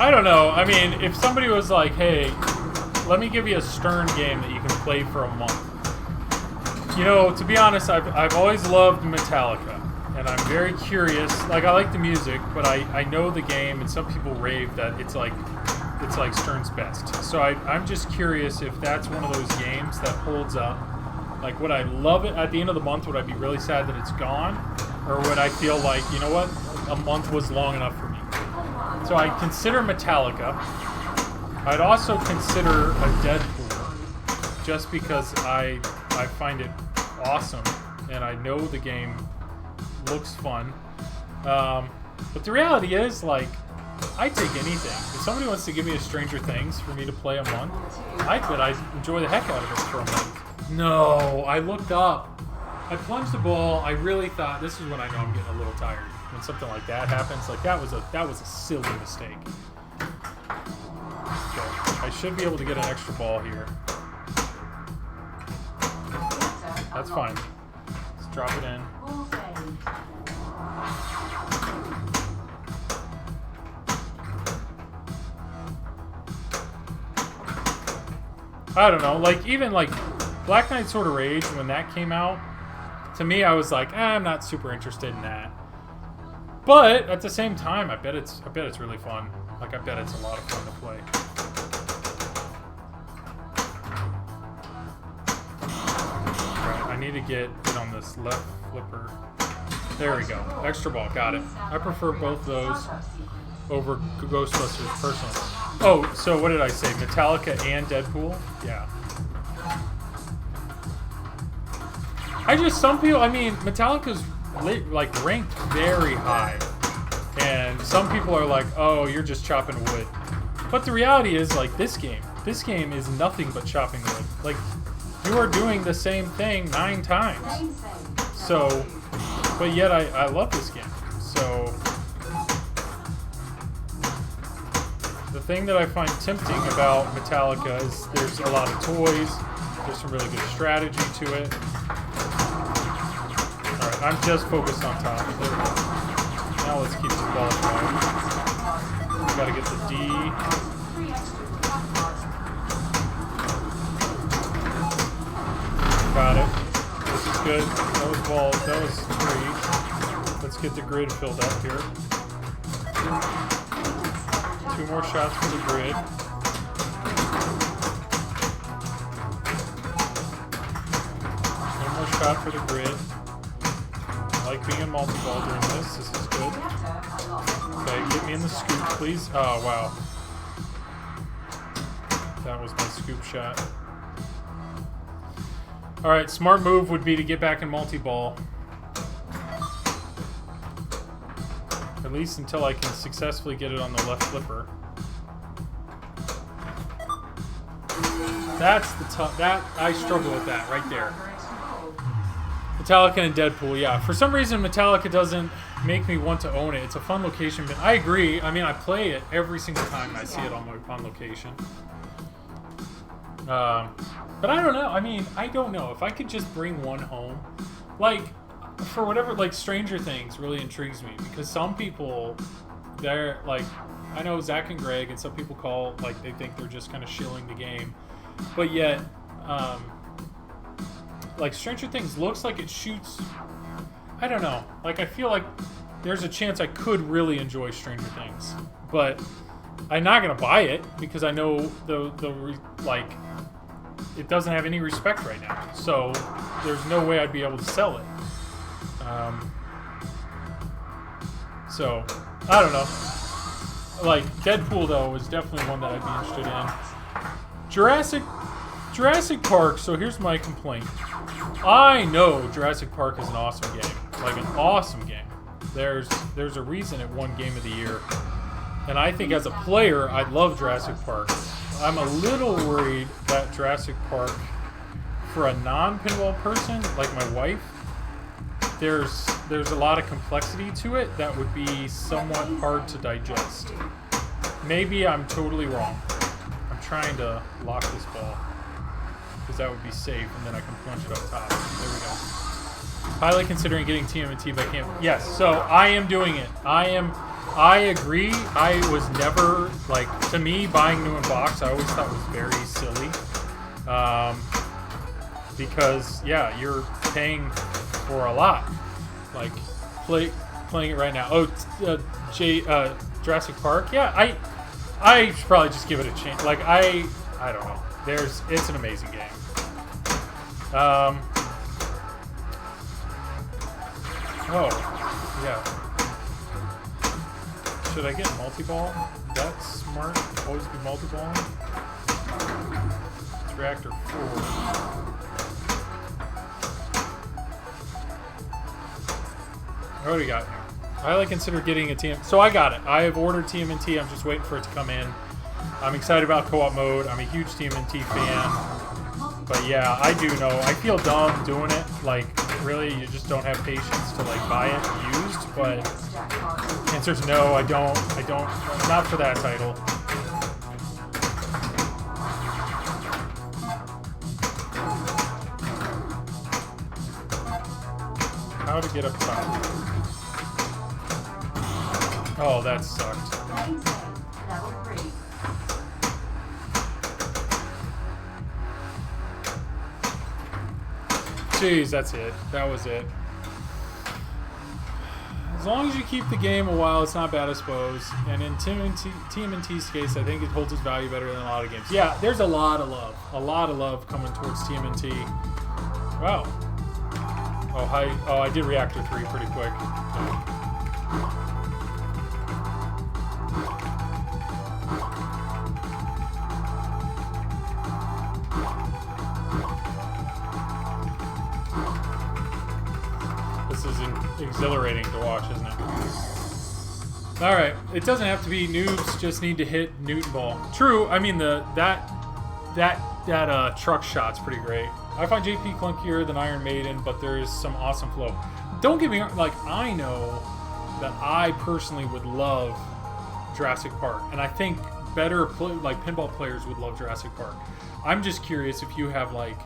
I don't know. I mean, if somebody was like, hey, let me give you a Stern game that you can play for a month. You know, to be honest, I've always loved Metallica. And I'm very curious. Like, I like the music, but I know the game, and some people rave that it's like Stern's best. So I'm just curious if that's one of those games that holds up. Like, would I love it at the end of the month? Would I be really sad that it's gone? Or would I feel like, you know what? A month was long enough for me. So I consider Metallica. I'd also consider a Deadpool, just because I find it awesome, and I know the game looks fun. But the reality is, like, I take anything. If somebody wants to give me a Stranger Things for me to play a month, I could. I enjoy the heck out of it for a month. No, I looked up. I plunged the ball. I really thought, this is when I know I'm getting a little tired. When something like that happens, like that was a silly mistake. Okay, I should be able to get an extra ball here. That's fine. Let's drop it in. I don't know, like even like Black Knight Sword of Rage, when that came out, to me I was like, I'm not super interested in that. But at the same time, I bet it's really fun. Like, I bet it's a lot of fun to play. Alright, I need to get it on this left flipper. There we go. Extra ball, got it. I prefer both those over Ghostbusters personally. Oh, so what did I say? Metallica and Deadpool? Yeah. Some people, I mean, Metallica's like ranked very high, and some people are like, oh, you're just chopping wood. But the reality is, like, this game is nothing but chopping wood. Like, you are doing the same thing 9 times. So, but yet I love this game. So the thing that I find tempting about Metallica is there's a lot of toys, there's some really good strategy to it. Alright, I'm just focused on top. There we go. Now let's keep the ball going. We gotta get the D. Got it. This is good. That was ball. That was 3. Let's get the grid filled up here. 2 more shots for the grid. One more shot for the grid. I like being in multi-ball during this. This is good. Okay, get me in the scoop, please. Oh, wow. That was my scoop shot. Alright, smart move would be to get back in multi-ball. At least until I can successfully get it on the left flipper. That's the tough. That I struggle with that right there. Metallica and Deadpool, yeah. For some reason, Metallica doesn't make me want to own it. It's a fun location, but I agree. I mean, I play it every single time I see it on location. But I don't know. I mean, I don't know. If I could just bring one home, like, for whatever, like, Stranger Things really intrigues me, because some people, they're, like, I know Zach and Greg, and some people call, like, they think they're just kind of shilling the game, but yet, like, Stranger Things looks like it shoots, I don't know, like, I feel like there's a chance I could really enjoy Stranger Things, but I'm not gonna buy it, because I know it doesn't have any respect right now. So there's no way I'd be able to sell it. So I don't know. Like Deadpool though is definitely one that I'd be interested in. Jurassic Park. So here's my complaint. I know Jurassic Park is an awesome game, like an awesome game. There's a reason it won Game of the Year, and I think as a player, I'd love Jurassic Park. I'm a little worried that Jurassic Park, for a non-pinball person like my wife, there's a lot of complexity to it that would be somewhat hard to digest. Maybe I'm totally wrong. I'm trying to lock this ball because that would be safe, and then I can plunge it up top. There we go. Highly considering getting TMNT, but I can't. Yes, so I am doing it. I agree. I was never, like, to me, buying new in box, I always thought was very silly. Because, yeah, you're paying for a lot. Like, playing it right now. Oh, Jurassic Park? Yeah, I should probably just give it a chance. Like, I don't know. It's an amazing game. Oh, yeah. Should I get multi-ball? That's smart. Always be multi-balling. It's reactor 4. What do we got here? I highly consider getting a TM. So I got it. I have ordered TMNT. I'm just waiting for it to come in. I'm excited about co-op mode. I'm a huge TMNT fan. But yeah, I do know. I feel dumb doing it. Like, really, you just don't have patience to, like, buy it used. But the answer is no, I don't. Not for that title. How to get up top. Oh, that sucked. Jeez, that's it. That was it. As long as you keep the game a while, it's not bad, I suppose. And in TMNT's case, I think it holds its value better than a lot of games. Yeah, there's a lot of love. A lot of love coming towards TMNT. Wow. Oh, hi. Oh, I did Reactor 3 pretty quick. This is exhilarating to watch, isn't it? Alright, it doesn't have to be noobs, just need to hit Newton Ball. True, I mean, that truck shot's pretty great. I find JP clunkier than Iron Maiden, but there is some awesome flow. Don't get me wrong, like, I know that I personally would love Jurassic Park, and I think better, pinball players would love Jurassic Park. I'm just curious if you have, like,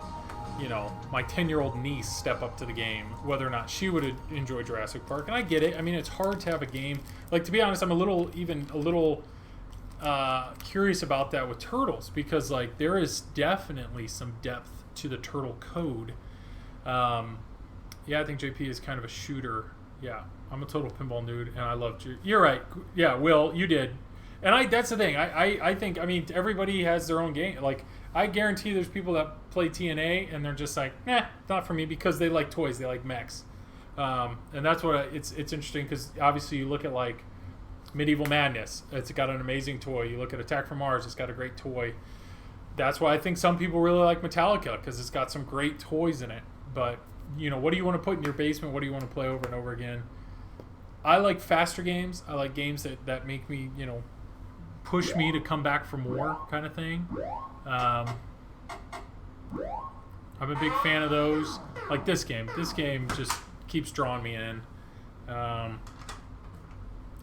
you know, my 10-year-old niece step up to the game, whether or not she would enjoy Jurassic Park. And I get it. I mean, it's hard to have a game. Like, to be honest, I'm a little curious about that with Turtles, because, like, there is definitely some depth to the Turtle code. Yeah, I think JP is kind of a shooter. Yeah, I'm a total pinball nude, and I love you. You're right. Yeah, Will, you did. And that's the thing. I think, I mean, everybody has their own game. Like, I guarantee there's people that play TNA and they're just like, not for me, because they like toys, they like mechs. And that's what it's interesting, because obviously you look at, like, Medieval Madness. It's got an amazing toy. You look at Attack from Mars. It's got a great toy. That's why I think some people really like Metallica, because it's got some great toys in it. But, you know, what do you want to put in your basement? What do you want to play over and over again? I like faster games. I like games that make me, you know, push me to come back for more, kind of thing. I'm a big fan of those. Like this game. This game just keeps drawing me in. I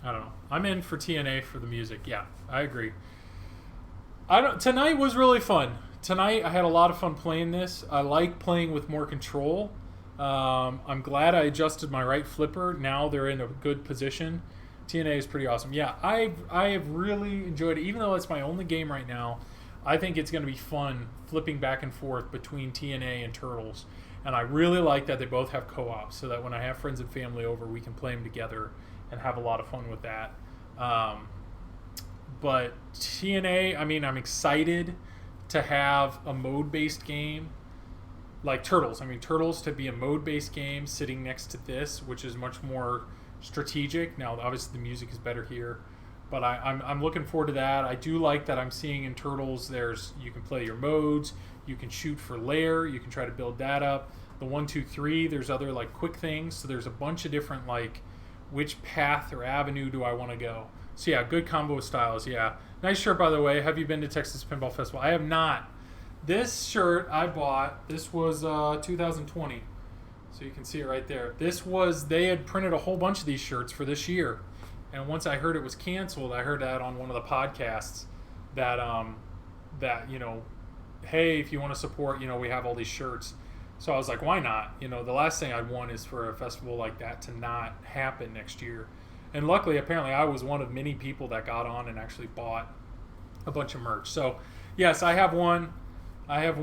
don't know. I'm in for TNA for the music. Yeah, I agree. Tonight was really fun. Tonight I had a lot of fun playing this. I like playing with more control. I'm glad I adjusted my right flipper. Now they're in a good position. TNA is pretty awesome. Yeah, I have really enjoyed it. Even though it's my only game right now, I think it's going to be fun flipping back and forth between TNA and Turtles. And I really like that they both have co-op, so that when I have friends and family over, we can play them together and have a lot of fun with that. But TNA, I mean, I'm excited to have a mode-based game like Turtles. I mean, Turtles to be a mode-based game sitting next to this, which is much more strategic. Now, obviously, the music is better here, but I'm looking forward to that. I do like that I'm seeing in Turtles, you can play your modes, you can shoot for lair, you can try to build that up. The 1, 2, 3, there's other like quick things. So there's a bunch of different like which path or avenue do I want to go. So yeah, good combo styles. Yeah, nice shirt by the way. Have you been to Texas Pinball Festival? I have not. This shirt I bought. This was 2020, so you can see it right there. They had printed a whole bunch of these shirts for this year, and once I heard it was canceled, I heard that on one of the podcasts that hey, if you want to support, we have all these shirts. So I was like, why not? The last thing I'd want is for a festival like that to not happen next year. And luckily, apparently, I was one of many people that got on and actually bought a bunch of merch. So, yes, I have one. I have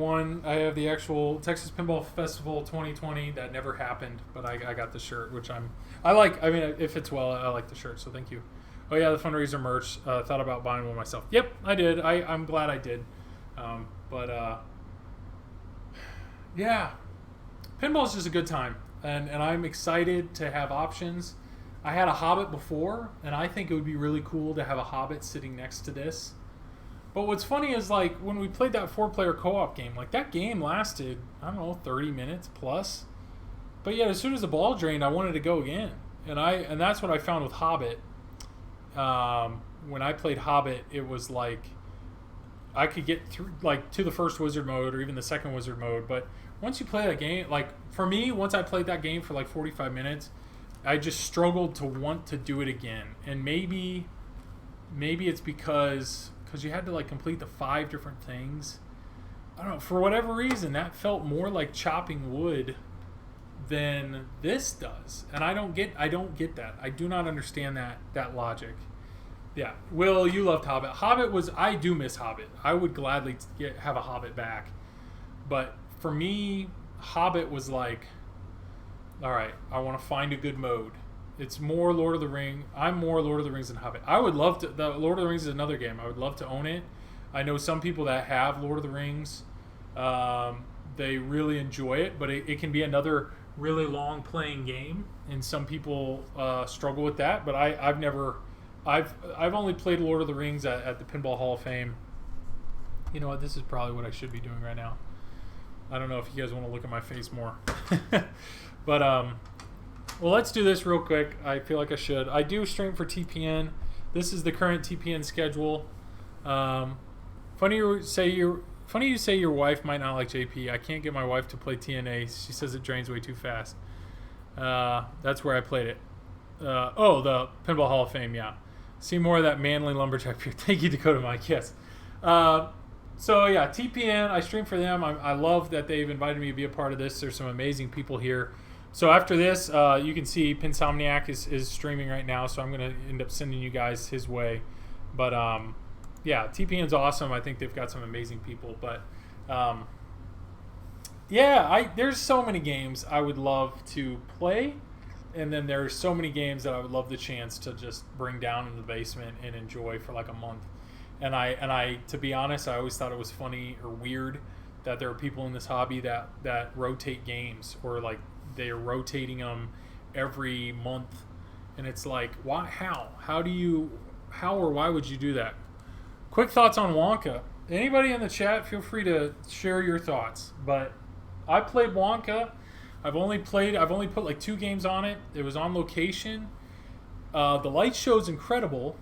the actual Texas Pinball Festival 2020 that never happened, but I got the shirt, which I like. I mean, it fits well. I like the shirt, so thank you. Oh, yeah, the fundraiser merch. Thought about buying one myself. Yep, I did. I'm glad I did. Yeah. Pinball is just a good time, and I'm excited to have options. I had a Hobbit before, and I think it would be really cool to have a Hobbit sitting next to this. But what's funny is, like, when we played that 4-player co-op game, like, that game lasted, 30 minutes plus. But yet, as soon as the ball drained, I wanted to go again. And that's what I found with Hobbit. When I played Hobbit, it was like I could get through, like, to the first wizard mode or even the second wizard mode, but once you play that game, like, for me, once I played that game for like 45 minutes, I just struggled to want to do it again. And maybe it's because you had to like complete the 5 different things. I don't know, for whatever reason, that felt more like chopping wood than this does. And I don't get that. I do not understand that logic. Yeah. Will, you loved Hobbit. I do miss Hobbit. I would gladly have a Hobbit back. But for me, Hobbit was like, all right, I want to find a good mode. It's more Lord of the Rings. I'm more Lord of the Rings than Hobbit. I would love to. The Lord of the Rings is another game. I would love to own it. I know some people that have Lord of the Rings. They really enjoy it, but it can be another really long playing game, and some people struggle with that. But I've only played Lord of the Rings at the Pinball Hall of Fame. You know what? This is probably what I should be doing right now. I don't know if you guys want to look at my face more. But, well, let's do this real quick. I feel like I should. I do stream for TPN. This is the current TPN schedule. Funny you say your wife might not like JP. I can't get my wife to play TNA. She says it drains way too fast. That's where I played it. The Pinball Hall of Fame, yeah. See more of that manly lumberjack here. Thank you, Dakota Mike. Yes. So yeah, TPN, I stream for them. I love that they've invited me to be a part of this. There's some amazing people here. So after this, you can see Pinsomniac is streaming right now, so I'm going to end up sending you guys his way. But yeah, TPN's awesome. I think they've got some amazing people. But there's so many games I would love to play, and then there's so many games that I would love the chance to just bring down in the basement and enjoy for like a month. And I, to be honest, I always thought it was funny or weird that there are people in this hobby that rotate games, or like they're rotating them every month, and it's like, why? How or why would you do that? Quick thoughts on Wonka. Anybody in the chat, feel free to share your thoughts. But I played Wonka. I've only put like 2 games on it. It was on location. The light show's incredible.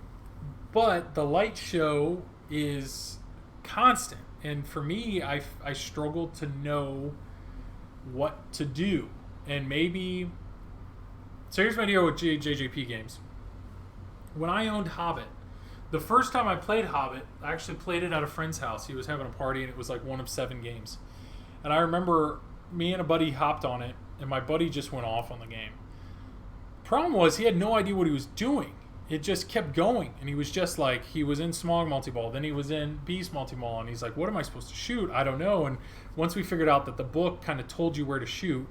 But the light show is constant. And for me, I struggled to know what to do. And maybe... So here's my deal with JJP games. When I owned Hobbit, the first time I played Hobbit, I actually played it at a friend's house. He was having a party, and it was like one of 7 games. And I remember me and a buddy hopped on it, and my buddy just went off on the game. Problem was, he had no idea what he was doing. It just kept going, and he was just like, he was in Smog multi-ball, then he was in Beast multi-ball, and he's like, what am I supposed to shoot? I don't know. And once we figured out that the book kind of told you where to shoot,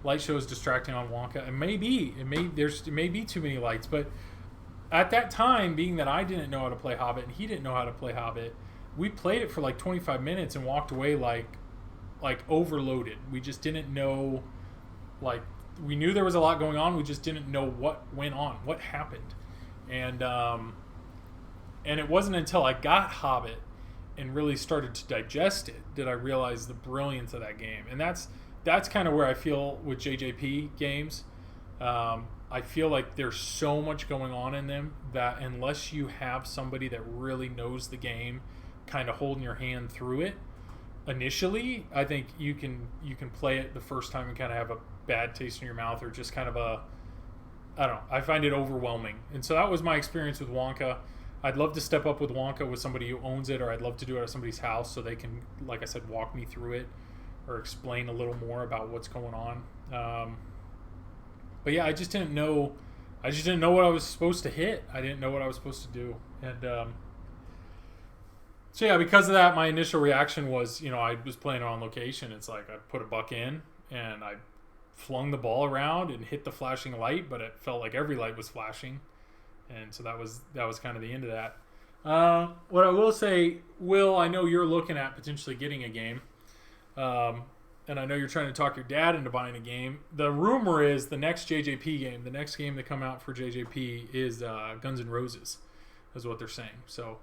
light show is distracting on Wonka, and it may be too many lights, but at that time, being that I didn't know how to play Hobbit and he didn't know how to play Hobbit, we played it for like 25 minutes and walked away like overloaded. We just didn't know, like, we knew there was a lot going on. We just didn't know what went on, what happened. And it wasn't until I got Hobbit and really started to digest it did I realize the brilliance of that game. And that's kind of where I feel with JJP games. I feel like there's so much going on in them that unless you have somebody that really knows the game kind of holding your hand through it initially, I think you can play it the first time and kind of have a bad taste in your mouth, or just kind of I don't know, I find it overwhelming. And so that was my experience with Wonka. I'd love to step up with Wonka with somebody who owns it, or I'd love to do it at somebody's house so they can, like I said, walk me through it or explain a little more about what's going on. But yeah, I just didn't know what I was supposed to hit. I didn't know what I was supposed to do. And so yeah, because of that, my initial reaction was, I was playing on location. It's like I put a buck in and I flung the ball around and hit the flashing light, but it felt like every light was flashing. And so that was kind of the end of that. What I will say, Will, I know you're looking at potentially getting a game. And I know you're trying to talk your dad into buying a game. The rumor is the next JJP game, the next game to come out for JJP is Guns N' Roses, is what they're saying. So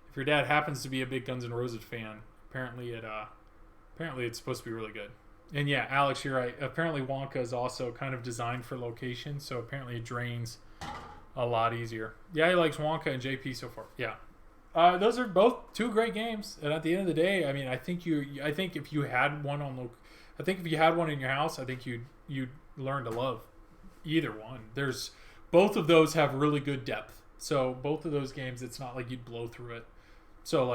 if your dad happens to be a big Guns N' Roses fan, apparently it's supposed to be really good. And yeah, Alex, you're right. Apparently Wonka is also kind of designed for location, so apparently it drains a lot easier. Yeah, he likes Wonka and JP so far. Yeah. Those are both two great games, and at the end of the day, I mean, I think if you had one in your house, I think you'd learn to love either one. Both of those have really good depth. So both of those games, it's not like you'd blow through it. So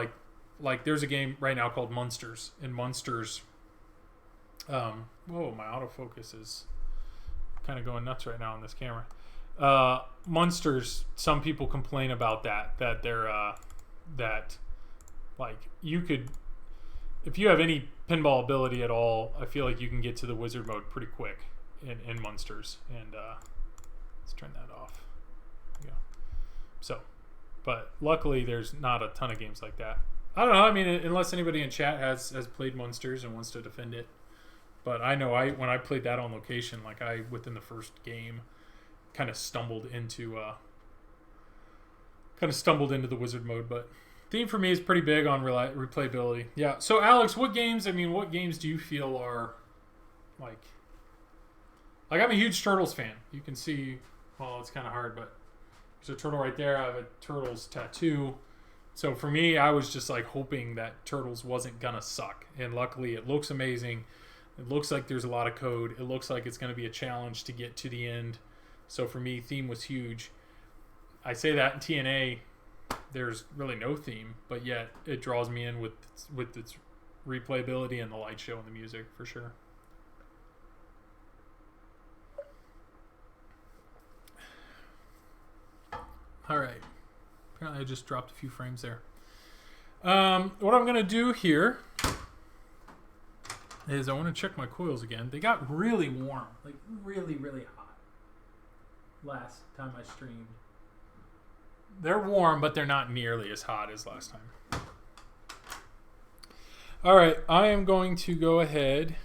like there's a game right now called Munsters, and Munsters. Whoa, my autofocus is kind of going nuts right now on this camera. Munsters, some people complain about that they're that like you could, if you have any pinball ability at all, I feel like you can get to the wizard mode pretty quick in Munsters. And let's turn that off. There you go. So, but luckily there's not a ton of games like that. I don't know. I mean, unless anybody in chat has played Munsters and wants to defend it. But I know when I played that on location, like within the first game, kind of stumbled into the wizard mode. But theme for me is pretty big on replayability. Yeah. So Alex, what games do you feel are like I'm a huge Turtles fan. You can see, well, it's kind of hard, but there's a turtle right there. I have a Turtles tattoo. So for me, I was just like hoping that Turtles wasn't gonna suck, and luckily it looks amazing. It looks like there's a lot of code. It looks like it's going to be a challenge to get to the end. So for me, theme was huge. I say that in TNA, there's really no theme, but yet it draws me in with its replayability and the light show and the music for sure. All right. Apparently I just dropped a few frames there. What I'm going to do here is I want to check my coils again. They got really warm, like really, really hot last time I streamed. They're warm, but they're not nearly as hot as last time. All right, I am going to go ahead.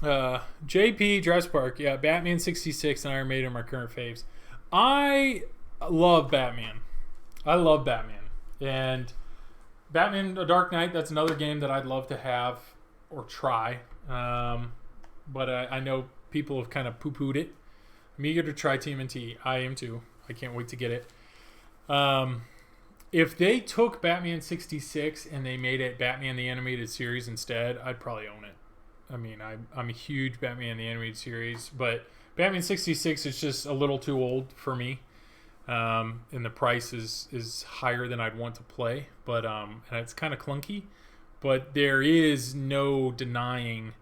JP, Jurassic Park, yeah, Batman 66 and Iron Maiden are my current faves. I love Batman. And Batman A Dark Knight, that's another game that I'd love to have or try. But I know people have kind of poo-pooed it. I'm eager to try TMNT. I am too. I can't wait to get it. If they took Batman 66 and they made it Batman the Animated Series instead, I'd probably own it. I mean, I'm a huge Batman the Animated Series, but Batman 66 is just a little too old for me. And the price is higher than I'd want to play, but and it's kind of clunky, but there is no denying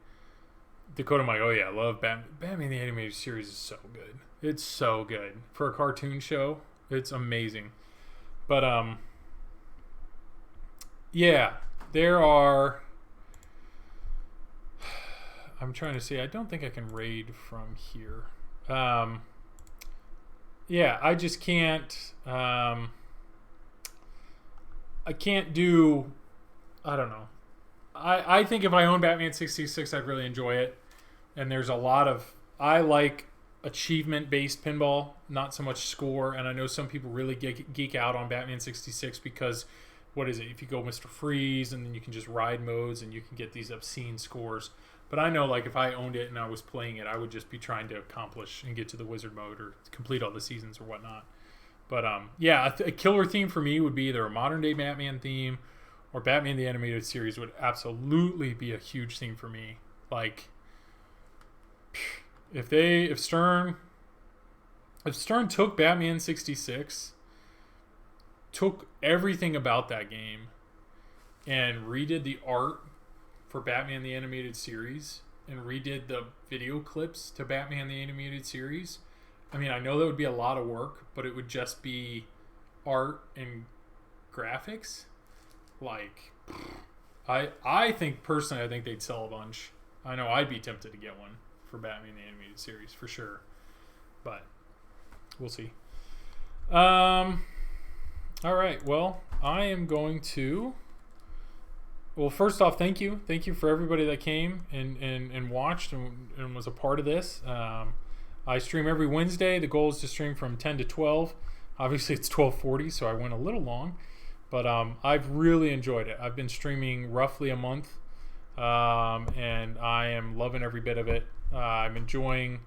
Dakota Mike. Oh yeah, I love Batman the Animated Series is so good. It's so good for a cartoon show. It's amazing. But yeah, there are. I'm trying to see. I don't think I can raid from here. Yeah, I just can't. I can't do. I don't know. I think if I own Batman 66, I'd really enjoy it. And there's a lot of. I like achievement based pinball, not so much score. And I know some people really geek out on Batman 66 because what is it? If you go Mr. Freeze and then you can just ride modes and you can get these obscene scores. But I know, like, if I owned it and I was playing it, I would just be trying to accomplish and get to the wizard mode or complete all the seasons or whatnot. But yeah, a killer theme for me would be either a modern day Batman theme or Batman the Animated Series would absolutely be a huge theme for me. Like, if Stern took Batman 66, took everything about that game, and redid the art for Batman the Animated Series, and redid the video clips to Batman the Animated Series, I mean, I know that would be a lot of work, but it would just be art and graphics. Like, I think personally, I think they'd sell a bunch. I know I'd be tempted to get one for Batman the Animated Series for sure, but we'll see. All right. Well, I am going to. Well, first off, thank you for everybody that came and watched and was a part of this. I stream every Wednesday. The goal is to stream from 10 to 12. Obviously, it's 12:40, so I went a little long. But I've really enjoyed it. I've been streaming roughly a month, and I am loving every bit of it. I'm enjoying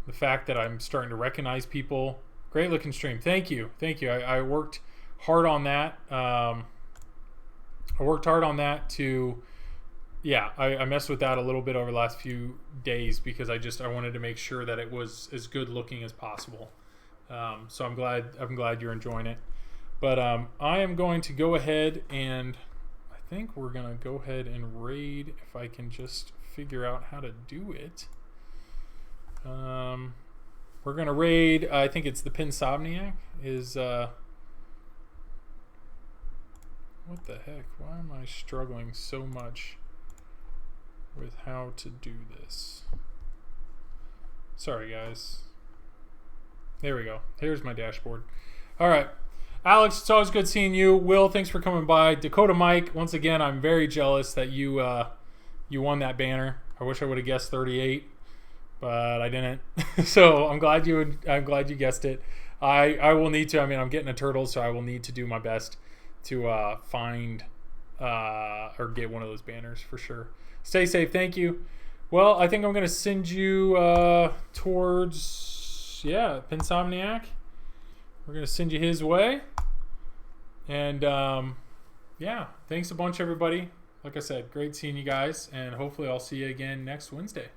the fact that I'm starting to recognize people. Great looking stream. Thank you. I worked hard on that. I messed with that a little bit over the last few days because I wanted to make sure that it was as good looking as possible. So I'm glad you're enjoying it. But I am going to go ahead and I think we're going to go ahead and raid if I can just figure out how to do it. We're going to raid, I think it's the Pinsomniac is... what the heck? Why am I struggling so much with how to do this? Sorry, guys. There we go. Here's my dashboard. All right. Alex, it's always good seeing you. Will, thanks for coming by. Dakota Mike, once again, I'm very jealous that you won that banner. I wish I would have guessed 38, but I didn't. So I'm glad you guessed it. I will need to. I mean, I'm getting a turtle, so I will need to do my best to find or get one of those banners for sure. Stay safe. Thank you. Well, I think I'm going to send you towards, Pinsomniac. We're going to send you his way. And, thanks a bunch, everybody. Like I said, great seeing you guys. And hopefully I'll see you again next Wednesday.